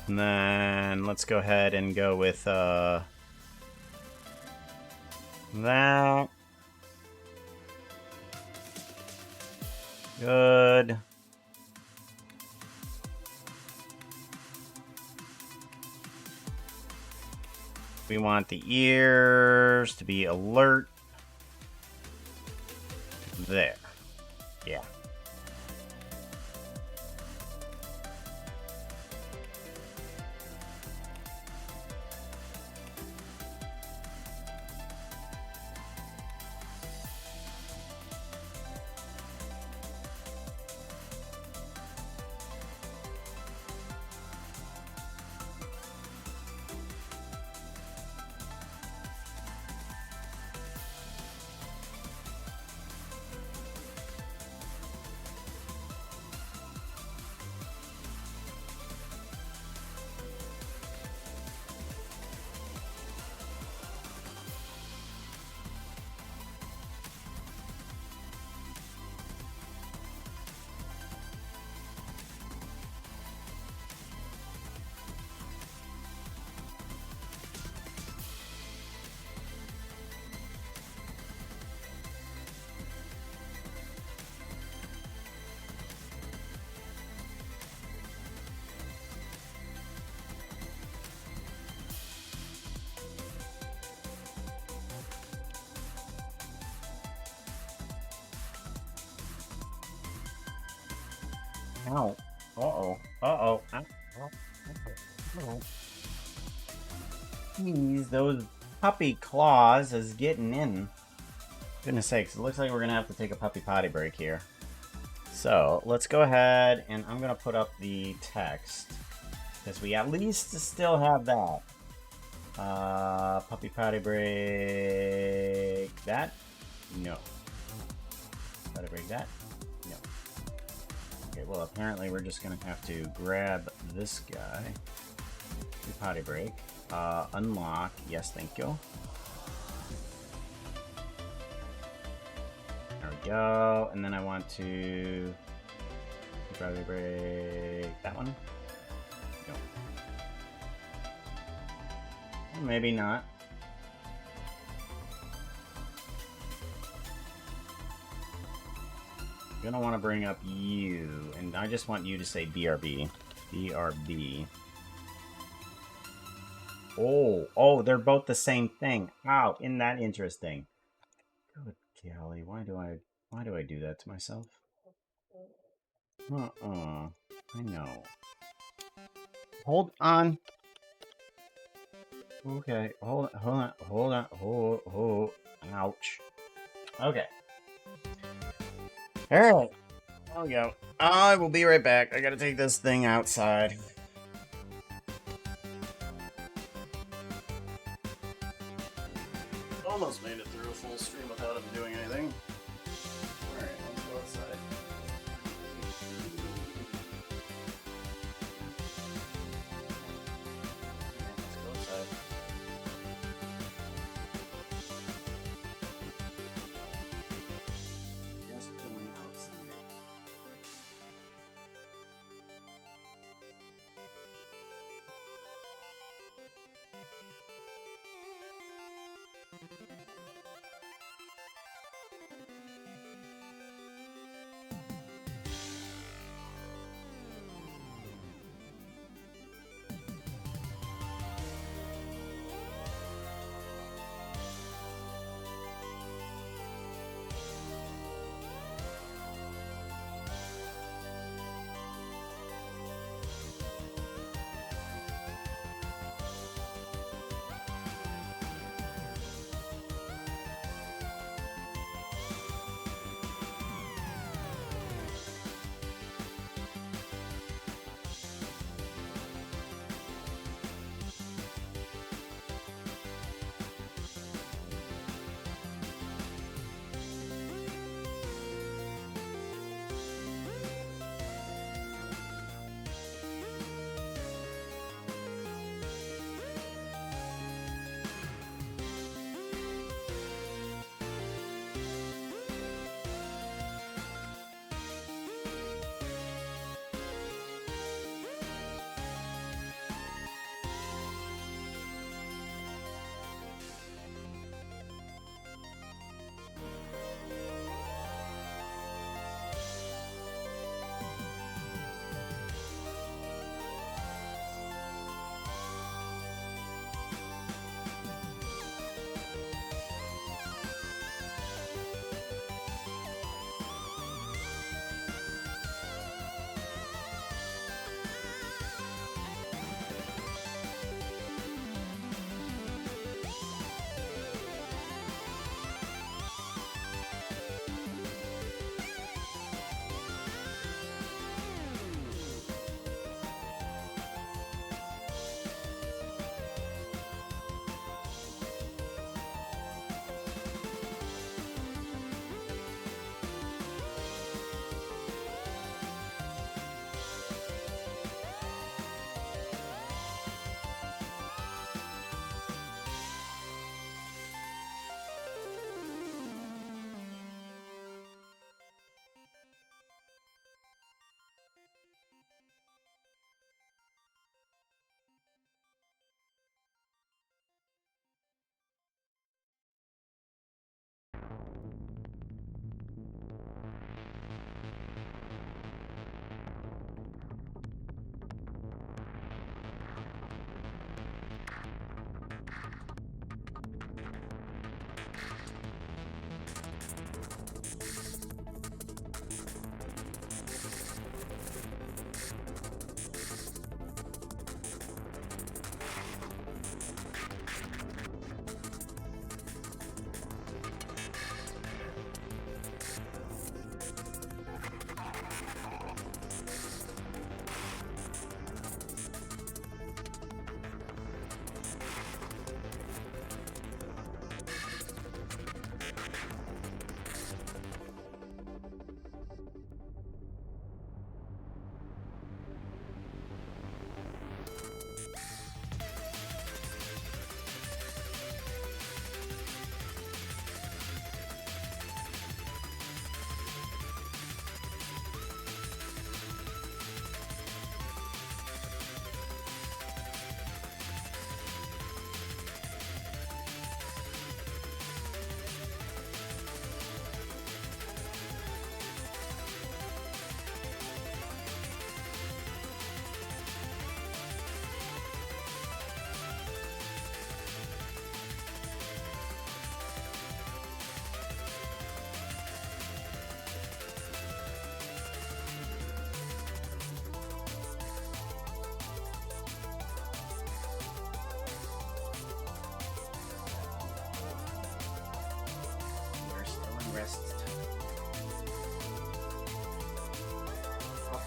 And then let's go ahead and go with that. Good. We want the ears to be alert. There. Yeah. Ow. Uh-oh. Uh-oh. Uh-oh. Jeez, those puppy claws is getting in. Goodness sakes, it looks like we're gonna have to take a puppy potty break here. So, let's go ahead and I'm gonna put up the text. Because we at least still have that. Puppy potty break that? No. Potty break that? No. Okay, well apparently we're just gonna have to grab this guy. Do potty break. Unlock. Yes, thank you. There we go. And then I want to potty break that one. No. Maybe not. I'm gonna want to bring up you, and I just want you to say BRB. BRB. Oh, they're both the same thing. Wow, isn't that interesting? Good golly, why do I do that to myself? I know. Hold on. Okay, hold on. Ouch. Okay. Alright. There we go. I will be right back. I gotta take this thing outside. Almost made it through a full stream without him doing anything. Alright, let's go outside.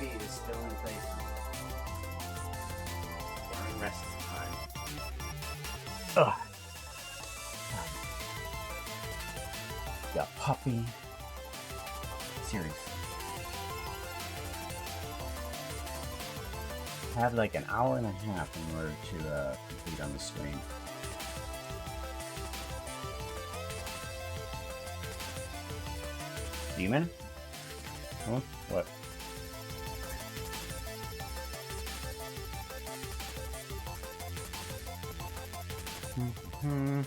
feed is still in place. During rest time. Ugh. The puppy. Serious. I have like an hour and a half in order to complete on the screen. Demon? Huh? What? Mm-hmm.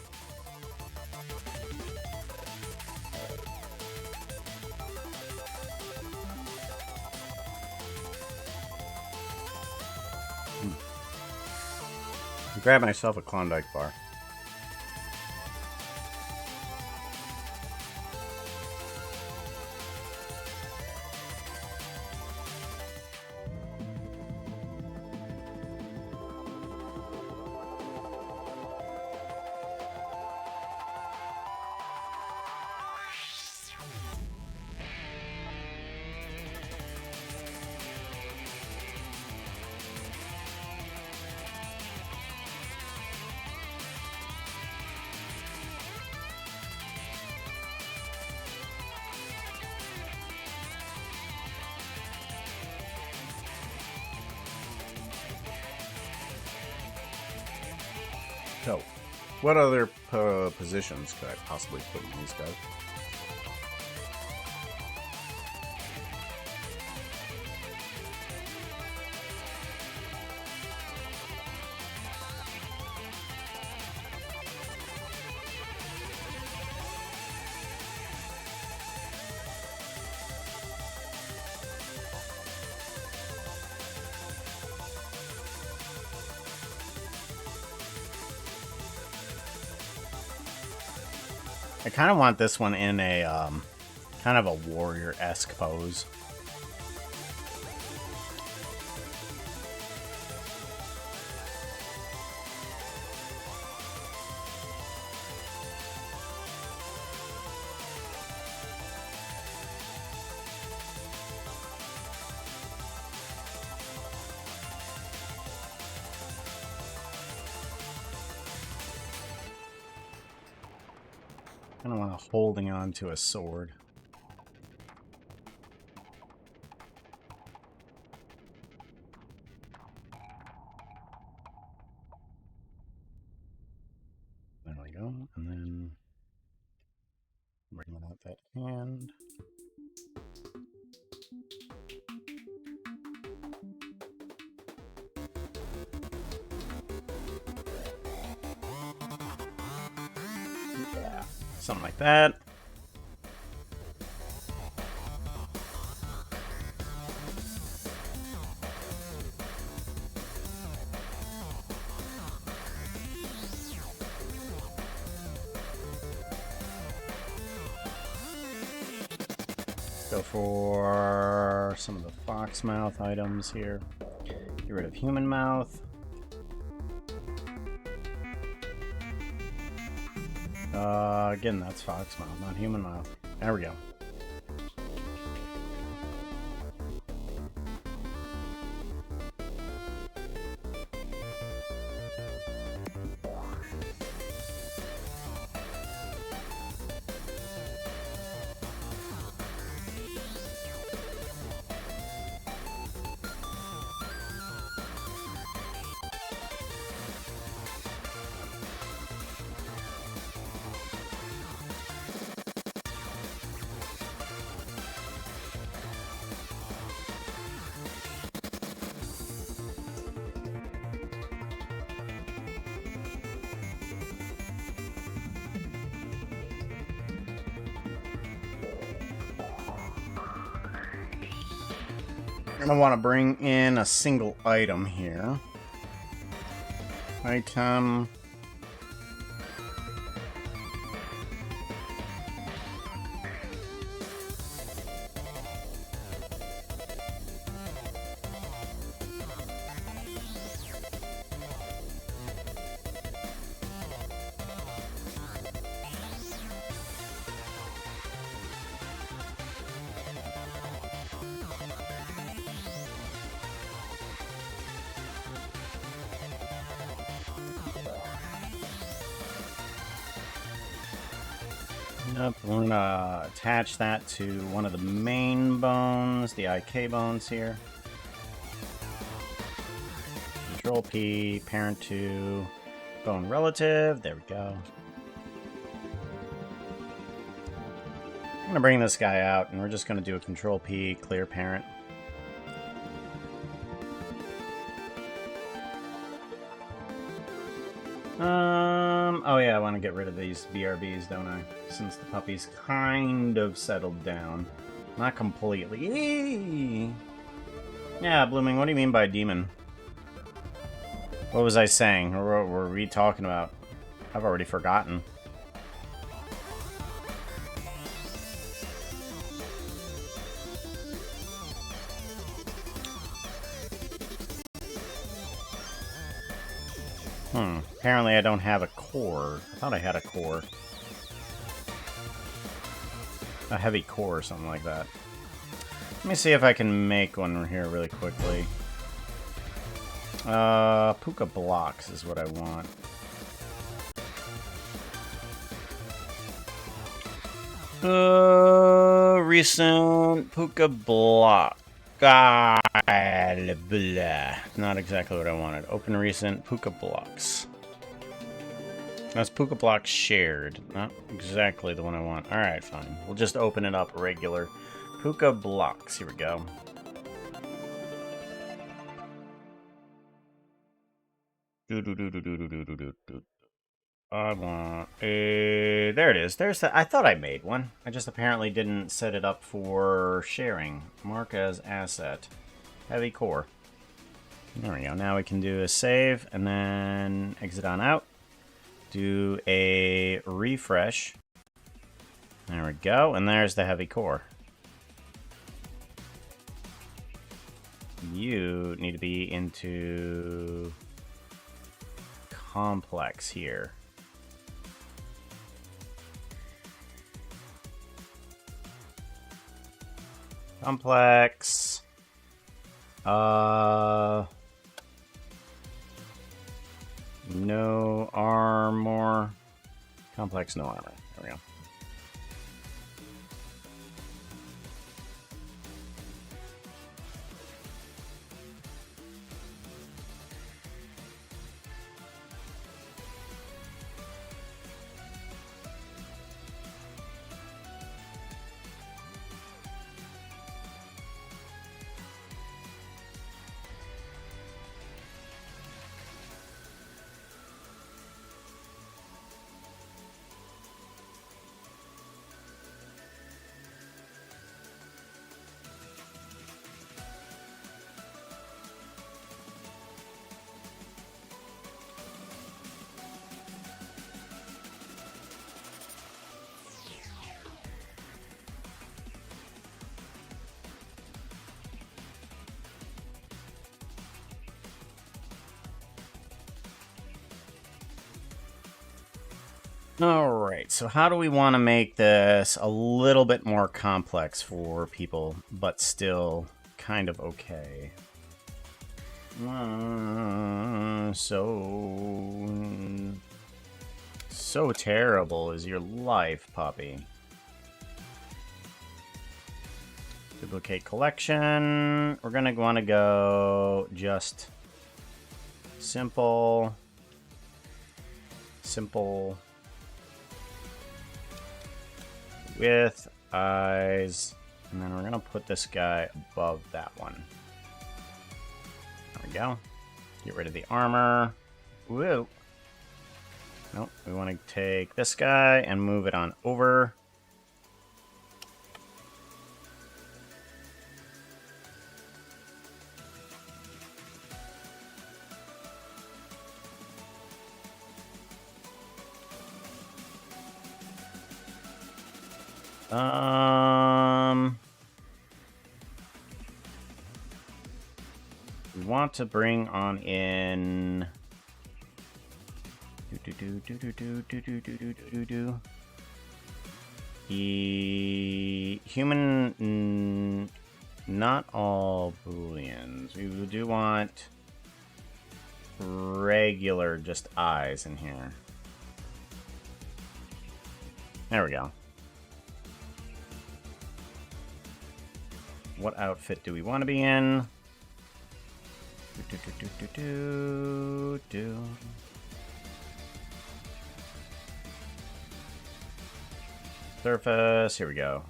Grab myself a Klondike bar. So, what other positions could I possibly put in these guys? I kind of want this one in a kind of a warrior-esque pose. I don't want to holding on to a sword. There we go. And then bring out that hand. Yeah, something like that. Go for some of the fox mouth items here. Get rid of human mouth. Again, that's fox mouth, not human mouth. There we go. I'm gonna want to bring in a single item here. Item. Yep, we're gonna attach that to one of the main bones, the IK bones here. Control P, parent to bone relative. There we go. I'm gonna bring this guy out, and we're just gonna do a Control P, clear parent. Oh yeah, I want to get rid of these BRBs, don't I? Since the puppy's kind of settled down. Not completely. Yeah, Blooming, what do you mean by demon? What was I saying? Or what were we talking about? I've already forgotten. Apparently I don't have a core. I thought I had a core. A heavy core or something like that. Let me see if I can make one here really quickly. Puka blocks is what I want. Recent Puka block. God, blah. Not exactly what I wanted. Open recent Puka blocks. That's Puka blocks shared. Not exactly the one I want. Alright, fine. We'll just open it up regular. Puka blocks. Here we go. I want a... There it is. There's the... I thought I made one. I just apparently didn't set it up for sharing. Mark as asset. Heavy core. There we go. Now we can do a save and then exit on out. Do a refresh. There we go. And there's the heavy core. You need to be into complex here. Complex. No armor. Complex, no armor. There we go. Alright, so how do we want to make this a little bit more complex for people, but still kind of okay? So terrible is your life, puppy. Duplicate collection. We're gonna want to go just simple. With eyes, and then we're gonna put this guy above that one. There we go. Get rid of the armor. Whoa. Nope, we want to take this guy and move it on over. We want to bring on in the human, not all booleans. We do want regular just eyes in here. There we go. What outfit do we want to be in? Surface, here we go.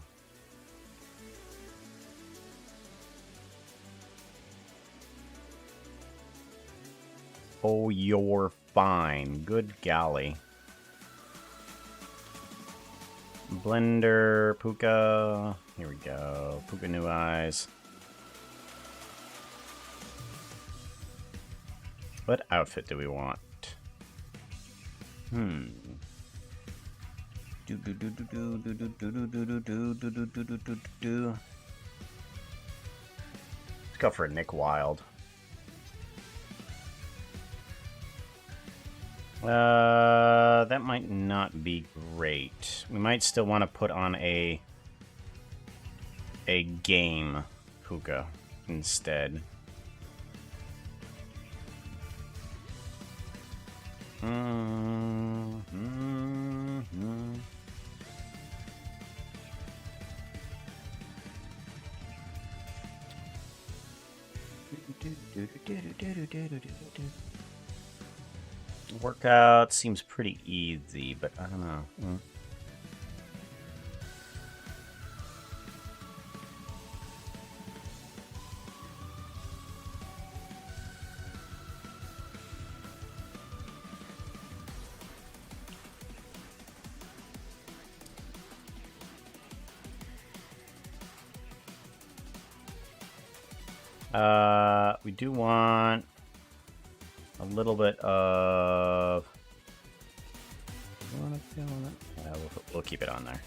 Oh, you're fine. Good golly. Blender, Puka. Here we go. Puka New Eyes. What outfit do we want? Let's go for Nick Wilde. That might not be great. We might still want to put on a game Puka instead. Workout seems pretty easy, but I don't know. We do want a little bit of... we'll keep it on there.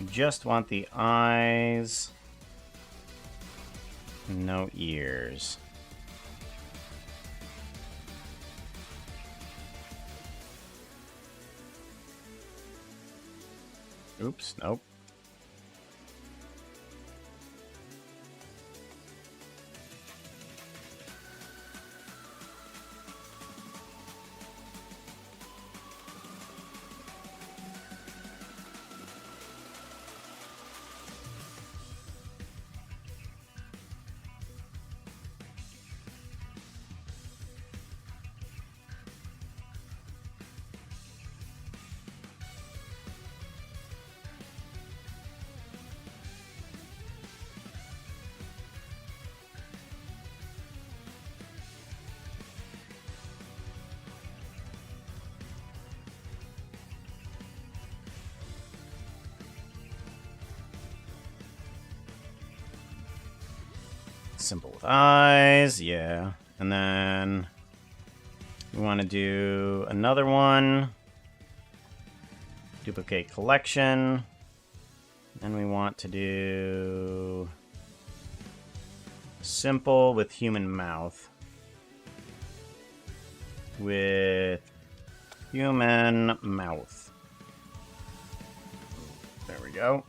Just want the eyes, no ears. Oops, nope. Simple with eyes, yeah. And then we want to do another one. Duplicate collection. And we want to do simple with human mouth. With human mouth. There we go.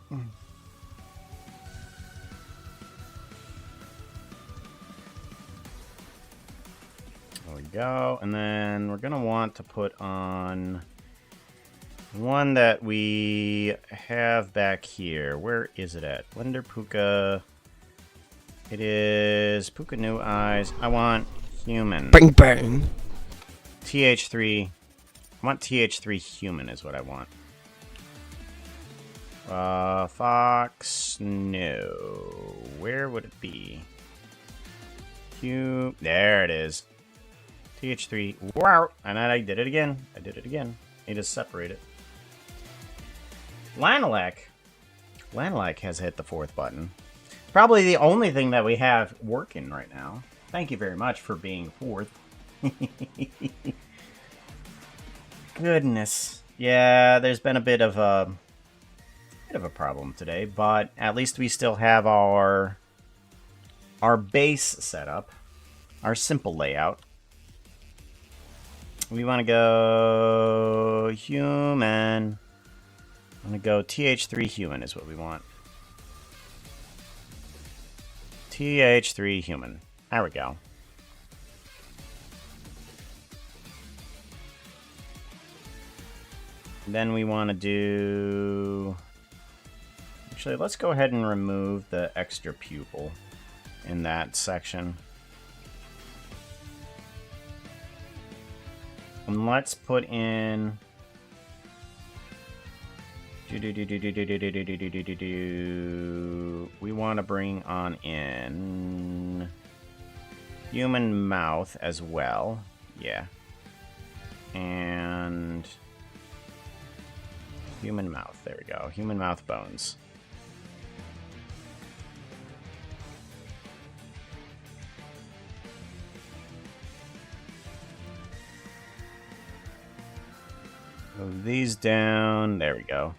There we go. And then we're going to want to put on one that we have back here. Where is it at? Blender Puka. It is Puka New Eyes. I want human. Bang bang. TH3. I want TH3 human is what I want. Fox. No. Where would it be? There it is. TH3. Wow. And I did it again. I did it again. Need to separate it. Lanilak. Lanilak has hit the 4th button. Probably the only thing that we have working right now. Thank you very much for being 4th. Goodness. Yeah, there's been a bit of bit of a problem today, but at least we still have our base set up, our simple layout. We want to go human. I'm going to go TH3 human is what we want. TH3 human. There we go. Then we want to do... Actually, let's go ahead and remove the extra pupil in that section. And let's put in... We want to bring on in... human mouth as well. Yeah. And... human mouth. There we go. Human mouth bones. Move these down. There we go.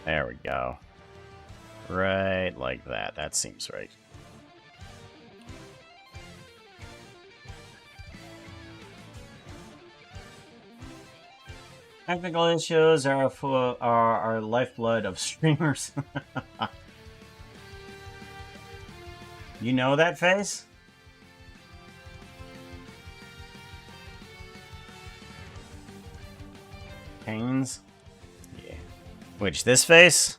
There we go. Right like that. That seems right. Technical issues are our lifeblood of streamers. You know that face? Pains? Yeah. Which, this face?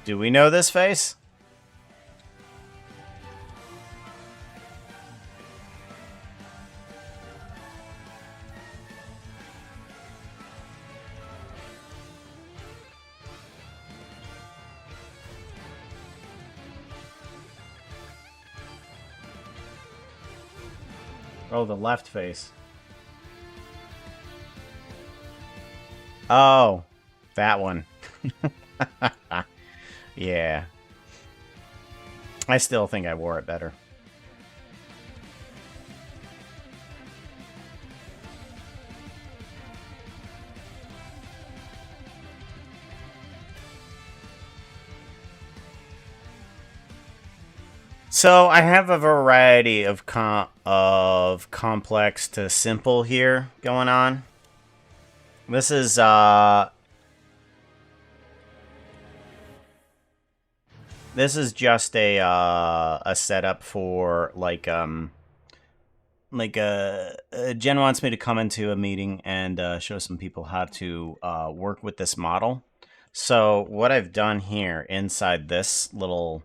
Do we know this face? Oh, the left face. Oh, that one. Yeah. I still think I wore it better. So I have a variety of complex to simple here going on. This is just a setup for like Jen wants me to come into a meeting and show some people how to work with this model. So what I've done here inside this little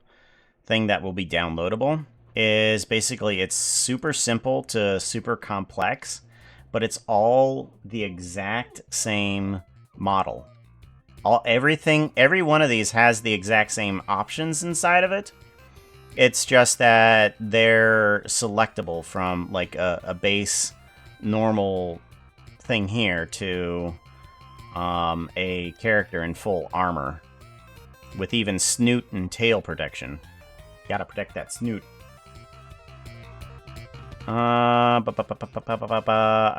thing that will be downloadable is basically it's super simple to super complex, but it's all the exact same model. Every one of these has the exact same options inside of it. It's just that they're selectable from like a base normal thing here to a character in full armor with even snoot and tail protection. Gotta protect that snoot. I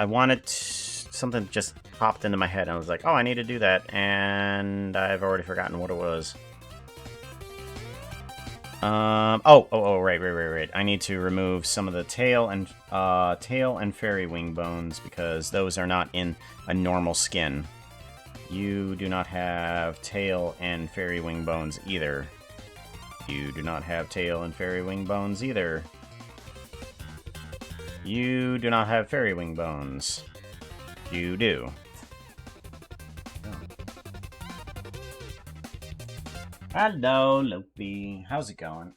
wanted something just popped into my head. And I was like, oh, I need to do that. And I've already forgotten what it was. Right. I need to remove some of the tail and fairy wing bones because those are not in a normal skin. You do not have tail and fairy wing bones either. You do not have tail and fairy wing bones either. You do not have fairy wing bones. You do. Hello, Lopi. How's it going?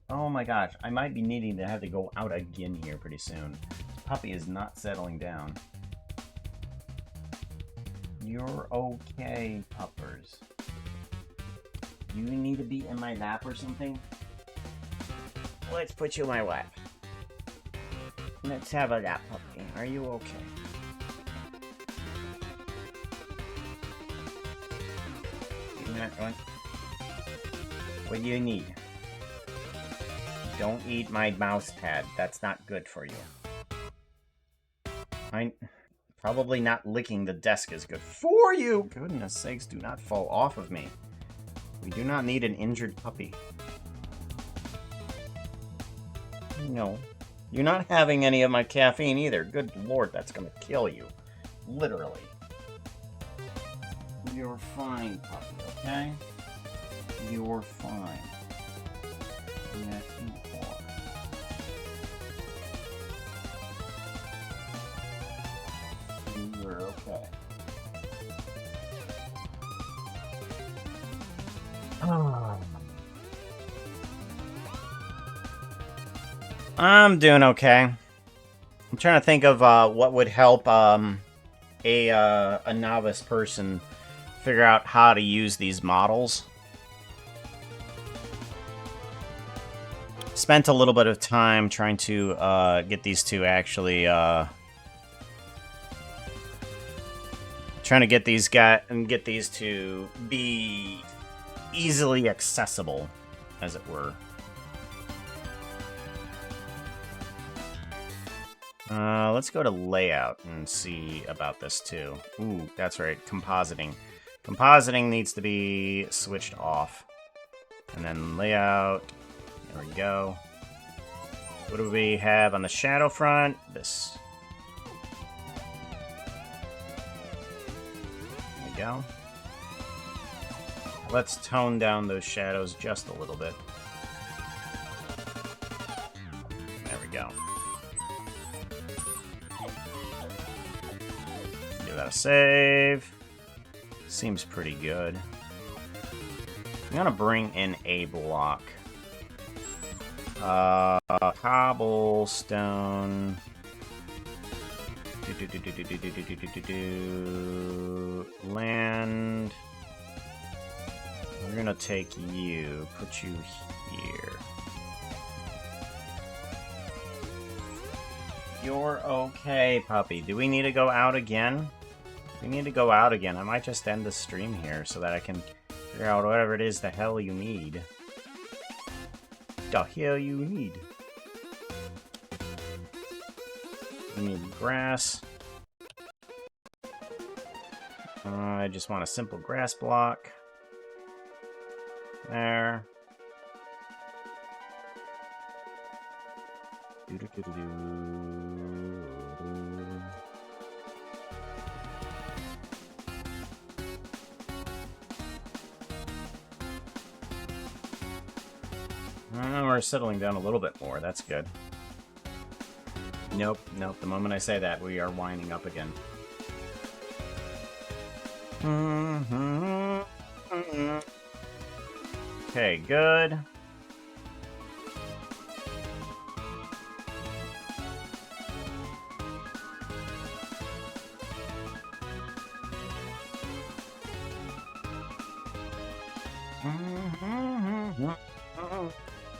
Oh my gosh, I might be needing to have to go out again here pretty soon. Puppy is not settling down. You're okay, puppers. You need to be in my lap or something? Let's put you in my lap. Let's have a lap, puppy. Are you okay? You're not going. What do you need? Don't eat my mouse pad. That's not good for you. Probably not licking the desk is good for you. Goodness sakes, do not fall off of me. We do not need an injured puppy. No. You're not having any of my caffeine either. Good lord, that's gonna kill you. Literally. You're fine, puppy, okay? You're fine. Yes, you are. You're okay. I'm doing okay. I'm trying to think of what would help a novice person figure out how to use these models. Spent a little bit of time trying to get these two actually trying to get these to be easily accessible, as it were. Let's go to layout and see about this too. Ooh, that's right, compositing. Compositing needs to be switched off. And then layout, there we go. What do we have on the shadow front? This. There we go. Let's tone down those shadows just a little bit. There we go. Give that a save. Seems pretty good. I'm gonna bring in a block. Cobblestone. Land. We're gonna take you, put you here. You're okay, puppy. Do we need to go out again? We need to go out again. I might just end the stream here so that I can figure out whatever it is the hell you need. The hell you need. You need grass. I just want a simple grass block. There. We're settling down a little bit more. That's good. Nope, nope. The moment I say that, we are winding up again. Okay, good.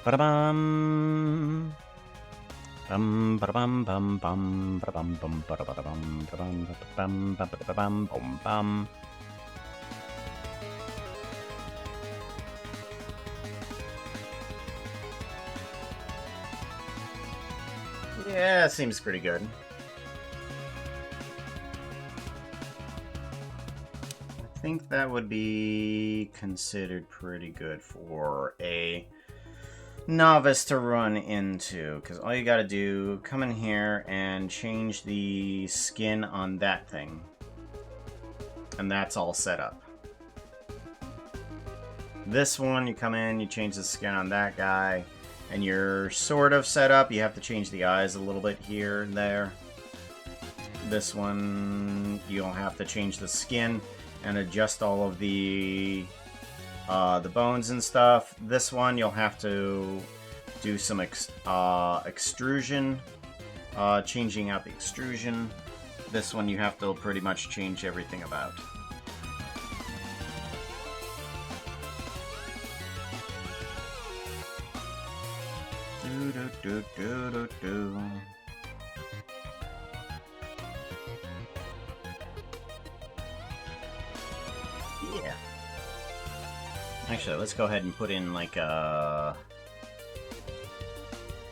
Ba-da-bum. Ba-da-bum, bum, bum, ba-da-bum, bum, ba-da-bum, ba-da-bum, ba-da-bum, ba-da-bum, bum, bum. Yeah, seems pretty good. I think that would be considered pretty good for a novice to run into, because all you gotta do, come in here and change the skin on that thing, and that's all set up. This one, you come in, you change the skin on that guy, and you're sort of set up. You have to change the eyes a little bit here and there. This one, you'll have to change the skin and adjust all of the bones and stuff. This one, you'll have to do some extrusion, changing out the extrusion. This one, you have to pretty much change everything about. Do. Yeah. Actually, let's go ahead and put in like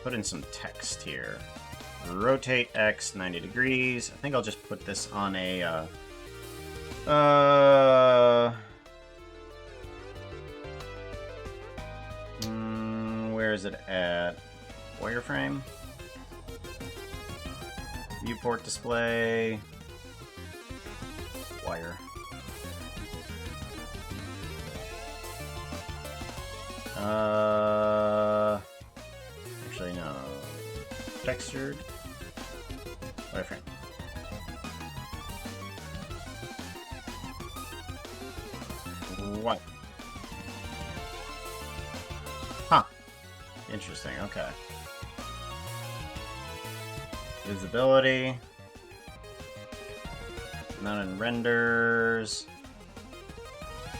put in some text here. Rotate X 90 degrees. I think I'll just put this on a where is it at? Wireframe? Viewport display. Wire. Actually, no. Textured. Wireframe. What? Huh. Interesting, okay. Visibility. None in renders.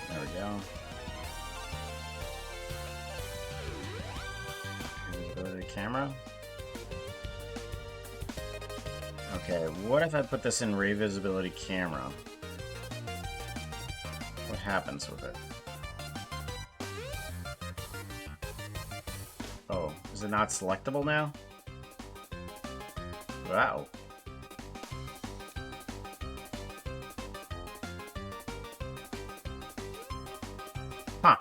There we go. Visibility camera. Okay, what if I put this in Ray Visibility camera? What happens with it? Oh, is it not selectable now? Wow. Huh.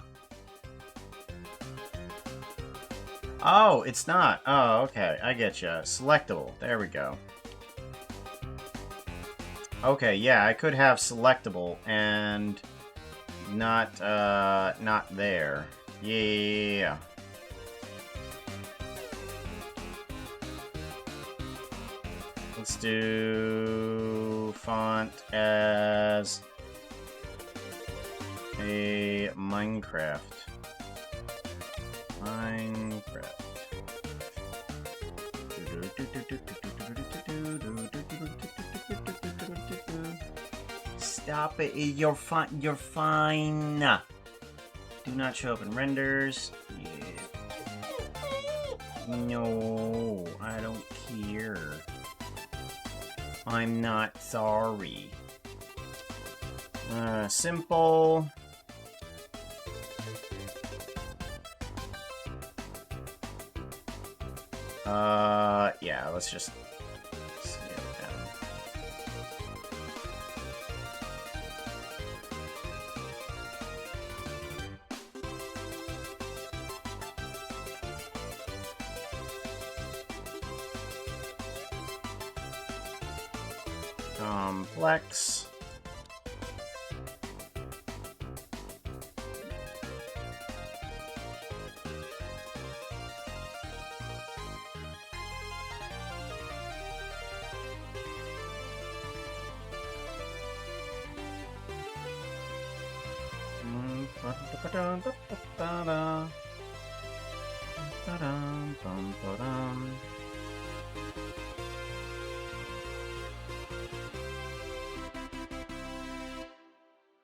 Oh, it's not. Oh, okay. I get you. Selectable. There we go. Okay, yeah, I could have selectable and not there. Yeah. Let's do font as a Minecraft. Stop it. You're fine. You're fine. Do not show up in renders. Yeah. No, I don't care. I'm not sorry. Simple. Yeah, let's just get it down. Complex.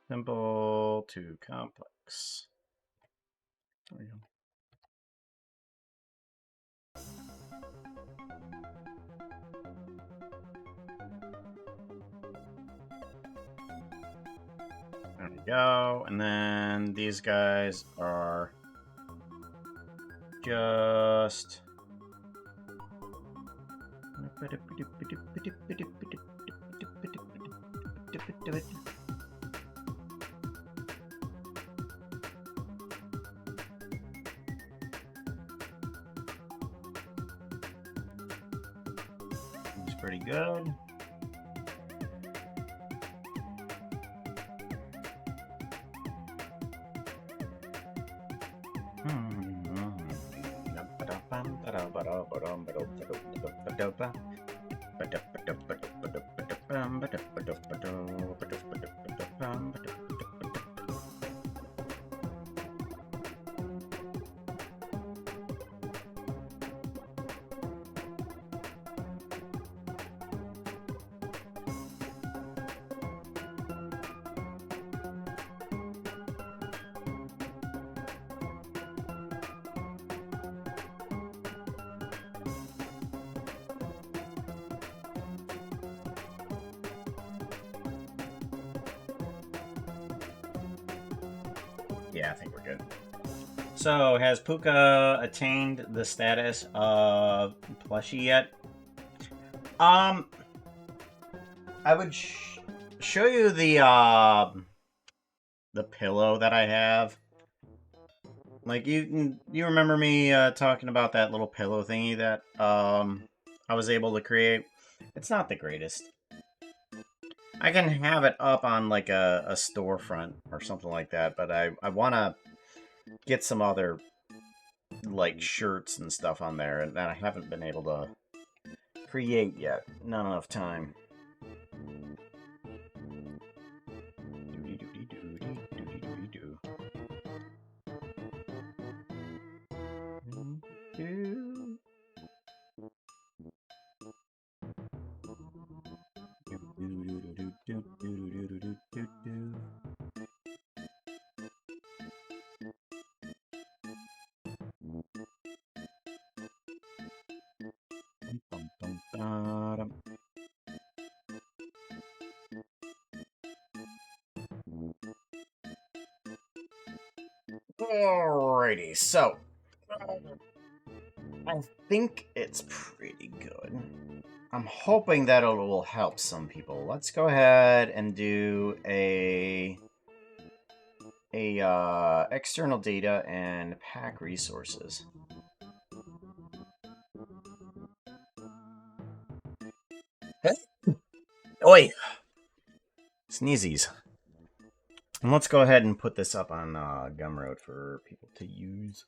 Simple to complex. There we go. There we go. And then these guys are just it's pretty good. Yeah, I think we're good. So, has Puka attained the status of plushie yet? I would show you the pillow that I have. Like you remember me talking about that little pillow thingy that I was able to create? It's not the greatest. I can have it up on like a storefront or something like that, but I want to get some other like shirts and stuff on there, and that I haven't been able to create yet. Not enough time. Alrighty, so I think it's pretty good. I'm hoping that it will help some people. Let's go ahead and do a external data and pack resources. Oi! Sneezies. And let's go ahead and put this up on Gumroad for people to use.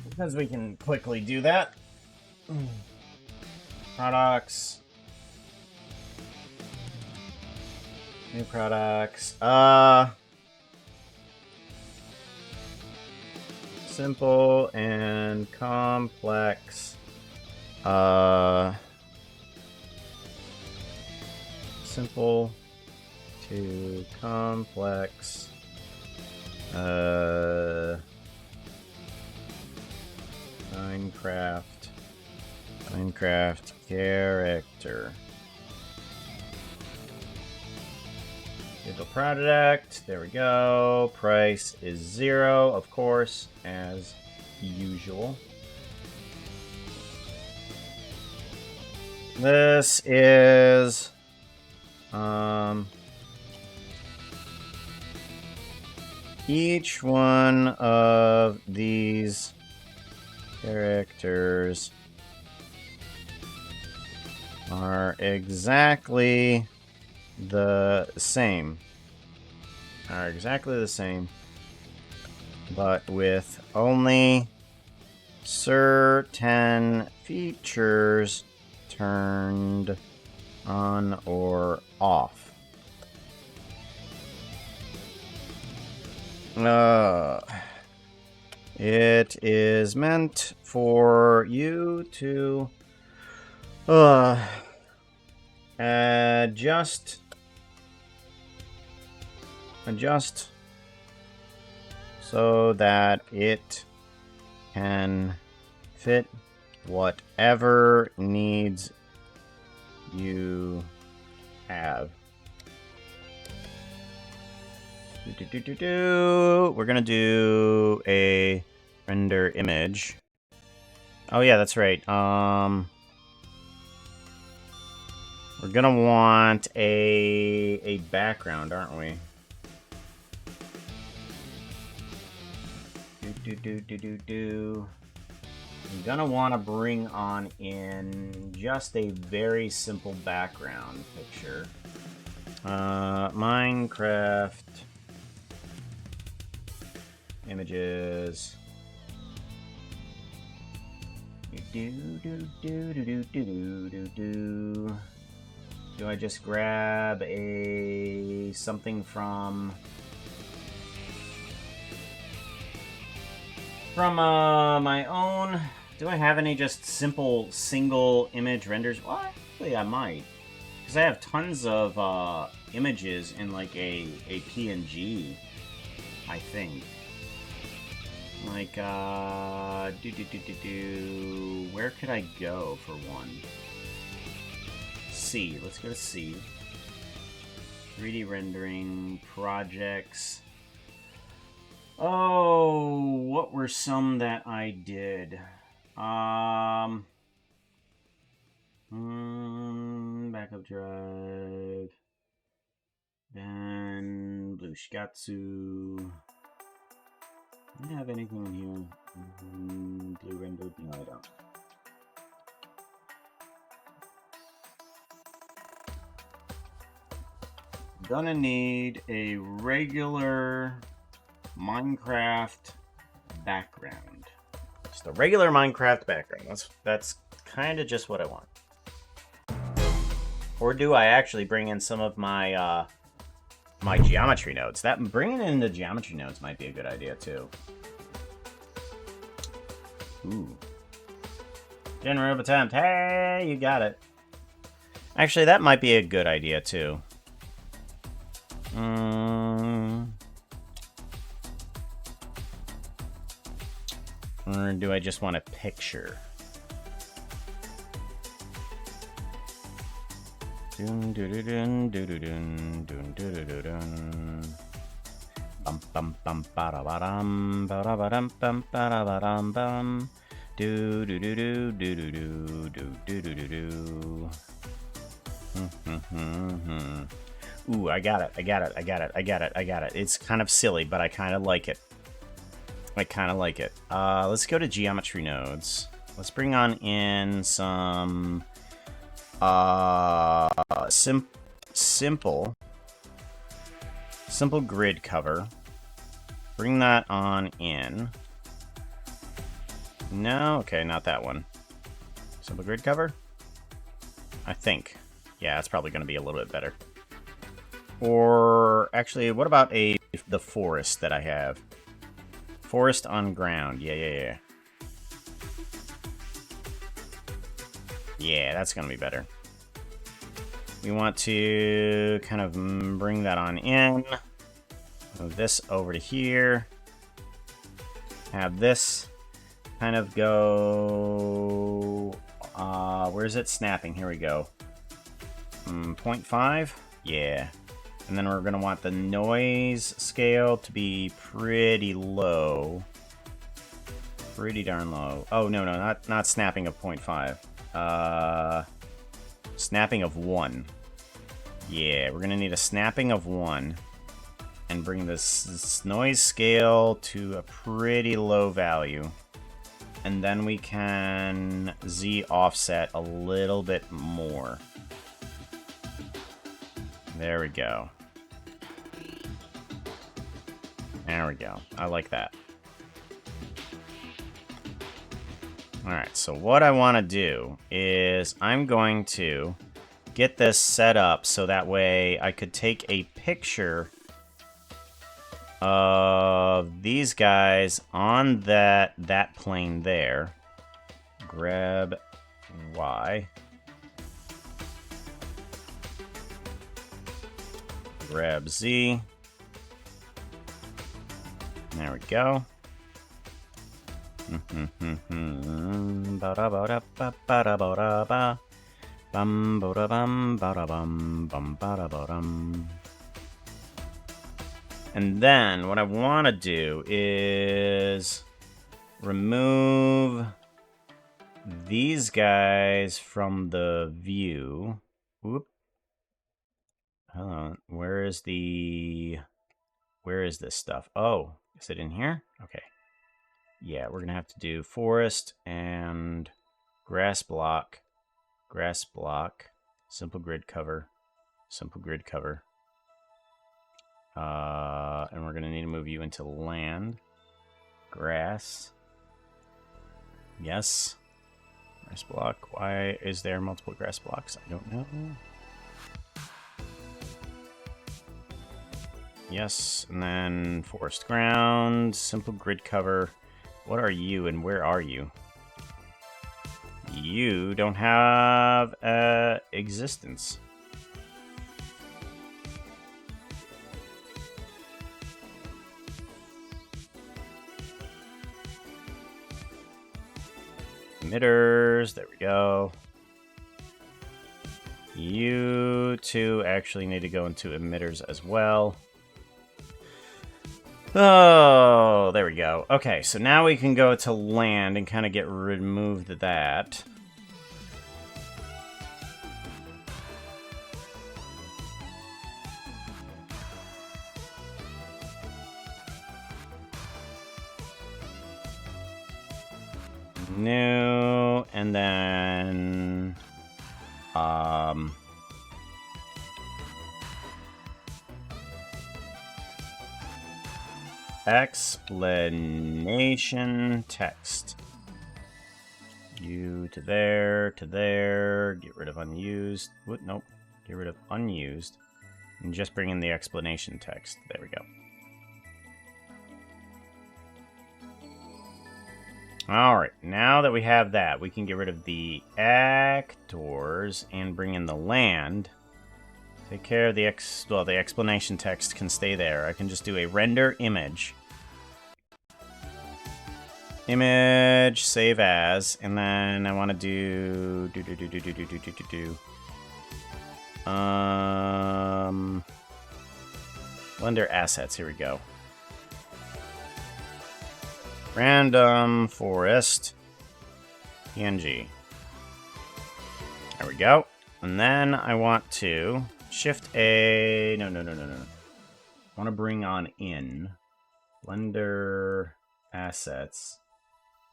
Because we can quickly do that. Products. New products. Simple and complex. Simple to complex. Minecraft character. Get the product. There we go. Price is 0, of course, as usual. This is each one of these characters are exactly the same. But with only certain features turned on or off. It is meant for you to adjust so that it can fit whatever needs you have. We're gonna do a render image. Oh yeah, that's right. We're gonna want a background, aren't we? I'm gonna want to bring on in just a very simple background picture. Minecraft Images. Do I just grab a something from my own? Do I have any just simple single image renders? Well, actually, I might, because I have tons of images in like a PNG, I think. Like, where could I go for one? C. Let's go to C. 3D rendering, projects. Oh, what were some that I did? Backup drive. Then Blue Shikatsu. Do I have anything in here? Blue rendered? No, I don't. Gonna need a regular Minecraft background. Just a regular Minecraft background. That's kind of just what I want. Or do I actually bring in some of my my geometry nodes? That bringing in the geometry nodes might be a good idea too. Ooh. Generative attempt. Hey, you got it. Actually, that might be a good idea too. Or do I just want a picture? Dun dun dun dun dun dun dun dun dun. Bum bum bum ba ba dum ba da ba dum bum ba da ba dum bum. Do do do do do do do do do do do. Ooh, I got it. I got it. I got it. I got it. I got it. It's kind of silly, but I kind of like it. I kind of like it. Let's go to geometry nodes. Let's bring on in some simple grid cover. Bring that on in. No, okay, not that one. Simple grid cover? I think. Yeah, it's probably going to be a little bit better. Or actually, what about the forest that I have? Forest on ground. Yeah. Yeah, that's going to be better. We want to kind of bring that on in. Move this over to here. Have this kind of go... where is it? Snapping. Here we go. 0.5? Yeah. And then we're going to want the noise scale to be pretty low. Pretty darn low. Oh, no, not snapping of 0.5. Snapping of 1. Yeah, we're going to need a snapping of 1. And bring this noise scale to a pretty low value. And then we can Z offset a little bit more. There we go. There we go. I like that. Alright, so what I want to do is I'm going to get this set up so that way I could take a picture of these guys on that plane there. Grab Y. Grab Z. There we go. And then what I want to do is remove these guys from the view. Whoop. Hold on. Where is this stuff? Oh, is it in here? Okay. Yeah, we're going to have to do forest and grass block, simple grid cover. And we're going to need to move you into land. Grass. Yes. Grass block. Why is there multiple grass blocks? I don't know. Yes, and then forest ground, simple grid cover. What are you and where are you? You don't have existence. Emitters, there we go. You two actually need to go into emitters as well. Oh, there we go. Okay, so now we can go to land and kind of get removed that. New, and then explanation text. You to there, get rid of unused. What? Nope. Get rid of unused. And just bring in the explanation text. There we go. Alright, now that we have that, we can get rid of the actors and bring in the land. Take care of the the explanation text can stay there. I can just do a render image. Image, save as, and then I want to do Blender assets, here we go. Random forest PNG. There we go. And then I want to shift A. No. I want to bring on in Blender assets.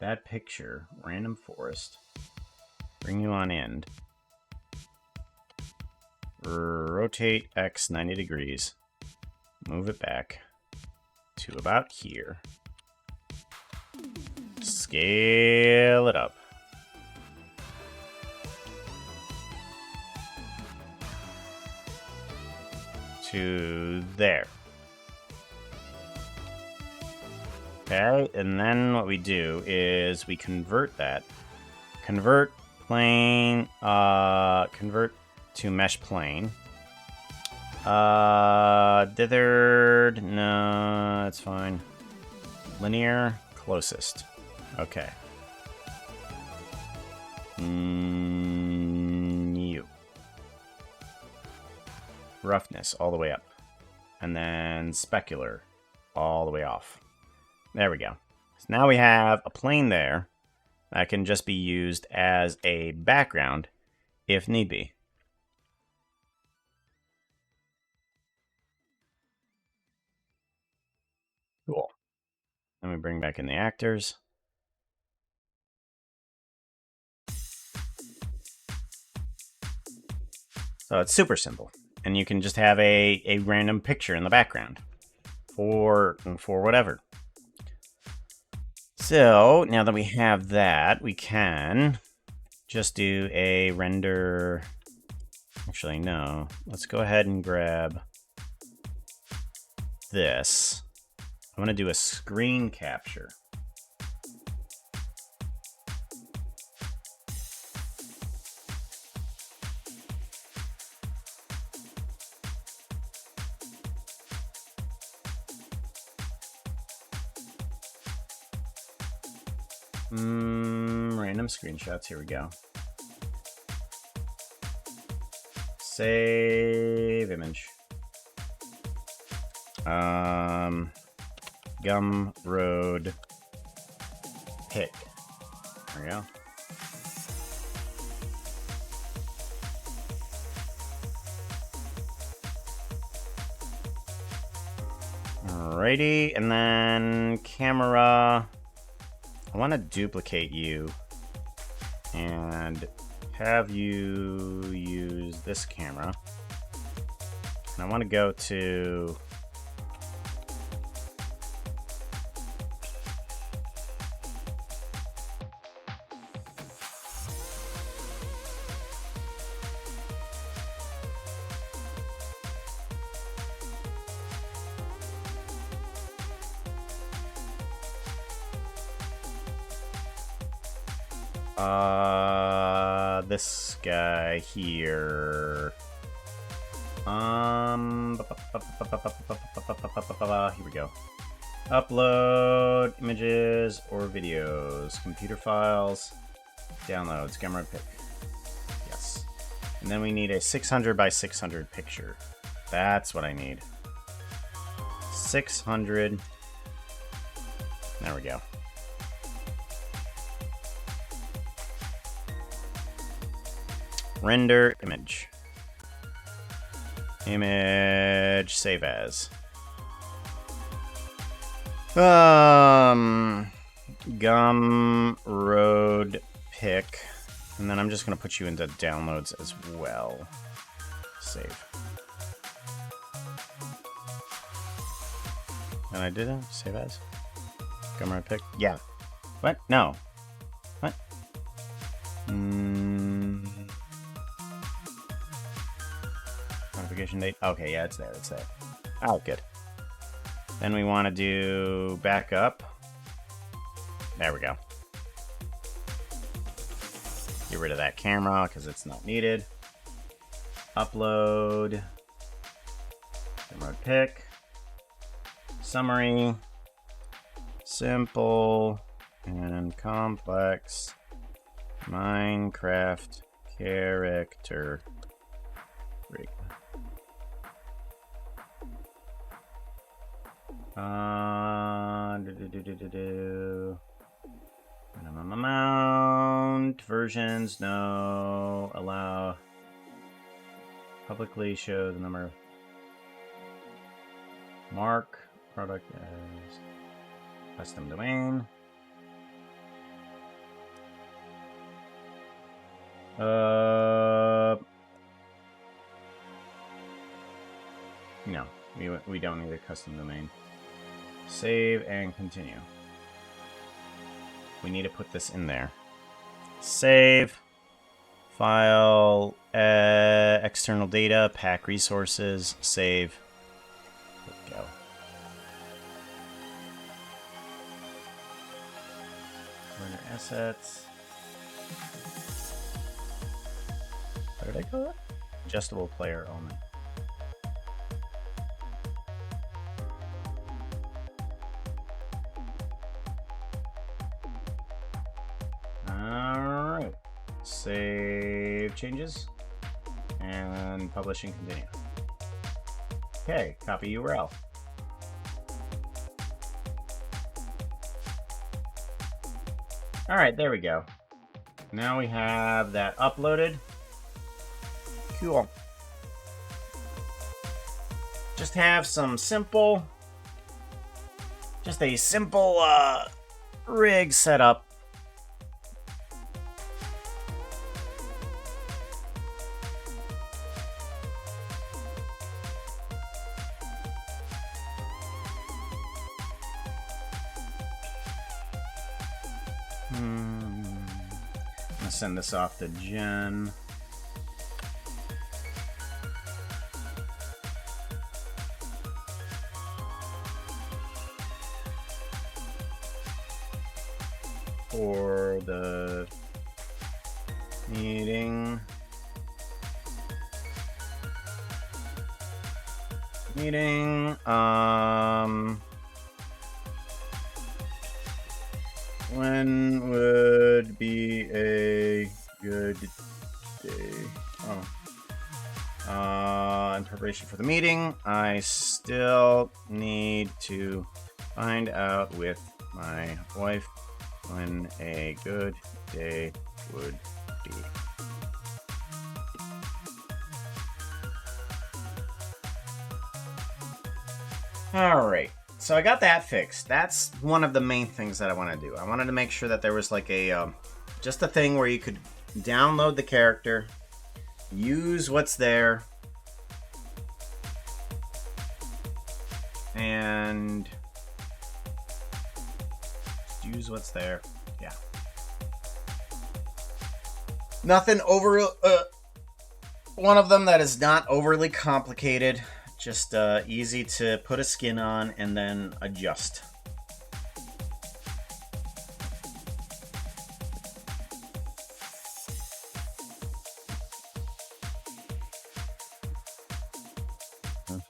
That picture, random forest. Bring you on in. Rotate X 90 degrees. Move it back to about here. Scale it up. To there. Okay, and then what we do is we convert that. Convert plane, convert to mesh plane. Dithered, no, that's fine. Linear, closest. Okay. New. Roughness, all the way up. And then specular, all the way off. There we go. So now we have a plane there that can just be used as a background if need be. Cool. Then we bring back in the actors. So it's super simple. And you can just have a random picture in the background for whatever. So now that we have that, we can just do a render. Actually, no. Let's go ahead and grab this. I'm going to do a screen capture. Random screenshots. Here we go. Save image. Gum Road Pit. There we go. Alrighty, and then camera. I want to duplicate you and have you use this camera. And I want to go to This guy here. Here we go. Upload images or videos, computer files, downloads, camera pic. Yes. And then we need a 600 by 600 picture. That's what I need. 600. There we go. Render image. Image, save as. Gumroad pick. And then I'm just going to put you into downloads as well. Save. And I did it? Save as? Gumroad pick? Yeah. What? No. What? Notification date? Okay, yeah, it's there. It's there. Oh, good. Then we want to do backup. There we go. Get rid of that camera because it's not needed. Upload. Gumroad pick. Summary. Simple and complex Minecraft character rig. Minimum amount, versions, no, allow, publicly show the number, mark, product as custom domain. No, we don't need a custom domain. Save and continue. We need to put this in there. Save. File. External data. Pack resources. Save. Go. Render assets. What did I call it? Adjustable player only. Alright. Save changes. And publish and continue. Okay, copy URL. Alright, there we go. Now we have that uploaded. Cool. Just have some simple, just a simple rig setup. I'm gonna send this off to Jen. For the meeting. When would be a good day? In preparation for the meeting, I still need to find out with my wife when a good day would be. Alright, so I got that fixed. That's one of the main things that I want to do. I wanted to make sure that there was like a, just a thing where you could download the character, use what's there, and use what's there. Yeah. Nothing over, one of them that is not overly complicated. Just easy to put a skin on and then adjust. Do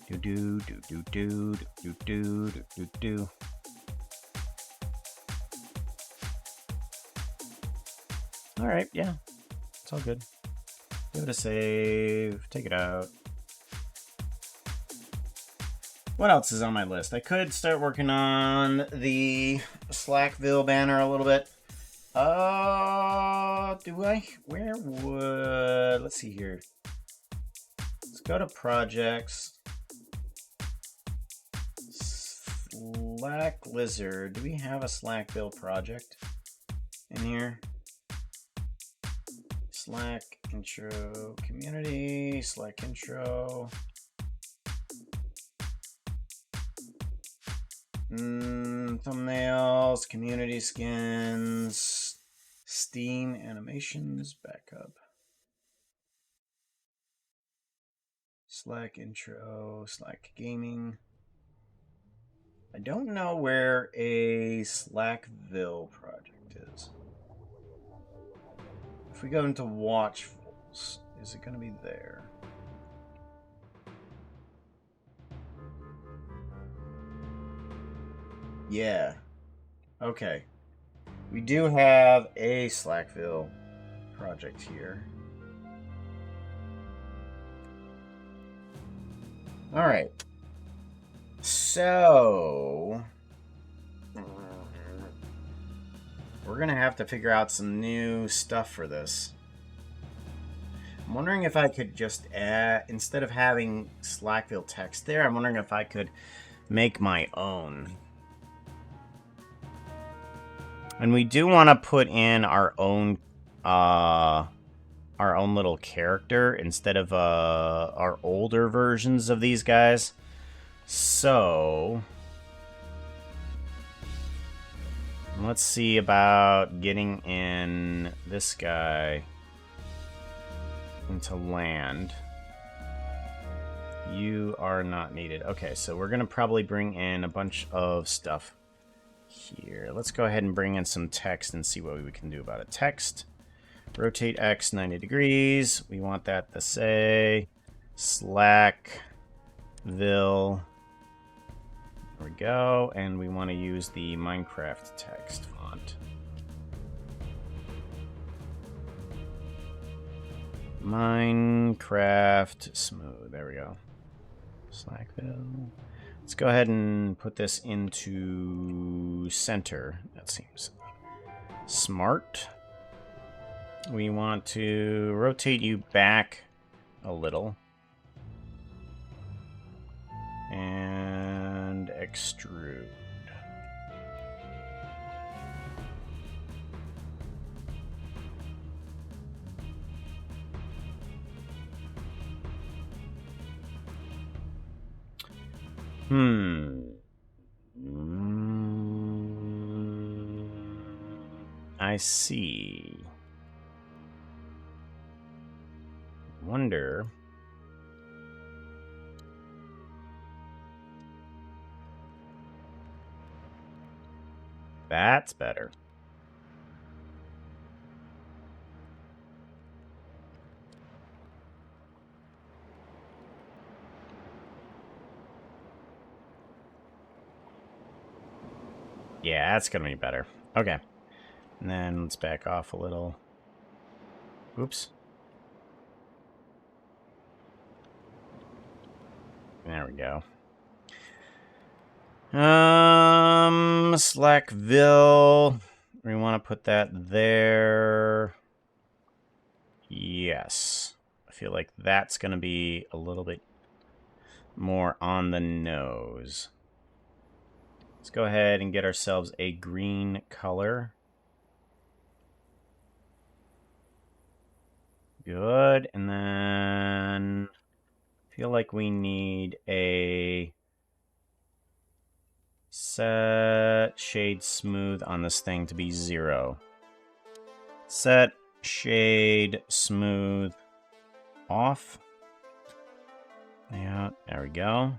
do do do do do do do do. All right, yeah, it's all good. Give it a save. Take it out. What else is on my list? I could start working on the Slackville banner a little bit. Do I? Where would... Let's see here. Let's go to projects. Slack Lizard. Do we have a Slackville project in here? Slack intro community. Slack intro. Thumbnails, community skins, Steam animations, backup. Slack intro, Slack gaming. I don't know where a Slackville project is. If we go into Watchfuls, is it going to be there? Yeah. Okay. We do have a Slackville project here. All right. So we're going to have to figure out some new stuff for this. I'm wondering if I could just add, instead of having Slackville text there, I'm wondering if I could make my own. And we do want to put in our own little character instead of our older versions of these guys. So let's see about getting in this guy into land. You are not needed. Okay, so we're gonna probably bring in a bunch of stuff here. Let's go ahead and bring in some text and see what we can do about it. Text, rotate X 90 degrees. We want that to say Slackville. There we go. And we want to use the Minecraft text font. Minecraft smooth. There we go. Slackville. Let's go ahead and put this into center. That seems smart. We want to rotate you back a little. And extrude. I see. Wonder. That's better. Yeah, that's gonna be better. Okay. And then let's back off a little. Oops. There we go. Slackville. We want to put that there. Yes. I feel like that's going to be a little bit more on the nose. Let's go ahead and get ourselves a green color. Good. And then I feel like we need a set shade smooth on this thing to be 0. Set shade smooth off. Yeah, there we go.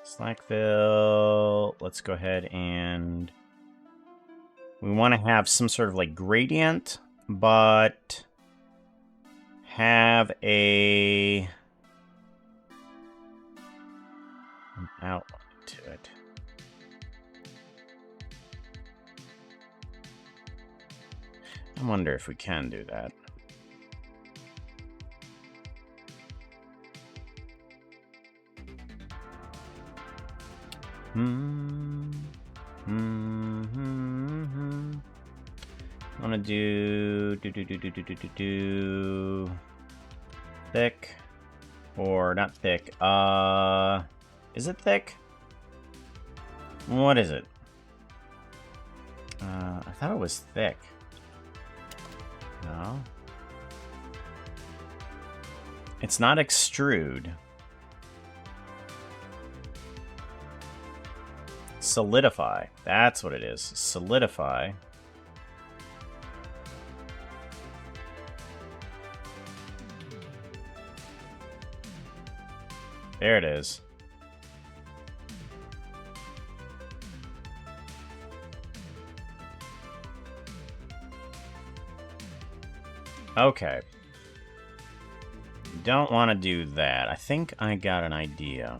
Slackville. Let's go ahead and we want to have some sort of like gradient, but have an outline to it. I wonder if we can do that. I want to do thick, or not thick. Is it thick? What is it? I thought it was thick. No. It's not extrude. Solidify. That's what it is. Solidify. There it is. Okay. Don't want to do that. I think I got an idea.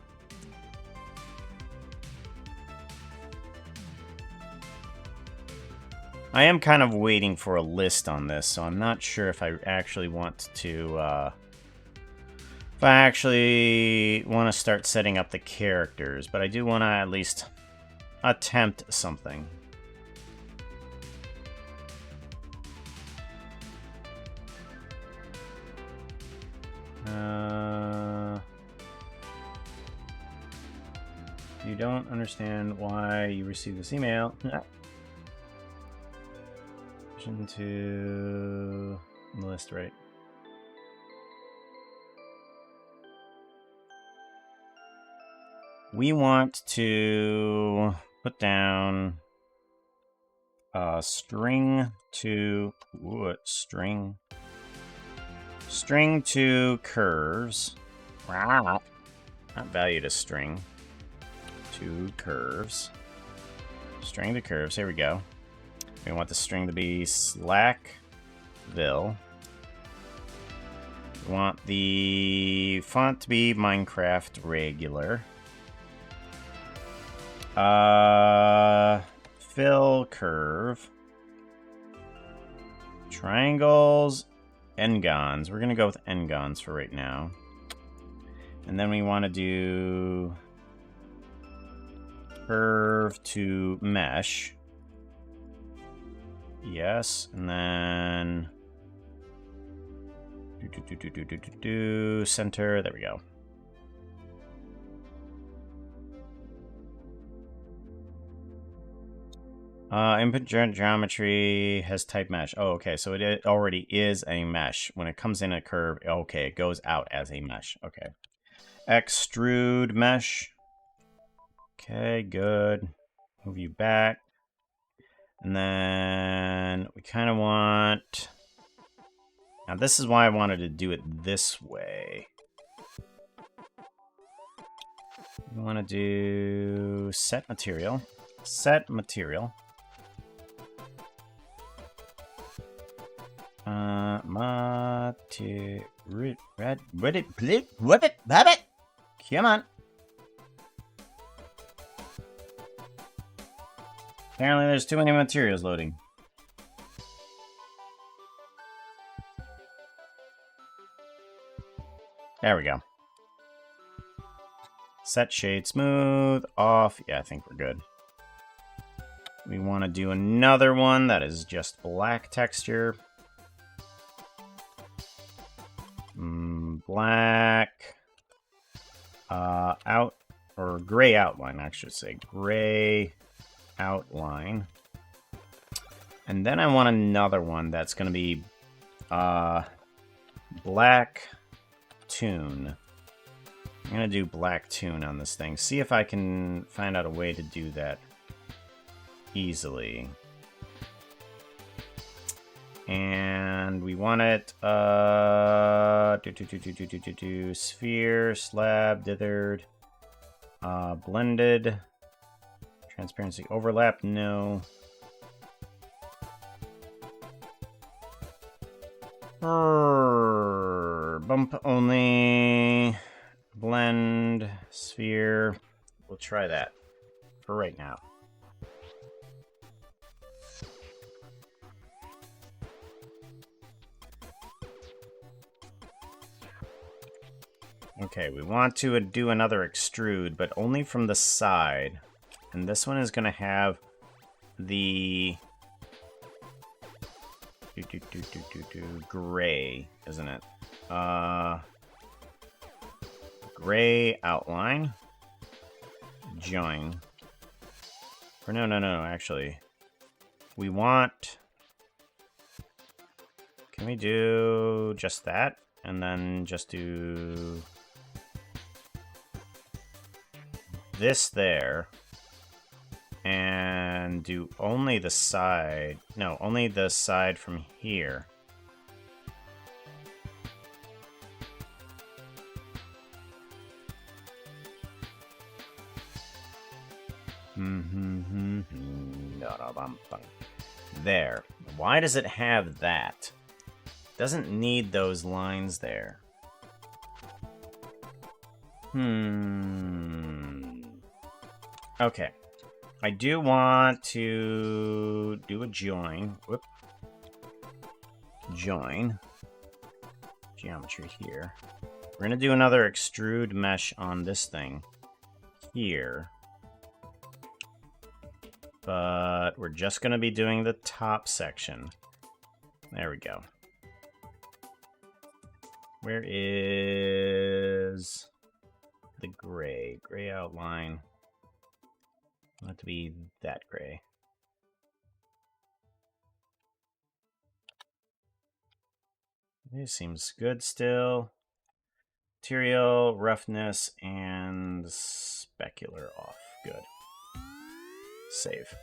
I am kind of waiting for a list on this, so I'm not sure if I actually want to, if I actually want to start setting up the characters, but I do want to at least attempt something. You don't understand why you received this email. To the list, right? We want to put down string to curves. Not value to string to curves. String to curves. Here we go. We want the string to be Slackville. We want the font to be Minecraft regular. Fill curve. Triangles. N-gons. We're going to go with N-gons for right now. And then we want to do curve to mesh. Yes, and then center. There we go. Input geometry has type mesh. Oh, okay, so it already is a mesh. When it comes in a curve, okay, it goes out as a mesh. Okay. Extrude mesh. Okay, good. Move you back. And then we kind of want... Now, this is why I wanted to do it this way. We want to do set material. Set material. Come on. Apparently there's too many materials loading. There we go. Set shade smooth, off. Yeah, I think we're good. We want to do another one that is just black texture. Black. Gray outline, I should say. Gray outline. And then I want another one that's going to be black tune. I'm going to do black tune on this thing. See if I can find out a way to do that easily. And we want it sphere, slab, dithered, blended, transparency, overlap, no. Bump only. Blend. Sphere. We'll try that for right now. Okay, we want to do another extrude, but only from the side. And this one is going to have the gray, isn't it? Gray outline. Join. Or no, actually. We want... Can we do just that? And then just do... this there. And do only the side... No, only the side from here. There. Why does it have that? Doesn't need those lines there. Okay. I do want to do a join. Whoop. Join. Geometry here. We're going to do another extrude mesh on this thing here. But we're just going to be doing the top section. There we go. Where is the gray? Gray outline. I want it to be that gray. It seems good still. Material, roughness, and specular off. Good. Save.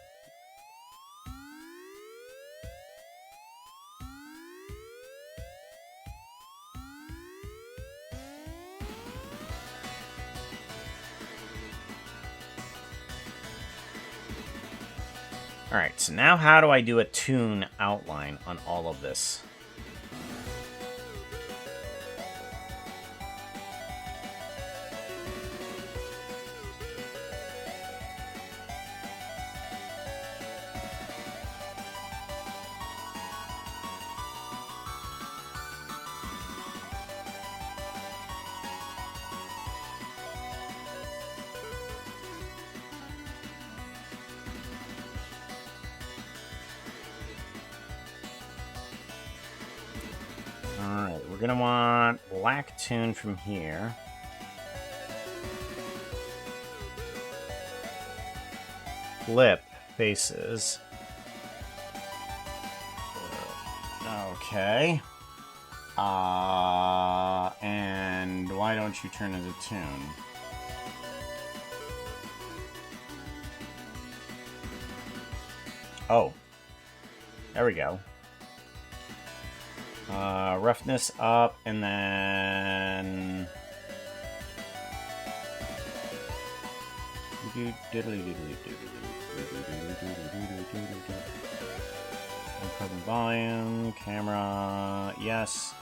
Alright, so now how do I do a toon outline on all of this? Alright, we're gonna want black toon from here. Flip faces. Okay. And why don't you turn into toon? Oh. There we go. Roughness up, and then... Present volume, camera, yes.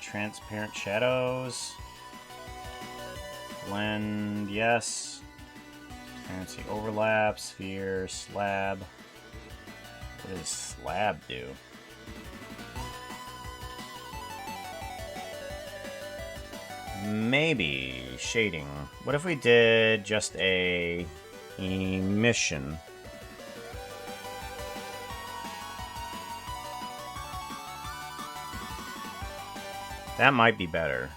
Transparent shadows. Blend, yes. Transparency overlap, sphere, slab. What does slab do? Maybe shading. What if we did just a emission? That might be better.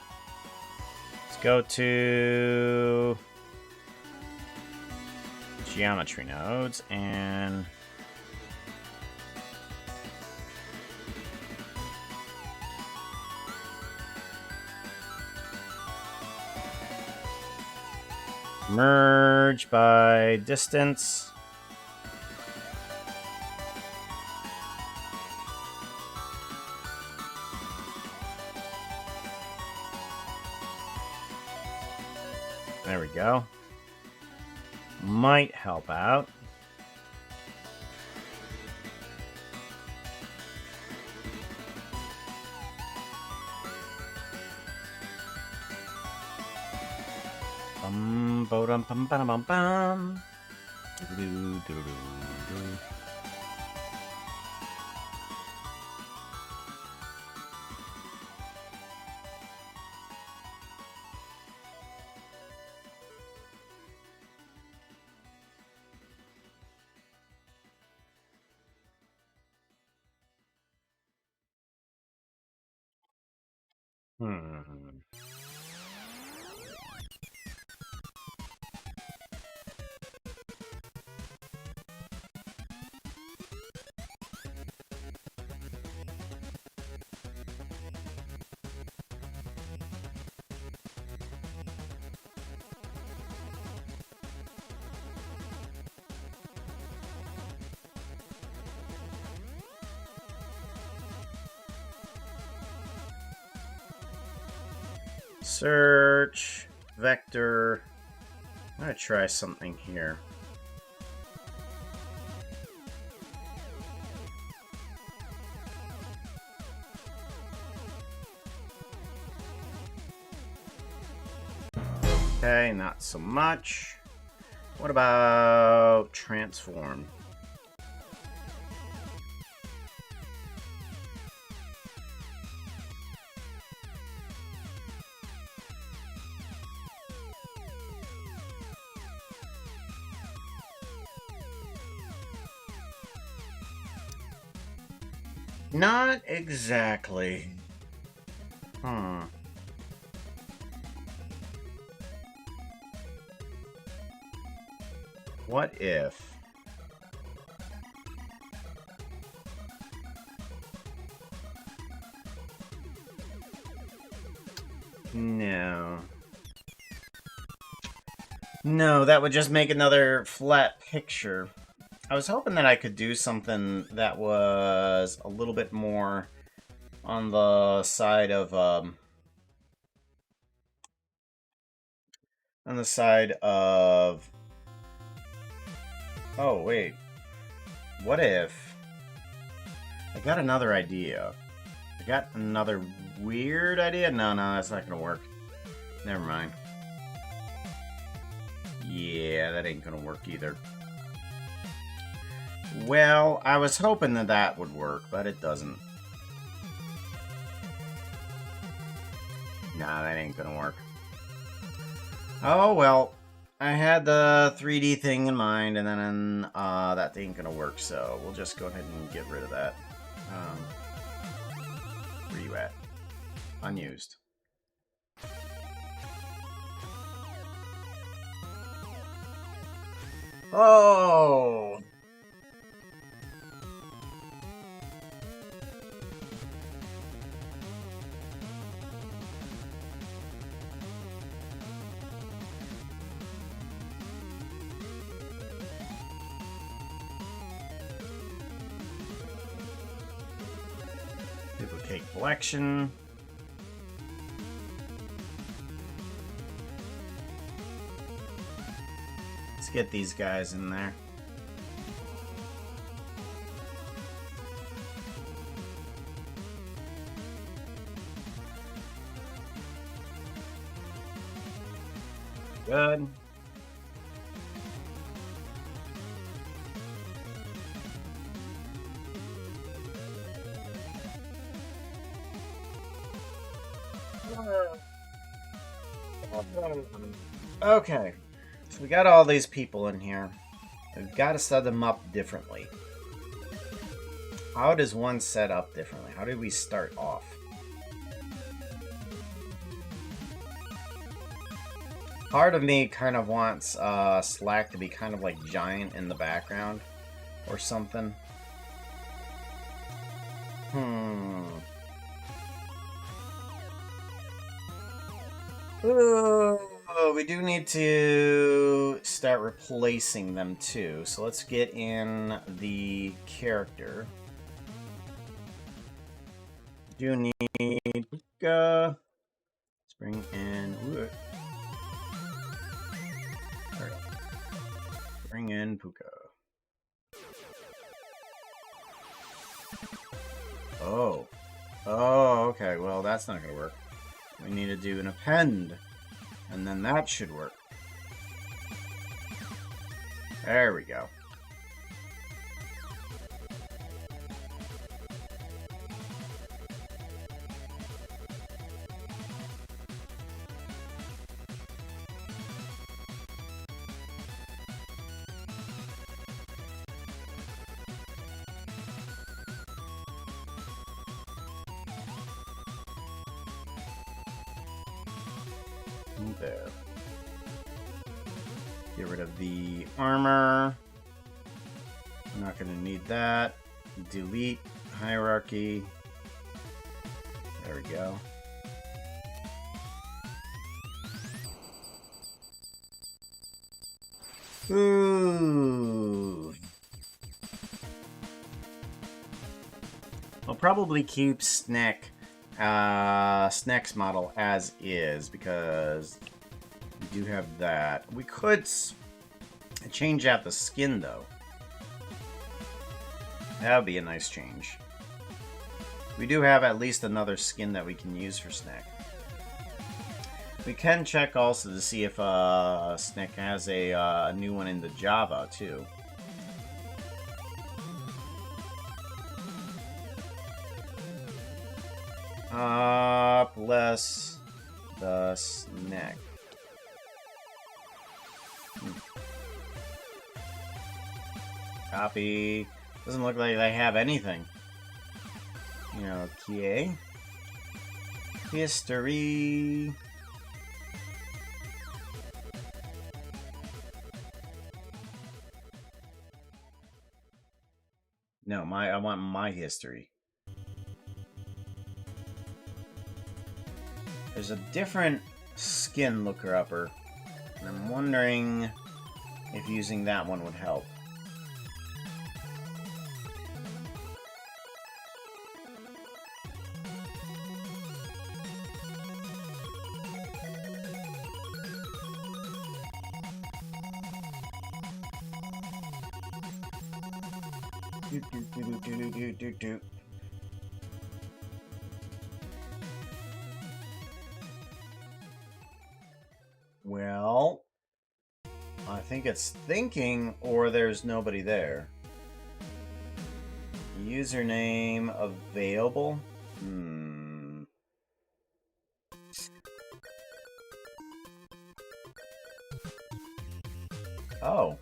Let's go to geometry nodes and merge by distance. There we go. Might help out. Bum, bodum, bum, bum, bum, bum. Doo-doo, doo-doo, doo. Hmm. Search, vector. I'm gonna try something here. Okay, not so much. What about transform? Not exactly. What if... No. No, that would just make another flat picture. I was hoping that I could do something that was a little bit more on the side of, Oh, wait. What if... I got another idea. I got another weird idea? No, that's not gonna work. Never mind. Yeah, that ain't gonna work either. Well, I was hoping that that would work, but it doesn't. Nah, that ain't gonna work. Oh, well. I had the 3D thing in mind, and then that ain't gonna work, so we'll just go ahead and get rid of that. Where you at? Unused. Oh! Duplicate collection. Let's get these guys in there. Good. Okay, so we got all these people in here. We've got to set them up differently. How does one set up differently? How do we start off? Part of me kind of wants Slack to be kind of like giant in the background or something. Oh, we do need to start replacing them too. So let's get in the character. Do need Puka. Let's bring in. Alright. Bring in Puka. Oh. Oh, okay. Well, that's not gonna work. We need to do an append, and then that should work. There we go. There. Get rid of the armor. I'm not going to need that. Delete hierarchy. There we go. Ooh. I'll probably keep Sneck's model as is because we do have that. We could change out the skin though. That would be a nice change. We do have at least another skin that we can use for Sneck. We can check also to see if Sneck has a new one in the Java too. Bless the Sneck. Copy. Doesn't look like they have anything. Okay. History. No, I want my history. There's a different skin looker-upper, and I'm wondering if using that one would help. Do. Well, I think it's thinking, or there's nobody there. Username available? Oh.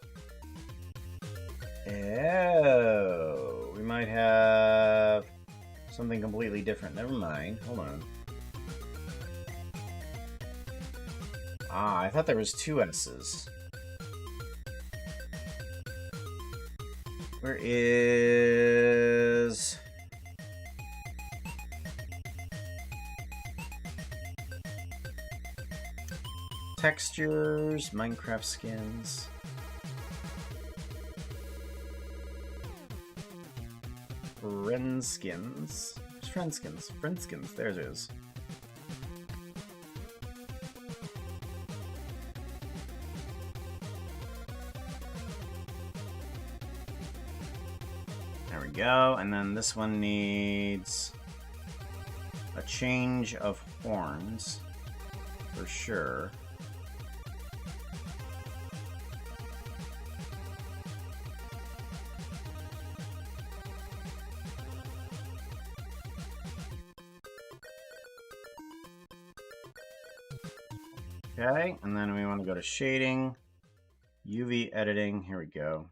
Oh. We might have something completely different. Never mind. Hold on. Ah, I thought there was two S's. Where is... Textures, Minecraft skins. Friendskins. Friendskins. Friendskins. There it is. There we go. And then this one needs a change of horns for sure. Okay, and then we want to go to shading, UV editing. Here we go.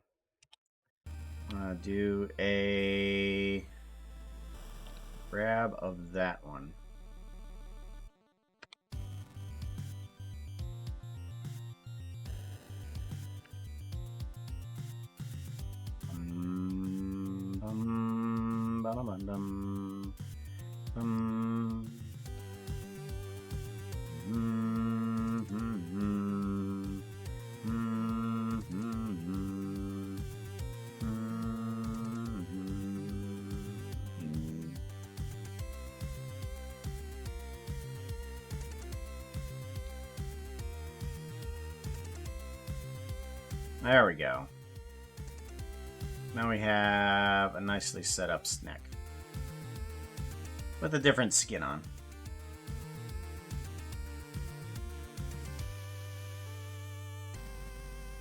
Do a grab of that one. There we go. Now we have a nicely set up Sneck with a different skin on.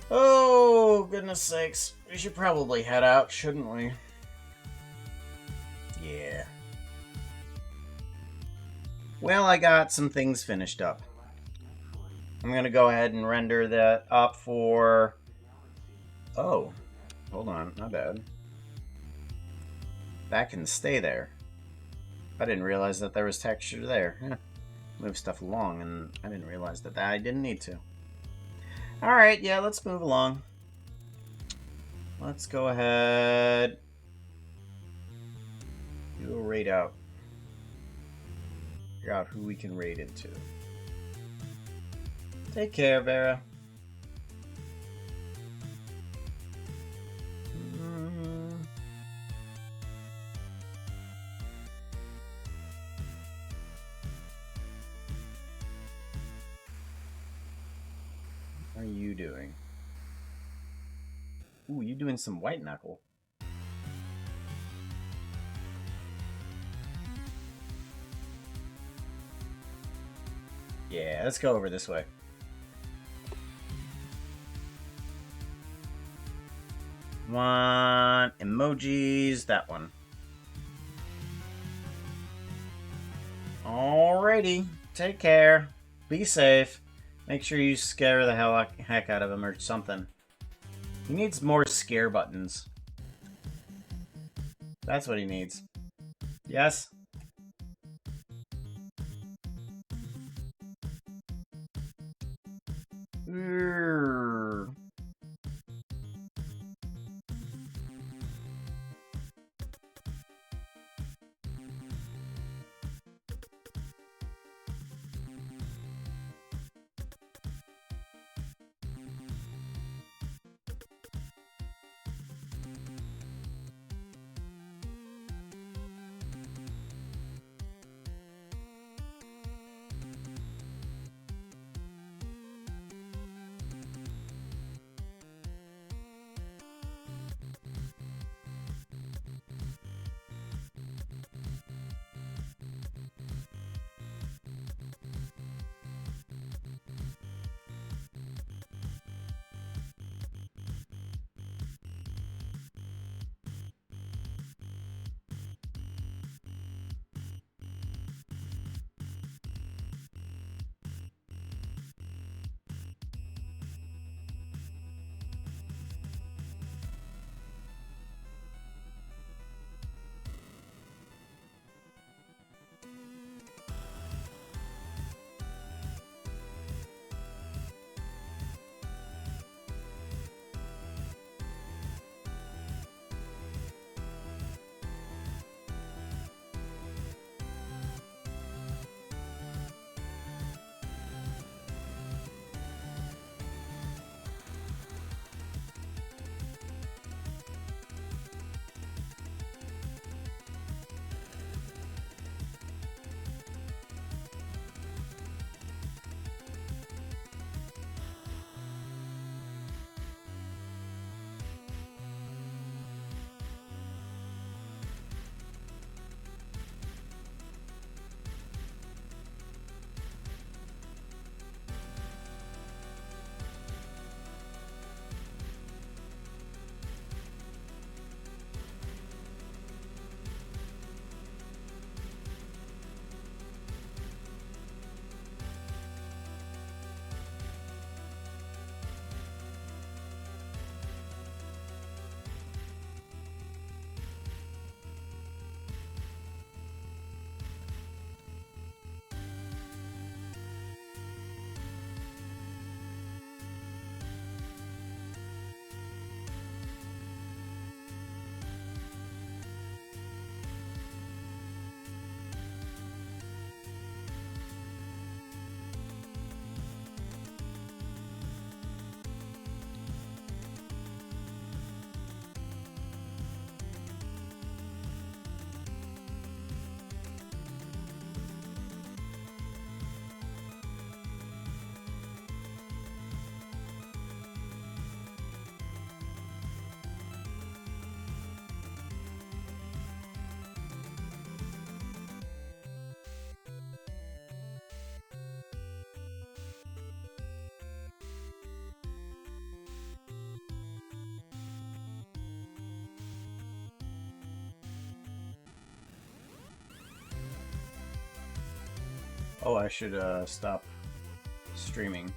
Oh, goodness sakes. We should probably head out, shouldn't we? Yeah. Well, I got some things finished up. I'm gonna go ahead and render that up for... Oh, hold on, not bad. That can stay there. I didn't realize that there was texture there. Yeah. Move stuff along, and I didn't realize that I didn't need to. Alright, yeah, let's move along. Let's go ahead. Do a raid out. Figure out who we can raid into. Take care, Vera. What are you doing? Ooh, you doing some white knuckle. Yeah, let's go over this way. One emojis, that one. Alrighty, take care. Be safe. Make sure you scare the heck out of him or something. He needs more scare buttons. That's what he needs. Yes? Oh, I should stop streaming.